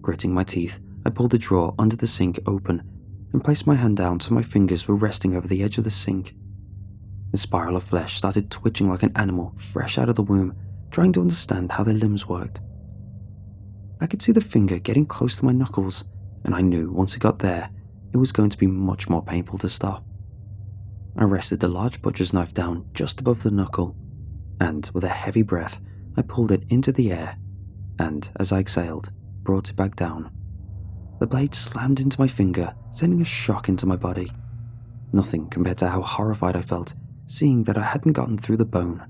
Gritting my teeth, I pulled the drawer under the sink open and placed my hand down so my fingers were resting over the edge of the sink. The spiral of flesh started twitching like an animal fresh out of the womb, trying to understand how their limbs worked. I could see the finger getting close to my knuckles, and I knew once it got there, it was going to be much more painful to stop. I rested the large butcher's knife down just above the knuckle, and with a heavy breath, I pulled it into the air, and as I exhaled, brought it back down. The blade slammed into my finger, sending a shock into my body. Nothing compared to how horrified I felt, seeing that I hadn't gotten through the bone.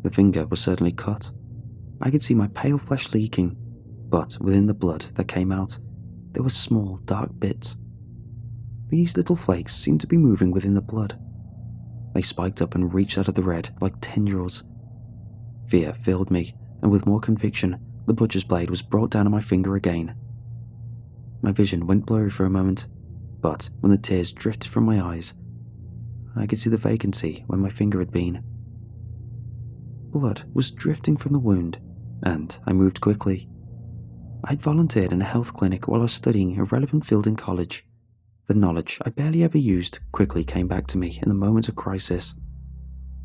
The finger was certainly cut. I could see my pale flesh leaking, but within the blood that came out, there were small, dark bits. These little flakes seemed to be moving within the blood. They spiked up and reached out of the red like tendrils. Fear filled me, and with more conviction, the butcher's blade was brought down on my finger again. My vision went blurry for a moment, but when the tears drifted from my eyes, I could see the vacancy where my finger had been. Blood was drifting from the wound, and I moved quickly. I had volunteered in a health clinic while I was studying a relevant field in college. The knowledge I barely ever used quickly came back to me in the moments of crisis.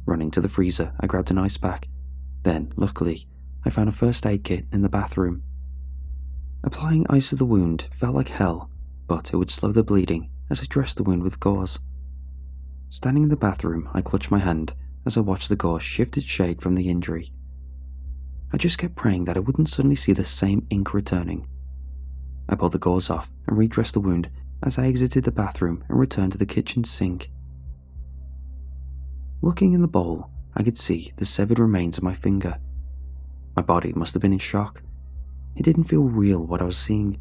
Running to the freezer, I grabbed an ice pack. Then, luckily, I found a first aid kit in the bathroom. Applying ice to the wound felt like hell, but it would slow the bleeding as I dressed the wound with gauze. Standing in the bathroom, I clutched my hand as I watched the gauze shift its shade from the injury. I just kept praying that I wouldn't suddenly see the same ink returning. I pulled the gauze off and redressed the wound as I exited the bathroom and returned to the kitchen sink. Looking in the bowl, I could see the severed remains of my finger. My body must have been in shock. It didn't feel real what I was seeing.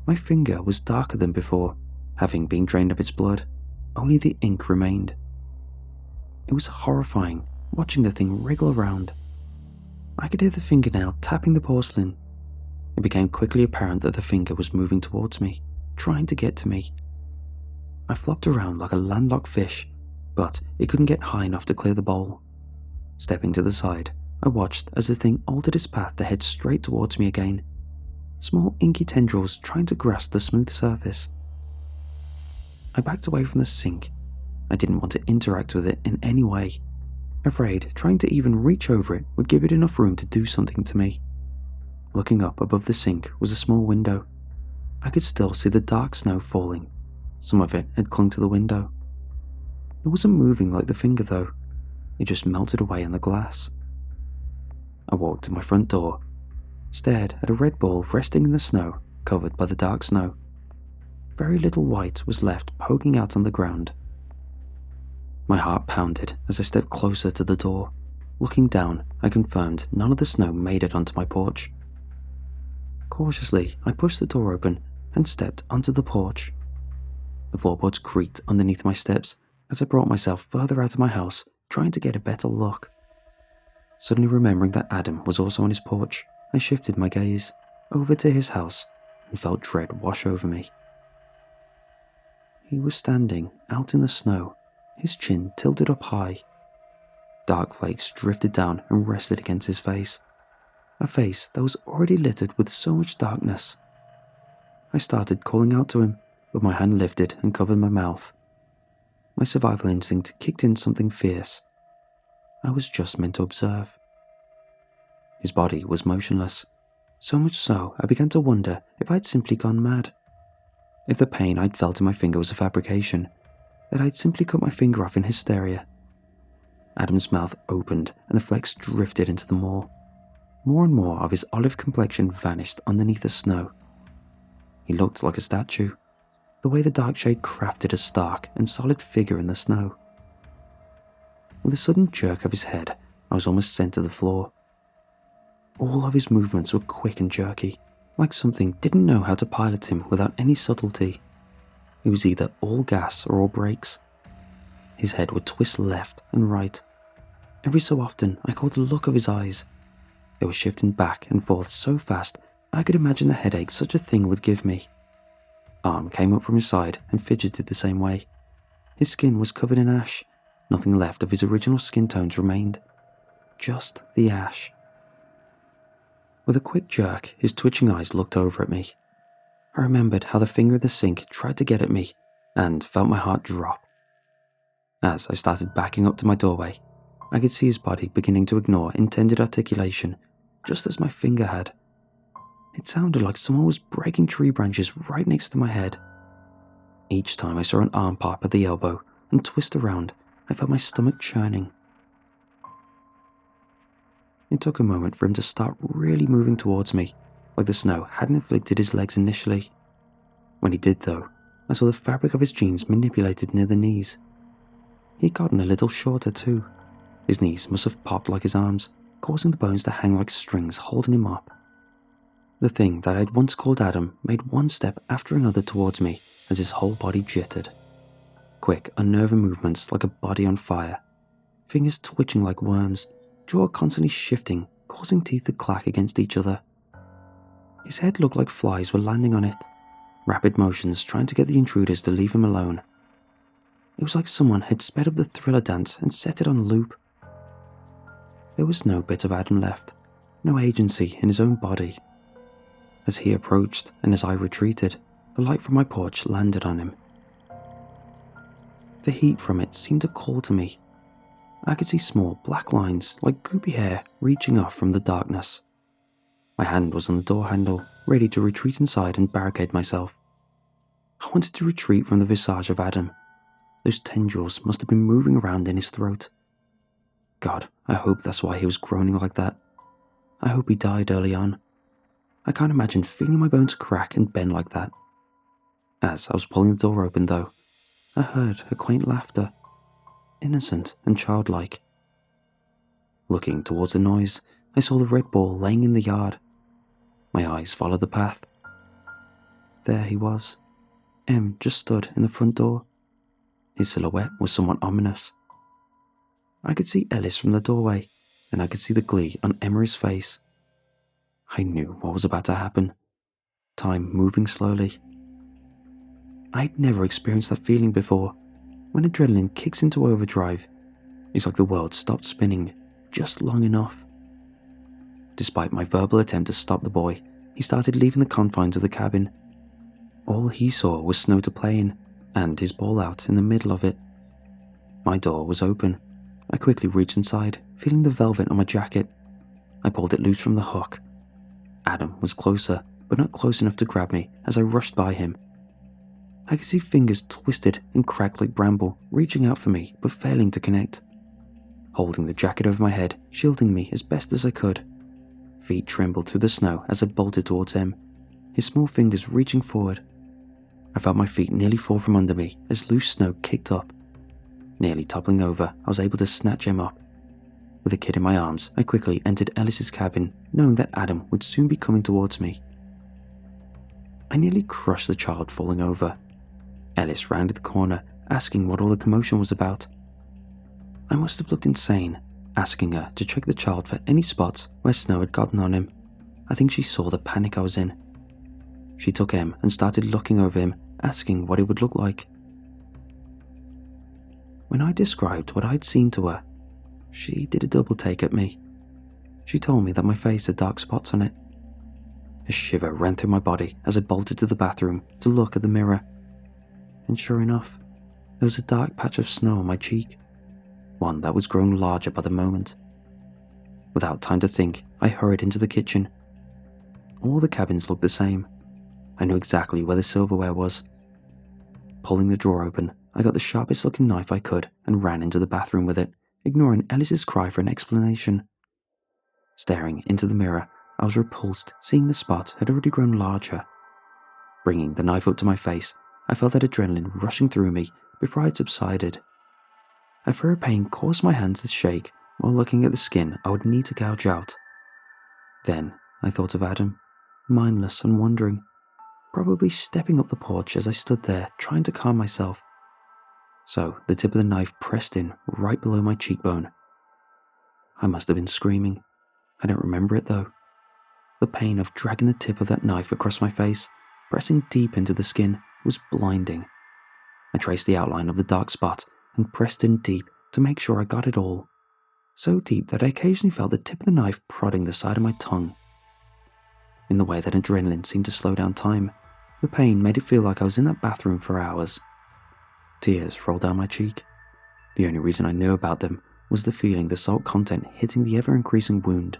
My finger was darker than before, having been drained of its blood. Only the ink remained. It was horrifying watching the thing wriggle around. I could hear the fingernail tapping the porcelain. It became quickly apparent that the finger was moving towards me, trying to get to me. I flopped around like a landlocked fish, but it couldn't get high enough to clear the bowl. Stepping to the side, I watched as the thing altered its path to head straight towards me again, small inky tendrils trying to grasp the smooth surface. I backed away from the sink. I didn't want to interact with it in any way, afraid trying to even reach over it would give it enough room to do something to me. Looking up above the sink was a small window. I could still see the dark snow falling. Some of it had clung to the window. It wasn't moving like the finger though. It just melted away in the glass. I walked to my front door, stared at a red ball resting in the snow, covered by the dark snow. Very little white was left poking out on the ground. My heart pounded as I stepped closer to the door. Looking down, I confirmed none of the snow made it onto my porch. Cautiously, I pushed the door open and stepped onto the porch. The floorboards creaked underneath my steps as I brought myself further out of my house, trying to get a better look. Suddenly remembering that Adam was also on his porch, I shifted my gaze over to his house and felt dread wash over me. He was standing out in the snow, his chin tilted up high. Dark flakes drifted down and rested against his face, a face that was already littered with so much darkness. I started calling out to him, but my hand lifted and covered my mouth. My survival instinct kicked in something fierce. I was just meant to observe. His body was motionless, so much so I began to wonder if I'd simply gone mad. If the pain I'd felt in my finger was a fabrication, that I'd simply cut my finger off in hysteria. Adam's mouth opened and the flecks drifted into the moor. More and more of his olive complexion vanished underneath the snow. He looked like a statue, the way the dark shade crafted a stark and solid figure in the snow. With a sudden jerk of his head, I was almost sent to the floor. All of his movements were quick and jerky, like something didn't know how to pilot him without any subtlety. It was either all gas or all brakes. His head would twist left and right. Every so often, I caught the look of his eyes. They were shifting back and forth so fast, I could imagine the headache such a thing would give me. Arm came up from his side and fidgeted the same way. His skin was covered in ash. Nothing left of his original skin tones remained. Just the ash. With a quick jerk, his twitching eyes looked over at me. I remembered how the finger in the sink tried to get at me, and felt my heart drop. As I started backing up to my doorway, I could see his body beginning to ignore intended articulation, just as my finger had. It sounded like someone was breaking tree branches right next to my head. Each time I saw an arm pop at the elbow and twist around, I felt my stomach churning. It took a moment for him to start really moving towards me, like the snow hadn't inflicted his legs initially. When he did though, I saw the fabric of his jeans manipulated near the knees. He'd gotten a little shorter too. His knees must have popped like his arms, causing the bones to hang like strings holding him up. The thing that I'd once called Adam made one step after another towards me as his whole body jittered. Quick, unnerving movements like a body on fire. Fingers twitching like worms, jaw constantly shifting, causing teeth to clack against each other. His head looked like flies were landing on it, rapid motions trying to get the intruders to leave him alone. It was like someone had sped up the Thriller dance and set it on loop. There was no bit of Adam left, no agency in his own body. As he approached and as I retreated, the light from my porch landed on him. The heat from it seemed to call to me. I could see small black lines like goopy hair reaching off from the darkness. My hand was on the door handle, ready to retreat inside and barricade myself. I wanted to retreat from the visage of Adam. Those tendrils must have been moving around in his throat. God, I hope that's why he was groaning like that. I hope he died early on. I can't imagine feeling my bones crack and bend like that. As I was pulling the door open though, I heard a quaint laughter, innocent and childlike. Looking towards the noise, I saw the red ball laying in the yard. My eyes followed the path. There he was. M just stood in the front door. His silhouette was somewhat ominous. I could see Ellis from the doorway, and I could see the glee on Emery's face. I knew what was about to happen. Time moving slowly. I'd never experienced that feeling before. When adrenaline kicks into overdrive, it's like the world stopped spinning just long enough. Despite my verbal attempt to stop the boy, he started leaving the confines of the cabin. All he saw was snow to play in, and his ball out in the middle of it. My door was open. I quickly reached inside, feeling the velvet on my jacket. I pulled it loose from the hook. Adam was closer, but not close enough to grab me as I rushed by him. I could see fingers twisted and cracked like bramble, reaching out for me but failing to connect. Holding the jacket over my head, shielding me as best as I could. Feet trembled through the snow as I bolted towards him, his small fingers reaching forward. I felt my feet nearly fall from under me as loose snow kicked up. Nearly toppling over, I was able to snatch him up. With the kid in my arms, I quickly entered Ellis's cabin, knowing that Adam would soon be coming towards me. I nearly crushed the child falling over. Ellis rounded the corner, asking what all the commotion was about. I must have looked insane, asking her to check the child for any spots where snow had gotten on him. I think she saw the panic I was in. She took him and started looking over him, asking what it would look like. When I described what I'd seen to her, she did a double take at me. She told me that my face had dark spots on it. A shiver ran through my body as I bolted to the bathroom to look at the mirror. And sure enough, there was a dark patch of snow on my cheek, one that was growing larger by the moment. Without time to think, I hurried into the kitchen. All the cabins looked the same. I knew exactly where the silverware was. Pulling the drawer open, I got the sharpest looking knife I could and ran into the bathroom with it, ignoring Ellis's cry for an explanation. Staring into the mirror, I was repulsed, seeing the spot had already grown larger. Bringing the knife up to my face, I felt that adrenaline rushing through me before I had subsided. A thorough pain caused my hands to shake while looking at the skin I would need to gouge out. Then I thought of Adam, mindless and wandering, probably stepping up the porch as I stood there trying to calm myself. So the tip of the knife pressed in right below my cheekbone. I must have been screaming. I don't remember it though. The pain of dragging the tip of that knife across my face, pressing deep into the skin, was blinding. I traced the outline of the dark spot and pressed in deep to make sure I got it all. So deep that I occasionally felt the tip of the knife prodding the side of my tongue. In the way that adrenaline seemed to slow down time, the pain made it feel like I was in that bathroom for hours. Tears rolled down my cheek. The only reason I knew about them was the feeling the salt content hitting the ever-increasing wound.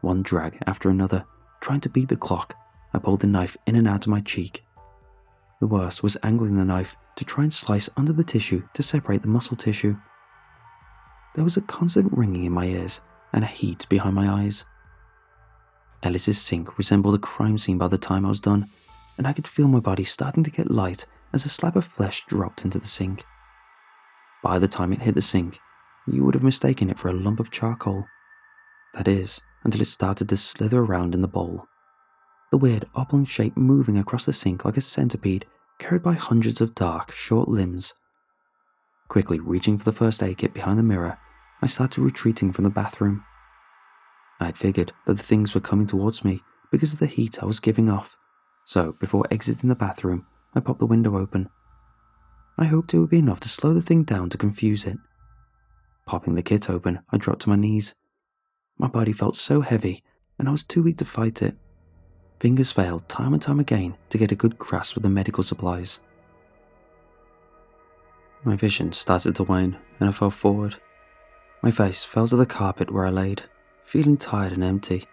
One drag after another, trying to beat the clock, I pulled the knife in and out of my cheek. The worst was angling the knife to try and slice under the tissue to separate the muscle tissue. There was a constant ringing in my ears and a heat behind my eyes. Ellis's sink resembled a crime scene by the time I was done, and I could feel my body starting to get light as a slab of flesh dropped into the sink. By the time it hit the sink, you would have mistaken it for a lump of charcoal. That is, until it started to slither around in the bowl. The weird oblong shape moving across the sink like a centipede, carried by hundreds of dark, short limbs. Quickly reaching for the first aid kit behind the mirror, I started retreating from the bathroom. I had figured that the things were coming towards me because of the heat I was giving off, so before exiting the bathroom, I popped the window open. I hoped it would be enough to slow the thing down to confuse it. Popping the kit open, I dropped to my knees. My body felt so heavy, and I was too weak to fight it. Fingers failed time and time again to get a good grasp of the medical supplies. My vision started to wane, and I fell forward. My face fell to the carpet where I laid, feeling tired and empty.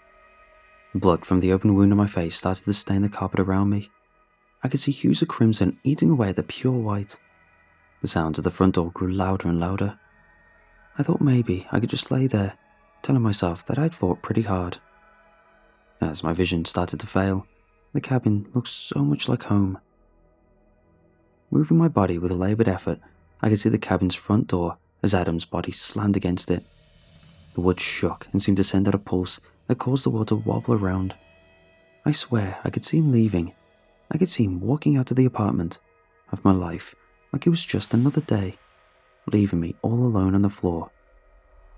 The blood from the open wound on my face started to stain the carpet around me. I could see hues of crimson eating away at the pure white. The sounds of the front door grew louder and louder. I thought maybe I could just lay there, telling myself that I'd fought pretty hard. As my vision started to fail, the cabin looked so much like home. Moving my body with a laboured effort, I could see the cabin's front door as Adam's body slammed against it. The wood shook and seemed to send out a pulse that caused the world to wobble around. I swear I could see him leaving. I could see him walking out of the apartment of my life like it was just another day, leaving me all alone on the floor.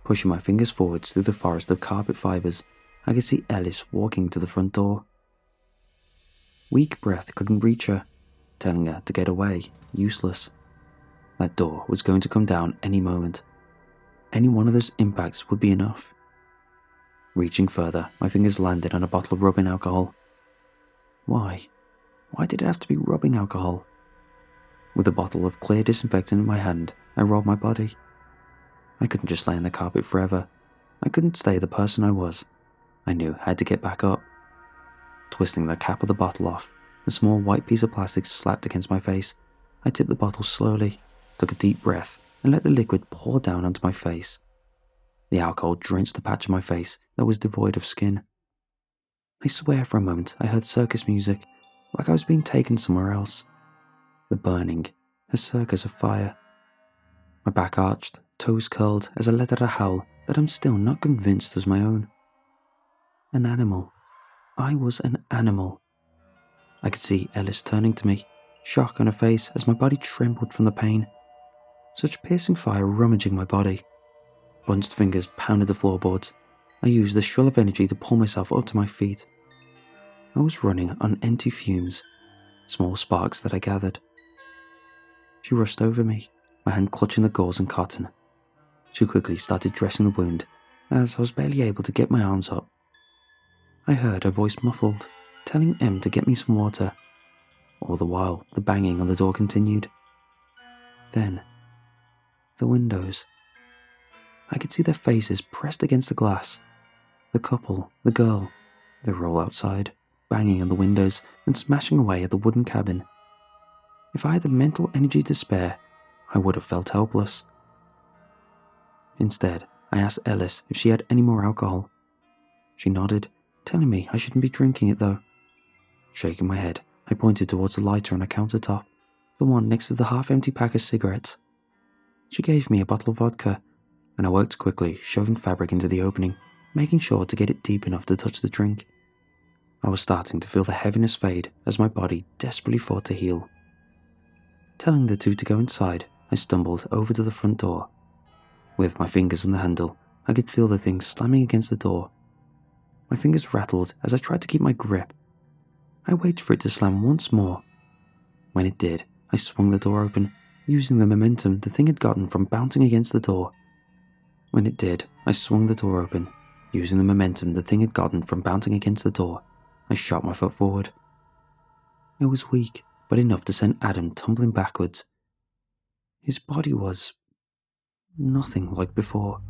Pushing my fingers forwards through the forest of carpet fibres, I could see Ellis walking to the front door. Weak breath couldn't reach her, telling her to get away, useless. That door was going to come down any moment. Any one of those impacts would be enough. Reaching further, my fingers landed on a bottle of rubbing alcohol. Why? Why did it have to be rubbing alcohol? With a bottle of clear disinfectant in my hand, I rolled my body. I couldn't just lay on the carpet forever. I couldn't stay the person I was. I knew I had to get back up. Twisting the cap of the bottle off, the small white piece of plastic slapped against my face. I tipped the bottle slowly, took a deep breath, and let the liquid pour down onto my face. The alcohol drenched the patch of my face that was devoid of skin. I swear for a moment I heard circus music, like I was being taken somewhere else. The burning, a circus of fire. My back arched, toes curled as I let out a howl that I'm still not convinced was my own. An animal. I was an animal. I could see Ellis turning to me, shock on her face as my body trembled from the pain. Such piercing fire rummaging my body. Bunched fingers pounded the floorboards. I used the shrill of energy to pull myself up to my feet. I was running on empty fumes, small sparks that I gathered. She rushed over me, my hand clutching the gauze and cotton. She quickly started dressing the wound, as I was barely able to get my arms up. I heard her voice muffled, telling Em to get me some water. All the while, the banging on the door continued. Then, the windows. I could see their faces pressed against the glass. The couple, the girl, they were all outside, banging on the windows and smashing away at the wooden cabin. If I had the mental energy to spare, I would have felt helpless. Instead, I asked Ellis if she had any more alcohol. She nodded, telling me I shouldn't be drinking it though. Shaking my head, I pointed towards the lighter on a countertop, the one next to the half-empty pack of cigarettes. She gave me a bottle of vodka, and I worked quickly, shoving fabric into the opening, making sure to get it deep enough to touch the drink. I was starting to feel the heaviness fade as my body desperately fought to heal. Telling the two to go inside, I stumbled over to the front door. With my fingers on the handle, I could feel the thing slamming against the door. My fingers rattled as I tried to keep my grip. I waited for it to slam once more. When it did, I swung the door open, using the momentum the thing had gotten from bouncing against the door. When it did, I swung the door open, using the momentum the thing had gotten from bouncing against the door. I shot my foot forward. It was weak, but enough to send Adam tumbling backwards. His body was nothing like before.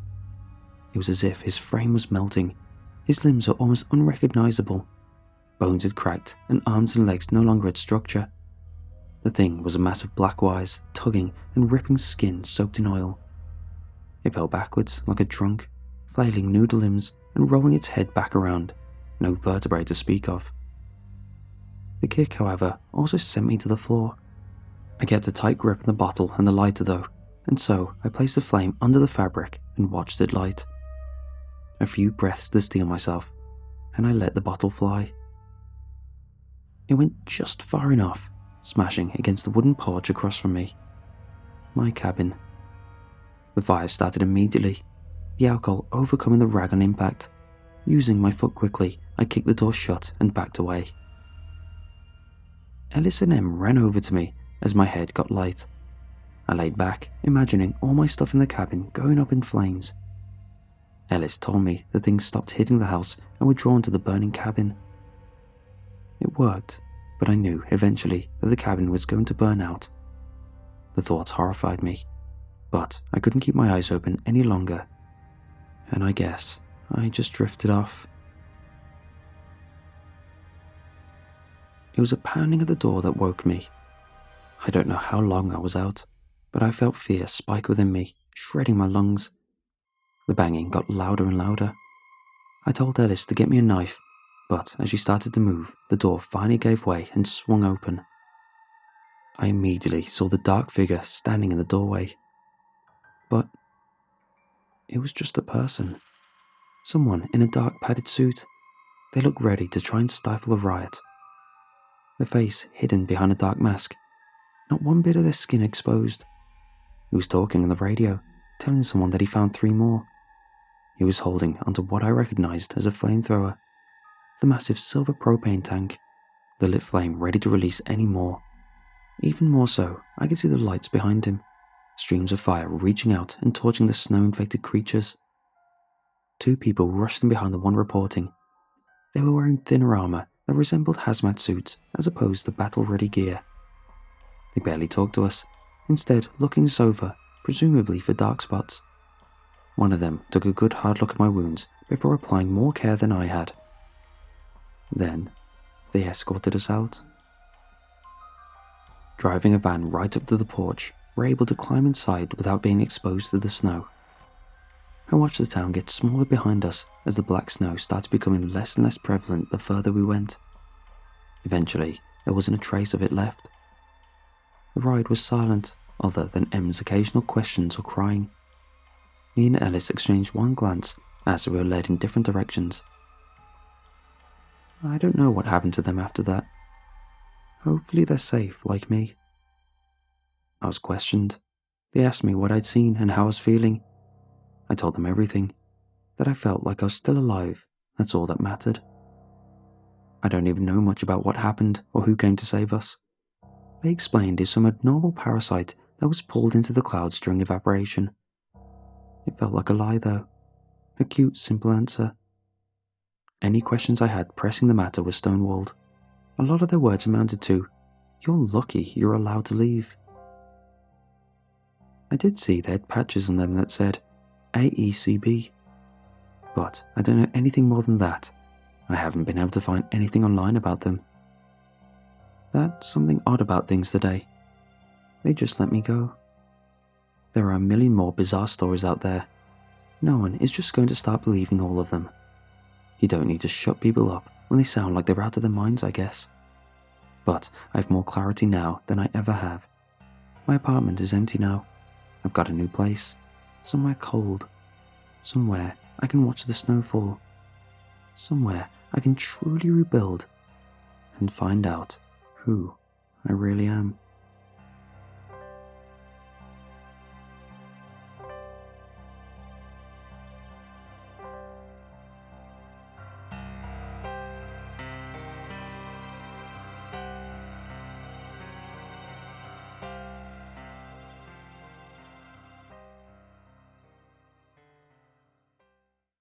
It was as if his frame was melting. His limbs were almost unrecognizable. Bones had cracked, and arms and legs no longer had structure. The thing was a mass of black wires, tugging and ripping skin soaked in oil. It fell backwards like a drunk, flailing noodle limbs and rolling its head back around, no vertebrae to speak of. The kick, however, also sent me to the floor. I kept a tight grip on the bottle and the lighter though, and so I placed the flame under the fabric and watched it light. A few breaths to steel myself, and I let the bottle fly. It went just far enough, smashing against the wooden porch across from me. My cabin. The fire started immediately, the alcohol overcoming the rag on impact. Using my foot quickly, I kicked the door shut and backed away. Ellis and Em ran over to me as my head got light. I laid back, imagining all my stuff in the cabin going up in flames. Ellis told me the things stopped hitting the house and were drawn to the burning cabin. It worked, but I knew eventually that the cabin was going to burn out. The thought horrified me, but I couldn't keep my eyes open any longer, and I guess I just drifted off. It was a pounding at the door that woke me. I don't know how long I was out, but I felt fear spike within me, shredding my lungs. The banging got louder and louder. I told Ellis to get me a knife, but as she started to move, the door finally gave way and swung open. I immediately saw the dark figure standing in the doorway. But it was just a person. Someone in a dark padded suit. They looked ready to try and stifle a riot. Their face hidden behind a dark mask. Not one bit of their skin exposed. He was talking on the radio, telling someone that he found 3 more. He was holding onto what I recognized as a flamethrower. The massive silver propane tank. The lit flame ready to release any more. Even more so, I could see the lights behind him. Streams of fire reaching out and torching the snow-infected creatures. 2 people rushed in behind the one reporting. They were wearing thinner armor that resembled hazmat suits as opposed to battle-ready gear. They barely talked to us, instead looking us over, presumably for dark spots. One of them took a good hard look at my wounds before applying more care than I had. Then, they escorted us out. Driving a van right up to the porch, we're able to climb inside without being exposed to the snow. I watched the town get smaller behind us as the black snow started becoming less and less prevalent the further we went. Eventually, there wasn't a trace of it left. The ride was silent, other than M's occasional questions or crying. Me and Ellis exchanged one glance as we were led in different directions. I don't know what happened to them after that. Hopefully they're safe, like me. I was questioned. They asked me what I'd seen and how I was feeling. I told them everything, that I felt like I was still alive. That's all that mattered. I don't even know much about what happened or who came to save us. They explained it was some abnormal parasite that was pulled into the clouds during evaporation. It felt like a lie though. A cute, simple answer. Any questions I had pressing the matter were stonewalled. A lot of their words amounted to, "You're lucky you're allowed to leave." I did see they had patches on them that said AECB, but I don't know anything more than that. I haven't been able to find anything online about them. That's something odd about things today. They just let me go. There are a million more bizarre stories out there. No one is just going to start believing all of them. You don't need to shut people up when they sound like they're out of their minds, I guess. But I have more clarity now than I ever have. My apartment is empty now. I've got a new place. Somewhere cold. Somewhere I can watch the snow fall. Somewhere I can truly rebuild and find out who I really am.